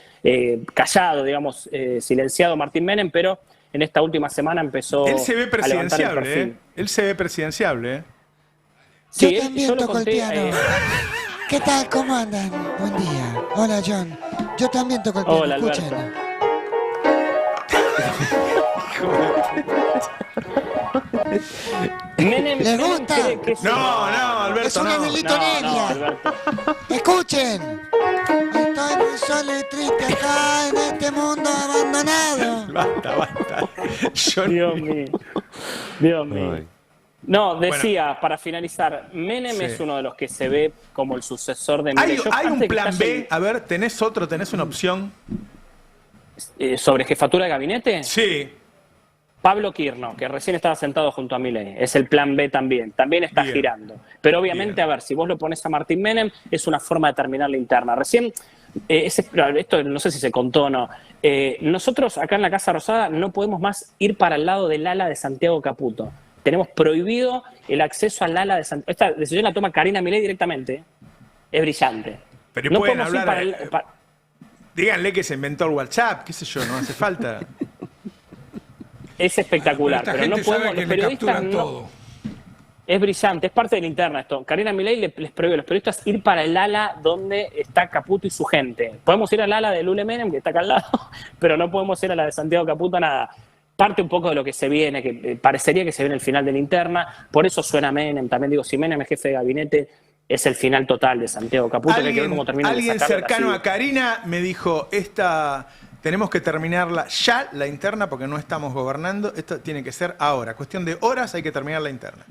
callado, digamos, silenciado Martín Menem, pero en esta última semana empezó Él se ve a levantar el presidenciable, perfil. Él se ve presidenciable, Sí, yo también lo toco el conté, piano. ¿Qué tal? ¿Cómo andan? Buen día. Hola, John. Yo también toco el piano, Hola, escuchen. Alberto. ¿Les gusta? cree que es Alberto, es una Nelito Nelia. Alberto. Escuchen. Estoy muy solo y triste acá en este mundo abandonado. Basta. Dios mío. No, decía, para finalizar, Menem Sí. es uno de los que se ve como el sucesor de Milei. ¿Hay un plan B? A ver, ¿tenés una opción? ¿Sobre jefatura de gabinete? Sí. Pablo Kirno, que recién estaba sentado junto a Milei, es el plan B también está Bien. girando. Pero obviamente, a ver, si vos lo pones a Martín Menem, es una forma de terminar la interna. Recién, esto no sé si se contó o no, nosotros acá en la Casa Rosada no podemos más ir para el lado del ala de Santiago Caputo. Tenemos prohibido el acceso al ala de Santiago. Esta decisión la toma Karina Milei directamente. Es brillante. Pero no pueden podemos ir hablar. para Díganle que se inventó el WhatsApp, qué sé yo, no hace falta. Es espectacular, Esta pero gente no podemos, sabe que los le periodistas capturan no. todo. Es brillante, es parte de la interna esto. Karina Milei les prohíbe a los periodistas ir para el ala donde está Caputo y su gente. Podemos ir al ala de Lule Menem, que está acá al lado, pero no podemos ir a la de Santiago Caputo, nada. Parte un poco de lo que se viene, que parecería que se viene el final de la interna, por eso suena Menem. También digo, si Menem es jefe de gabinete, es el final total de Santiago Caputo, que hay que ver cómo termina de Alguien sacarlo de la cercano silla. a Karina me dijo, tenemos que terminarla ya, la interna, porque no estamos gobernando. Esto tiene que ser ahora. Cuestión de horas, hay que terminar la interna.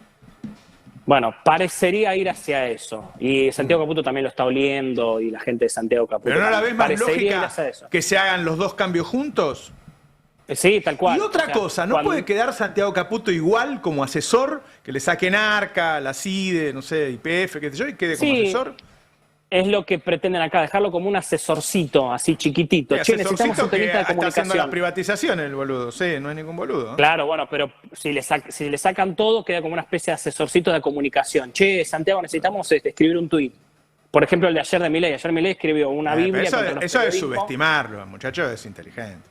Bueno, parecería ir hacia eso. Y Santiago Caputo también lo está oliendo, y la gente de Santiago Caputo. Pero ¿no la ves más parecería ir lógica hacia eso. que se hagan los dos cambios juntos? Sí, tal cual. Y otra O sea, cosa, ¿no puede quedar Santiago Caputo igual como asesor? Que le saquen ARCA, la CIDE, no sé, YPF, qué sé yo, y quede como Sí, asesor. es lo que pretenden acá, dejarlo como un asesorcito, así chiquitito. Che, necesitamos un Asesorcito que temita de está haciendo las comunicación. privatizaciones el boludo. Sí, no es ningún boludo. ¿eh? Claro, bueno, pero si le sacan todo, queda como una especie de asesorcito de comunicación. Che, Santiago, necesitamos escribir un tuit. Por ejemplo, el de ayer de Milei. Ayer Milei escribió una Pero Biblia contra los eso es periodismos. subestimarlo, el muchacho es inteligente.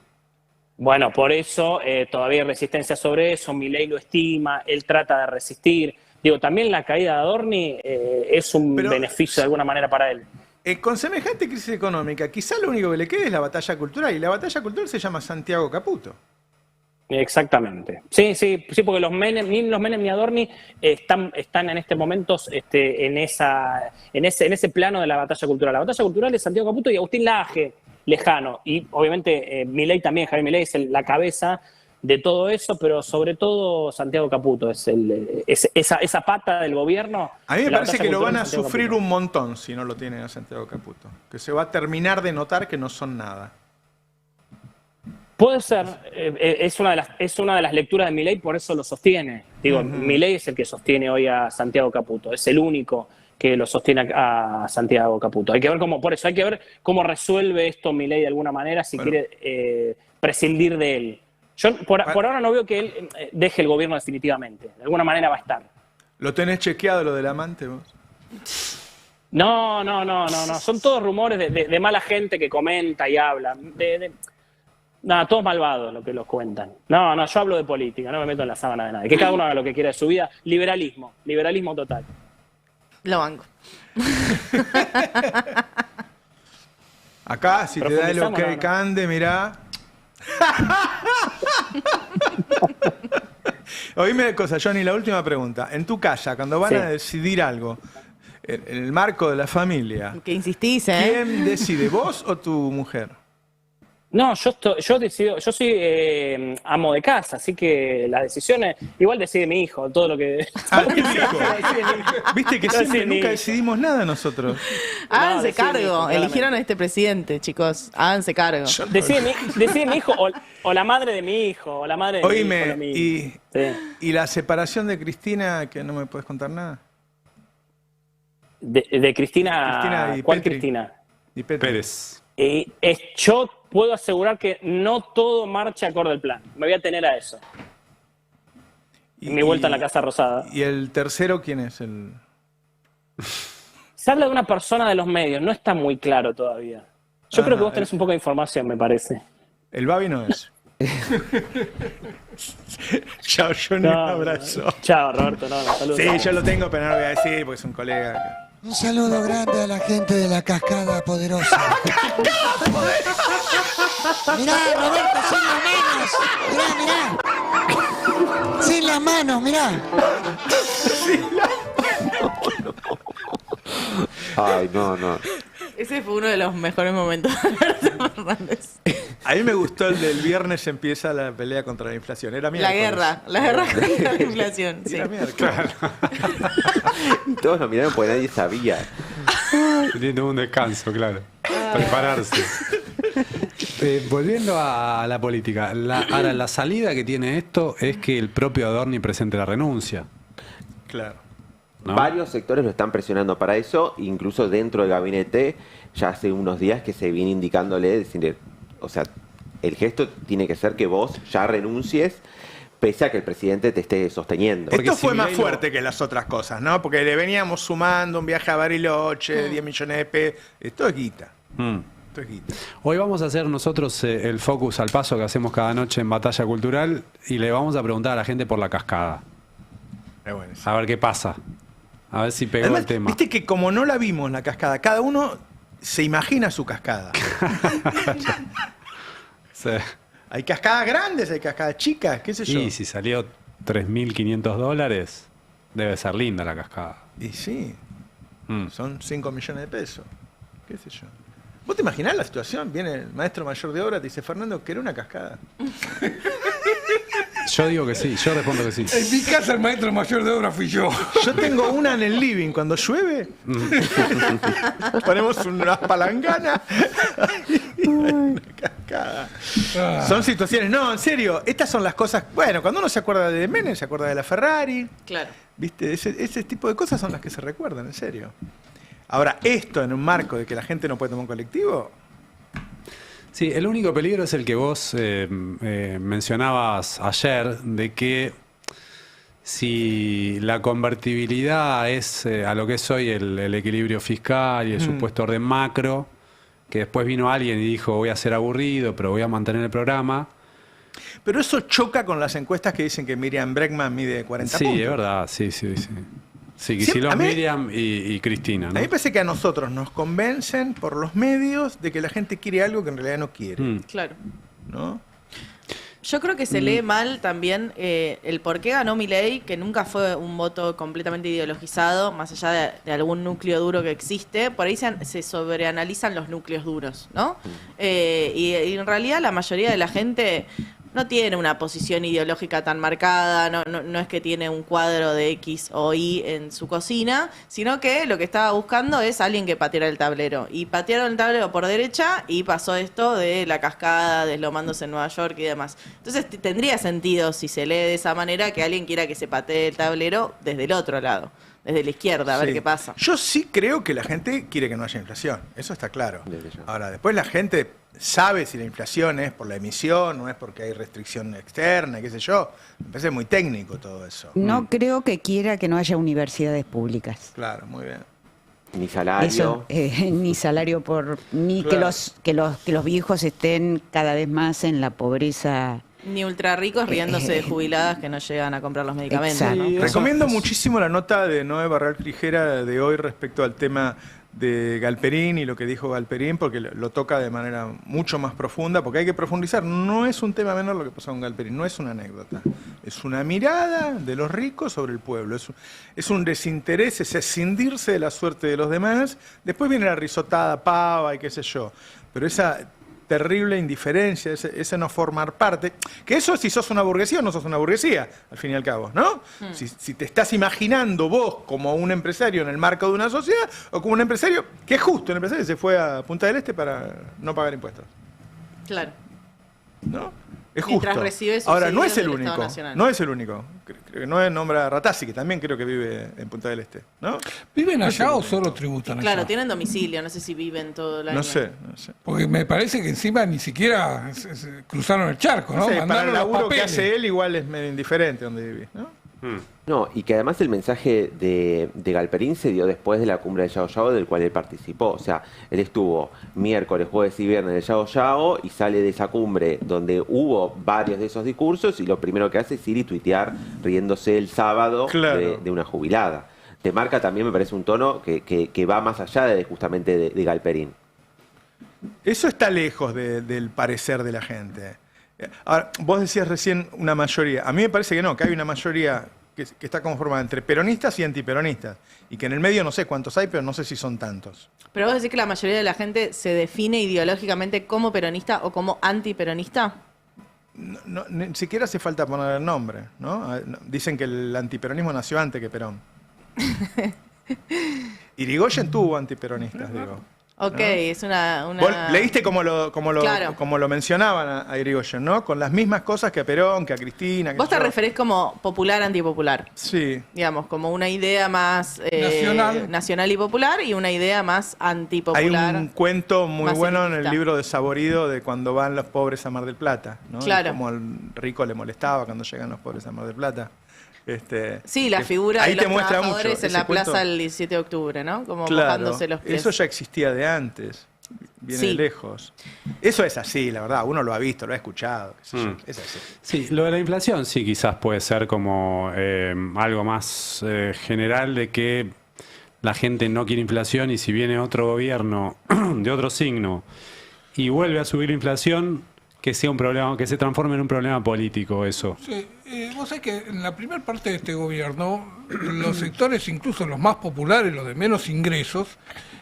Bueno, por eso todavía hay resistencia sobre eso. Milei lo estima, él trata de resistir. Digo, también la caída de Adorni es un beneficio de alguna manera para él. Con semejante crisis económica, quizá lo único que le quede es la batalla cultural, y la batalla cultural se llama Santiago Caputo. Exactamente. Sí, porque ni los Menem ni Adorni están en este momento en ese plano de la batalla cultural. La batalla cultural es Santiago Caputo y Agustín Laje, lejano. Y obviamente Milei también, Javier Milei es la cabeza de todo eso, pero sobre todo Santiago Caputo es esa pata del gobierno. A mí me La parece batalla que lo cultural van a es Santiago sufrir Caputo. un montón si no lo tienen a Santiago Caputo. Que se va a terminar de notar que no son nada. Puede ser, es una de las lecturas de Milei, por eso lo sostiene. Digo, Milei es el que sostiene hoy a Santiago Caputo, es el único que lo sostiene a Santiago Caputo. Hay que ver cómo resuelve esto Milei de alguna manera, si quiere prescindir de él. Yo por ahora no veo que él deje el gobierno definitivamente. De alguna manera va a estar. ¿Lo tenés chequeado lo del amante vos? No. Son todos rumores de mala gente que comenta y habla. Nada, todos malvados lo que los cuentan. No, yo hablo de política, no me meto en la sábana de nadie. Que cada uno haga lo que quiera de su vida. Liberalismo total. Lo banco. Acá, si te da el ok, ¿no? Cande, mirá. Oíme de cosa, Johnny, la última pregunta. En tu casa, cuando van a decidir algo, en el marco de la familia, Que insistís, ¿eh? ¿quién decide, vos o tu mujer? No, yo decido, yo soy amo de casa, así que las decisiones, igual decide mi hijo, todo lo que... Viste que siempre nunca decidimos nada nosotros. Háganse decide mi hijo, cargo. claramente. Eligieron a este presidente, chicos. Háganse cargo. Decide mi hijo o la madre de mi hijo, o la madre de mi hijo. Oíme, lo mismo. y la separación de Cristina, que no me puedes contar nada. De Cristina, Cristina y ¿cuál Petri. Cristina? Y Pérez. Yo puedo asegurar que no todo marcha acorde al plan. Me voy a tener a eso. Mi vuelta a la Casa Rosada. ¿Y el tercero quién es? Se habla de una persona de los medios, no está muy claro todavía. Yo creo que vos tenés un poco de información, me parece. El Babi no es. Chao, Johnny, un abrazo. Chao, Roberto. Saludos. Sí, yo lo tengo, pero no lo voy a decir porque es un colega. Un saludo grande a la gente de la Cascada Poderosa. Mirá, Roberto, sin las manos. Mirá. Sin las manos, mirá. Ay, no. Ese fue uno de los mejores momentos de Alberto Fernández. A mí me gustó el del viernes empieza la pelea contra la inflación. Era miércoles. La guerra contra la inflación. Sí. Era miércoles. Y todos lo miraron porque nadie sabía. Teniendo un descanso, claro. Prepararse. Volviendo a la política. Ahora, la salida que tiene esto es que el propio Adorni presente la renuncia. Claro. ¿No? Varios sectores lo están presionando para eso, incluso dentro del gabinete, ya hace unos días que se viene indicándole, decir, o sea, el gesto tiene que ser que vos ya renuncies, pese a que el presidente te esté sosteniendo. Esto fue más fuerte que las otras cosas, ¿no? Porque le veníamos sumando un viaje a Bariloche, 10 millones de pesos. Esto es guita. Esto es guita. Hoy vamos a hacer nosotros el focus al paso que hacemos cada noche en Batalla Cultural y le vamos a preguntar a la gente por la cascada. A ver qué pasa. A ver si pegó el tema. Viste que como no la vimos la cascada, cada uno se imagina su cascada. Sí. Hay cascadas grandes, hay cascadas chicas, qué sé yo. Y si salió $3.500, debe ser linda la cascada. Y sí, son 5 millones de pesos, qué sé yo. ¿Vos te imaginás la situación? Viene el maestro mayor de obra, te dice, Fernando, ¿querés una cascada? Yo digo que sí, yo respondo que sí. En mi casa el maestro mayor de obra fui yo. Yo tengo una en el living, cuando llueve, ponemos unas palanganas y una cascada. Son situaciones, no, en serio, estas son las cosas, bueno, cuando uno se acuerda de Menem, se acuerda de la Ferrari. Claro. ¿Viste? Ese tipo de cosas son las que se recuerdan, en serio. Ahora, esto en un marco de que la gente no puede tomar un colectivo... Sí, el único peligro es el que vos mencionabas ayer, de que si la convertibilidad es a lo que es hoy el equilibrio fiscal y el supuesto orden macro, que después vino alguien y dijo voy a ser aburrido, pero voy a mantener el programa. Pero eso choca con las encuestas que dicen que Miriam Bregman mide 40 puntos. Sí, es verdad, sí. Sí, Kicillof, Miriam y Cristina, ¿no? A mí me parece que a nosotros nos convencen por los medios de que la gente quiere algo que en realidad no quiere. Claro. ¿No? Yo creo que se lee mal también el por qué ganó Milei, que nunca fue un voto completamente ideologizado, más allá de algún núcleo duro que existe. Por ahí se sobreanalizan los núcleos duros, ¿no? Y en realidad la mayoría de la gente no tiene una posición ideológica tan marcada, no es que tiene un cuadro de X o Y en su cocina, sino que lo que estaba buscando es alguien que pateara el tablero. Y patearon el tablero por derecha y pasó esto de la cascada, deslomándose en Nueva York y demás. Entonces tendría sentido, si se lee de esa manera, que alguien quiera que se patee el tablero desde el otro lado, desde la izquierda, a ver qué pasa. Yo sí creo que la gente quiere que no haya inflación, eso está claro. Ahora, después la gente sabe si la inflación es por la emisión, no es porque hay restricción externa, qué sé yo. Me parece muy técnico todo eso. No creo que quiera que no haya universidades públicas. Claro, muy bien. Ni salario. Eso, ni salario ni claro. que los viejos estén cada vez más en la pobreza. Ni ultra ricos riéndose de jubiladas que no llegan a comprar los medicamentos. ¿No? Recomiendo muchísimo la nota de Noé Barral Crijera de hoy respecto al tema de Galperín y lo que dijo Galperín, porque lo toca de manera mucho más profunda, porque hay que profundizar. No es un tema menor lo que pasó con Galperín, no es una anécdota. Es una mirada de los ricos sobre el pueblo. Es un desinterés, es escindirse de la suerte de los demás. Después viene la risotada pava y qué sé yo. Pero esa terrible indiferencia, ese no formar parte, que eso si sos una burguesía o no sos una burguesía, al fin y al cabo, ¿no? Si te estás imaginando vos como un empresario en el marco de una sociedad, o como un empresario, que es justo, un empresario que se fue a Punta del Este para no pagar impuestos. Claro. ¿No? Es justo. Mientras recibe ahora, no es el del único, Estado Nacional. no es el único. Creo que no nombra a Ratazzi, que también creo que vive en Punta del Este, ¿no? ¿Viven allá o solo tributan allá? Claro, tienen domicilio, no sé si viven todo el año. No sé. Porque me parece que encima ni siquiera cruzaron el charco, ¿no? No sé, para Mandaron el los laburo que papeles. hace él igual es medio indiferente donde vivís, ¿no? No, y que además el mensaje de Galperín se dio después de la cumbre de Yao Yao, del cual él participó. O sea, él estuvo miércoles, jueves y viernes de Yao Yao y sale de esa cumbre donde hubo varios de esos discursos y lo primero que hace es ir y tuitear riéndose el sábado de una jubilada. te marca también, me parece, un tono que va más allá de justamente de Galperín. Eso está lejos del parecer de la gente. Ahora, vos decías recién una mayoría. A mí me parece que no, que hay una mayoría que está conformada entre peronistas y antiperonistas. Y que en el medio no sé cuántos hay, pero no sé si son tantos. Pero vos decís que la mayoría de la gente se define ideológicamente como peronista o como antiperonista. No, ni siquiera hace falta poner el nombre, ¿no? Dicen que el antiperonismo nació antes que Perón. Irigoyen tuvo antiperonistas, digo. Ok, ¿no? es una... Vos leíste como Claro. lo mencionaban a Irigoyen, ¿no? Con las mismas cosas que a Perón, que a Cristina. Vos te referís como popular, antipopular. Sí. Digamos, como una idea más nacional y popular y una idea más antipopular. Hay un cuento muy más bueno en elitista. el libro de Saborido de cuando van los pobres a Mar del Plata, ¿no? Claro. Y como al rico le molestaba cuando llegan los pobres a Mar del Plata. Sí, la figura ahí de te los muestra trabajadores mucho en la ese cuento. plaza el 17 de octubre, ¿no? Como Claro, mojándose los pies. eso ya existía de antes, viene Sí. de lejos. Eso es así, la verdad, uno lo ha visto, lo ha escuchado, qué sé yo, es así. Sí, lo de la inflación sí quizás puede ser como algo más general de que la gente no quiere inflación y si viene otro gobierno de otro signo y vuelve a subir la inflación, que sea un problema, que se transforme en un problema político eso. Sí, vos sabés que en la primera parte de este gobierno, los sectores, incluso los más populares, los de menos ingresos,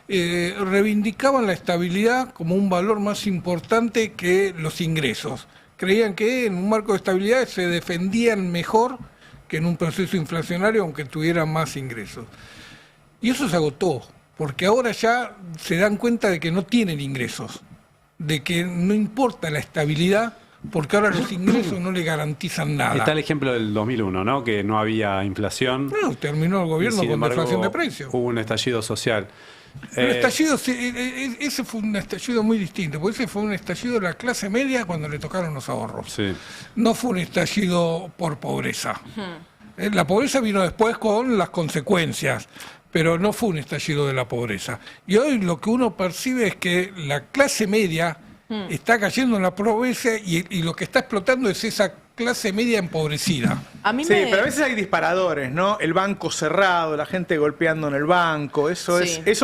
reivindicaban la estabilidad como un valor más importante que los ingresos. Creían que en un marco de estabilidad se defendían mejor que en un proceso inflacionario, aunque tuvieran más ingresos. Y eso se agotó, porque ahora ya se dan cuenta de que no tienen ingresos, de que no importa la estabilidad, porque ahora los ingresos no le garantizan nada. Está el ejemplo del 2001, ¿no? Que no había inflación. Bueno, terminó el gobierno Sin con embargo, deflación de precios. Hubo un estallido social. Un estallido, ese fue un estallido muy distinto, porque ese fue un estallido de la clase media cuando le tocaron los ahorros. Sí. No fue un estallido por pobreza. La pobreza vino después con las consecuencias, pero no fue un estallido de la pobreza. Y hoy lo que uno percibe es que la clase media está cayendo en la pobreza y lo que está explotando es esa clase media empobrecida. Sí, pero a veces hay disparadores, ¿no? El banco cerrado, la gente golpeando en el banco, eso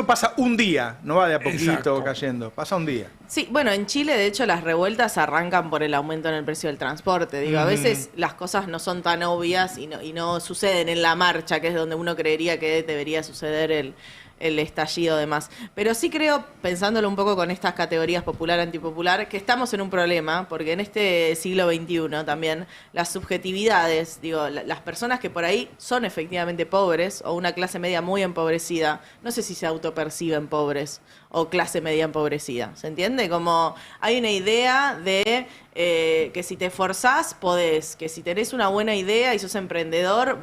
pasa un día, no va de a poquito Exacto. cayendo, pasa un día. Sí, bueno, en Chile de hecho las revueltas arrancan por el aumento en el precio del transporte. Digo, a veces las cosas no son tan obvias y no suceden en la marcha, que es donde uno creería que debería suceder el estallido demás. Pero sí creo, pensándolo un poco con estas categorías popular, antipopular, que estamos en un problema, porque en este siglo XXI también las subjetividades, digo, las personas que por ahí son efectivamente pobres o una clase media muy empobrecida, no sé si se autoperciben pobres o clase media empobrecida, ¿se entiende? Como hay una idea de que si te esforzás podés, que si tenés una buena idea y sos emprendedor,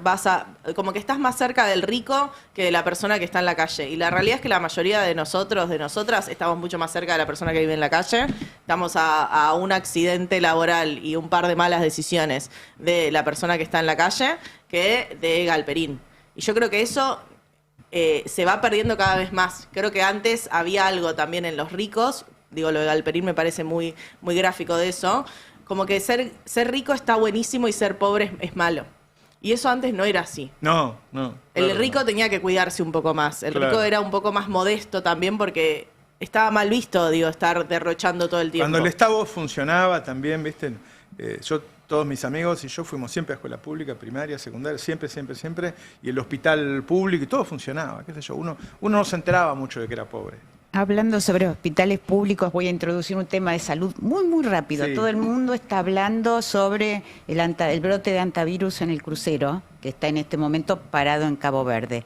como que estás más cerca del rico que de la persona que está en la calle. Y la realidad es que la mayoría de nosotros, de nosotras, estamos mucho más cerca de la persona que vive en la calle. Estamos a un accidente laboral y un par de malas decisiones de la persona que está en la calle que de Galperín. Y yo creo que eso se va perdiendo cada vez más. Creo que antes había algo también en los ricos. Digo, lo de Galperín me parece muy, muy gráfico de eso. Como que ser rico está buenísimo y ser pobre es malo. Y eso antes no era así. No. El rico tenía que cuidarse un poco más. El Claro. rico era un poco más modesto también porque estaba mal visto, digo, estar derrochando todo el tiempo. Cuando el Estado funcionaba también, ¿viste? Todos mis amigos y yo fuimos siempre a escuela pública, primaria, secundaria, siempre, y el hospital público y todo funcionaba, qué sé yo. Uno no se enteraba mucho de que era pobre. Hablando sobre hospitales públicos, voy a introducir un tema de salud muy, muy rápido. Sí. Todo el mundo está hablando sobre el brote de antivirus en el crucero, que está en este momento parado en Cabo Verde.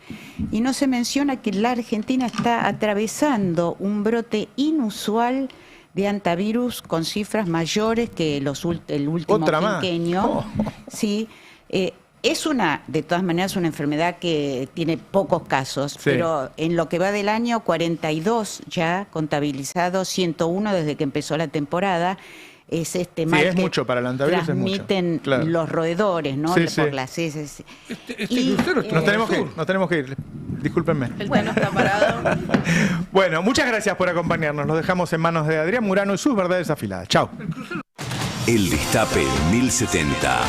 Y no se menciona que la Argentina está atravesando un brote inusual de antivirus con cifras mayores que el último Otra más. quinquenio. Sí. De todas maneras, una enfermedad que tiene pocos casos, pero en lo que va del año, 42 ya contabilizados, 101 desde que empezó la temporada. Es este mal es que mucho para el antivirus, transmiten es mucho. Claro. los roedores, ¿no? Por las heces. Nos tenemos que ir. Discúlpenme. El tren está parado. Bueno, muchas gracias por acompañarnos. Los dejamos en manos de Adrián Murano y sus verdades afiladas. Chao. El Destape 1070.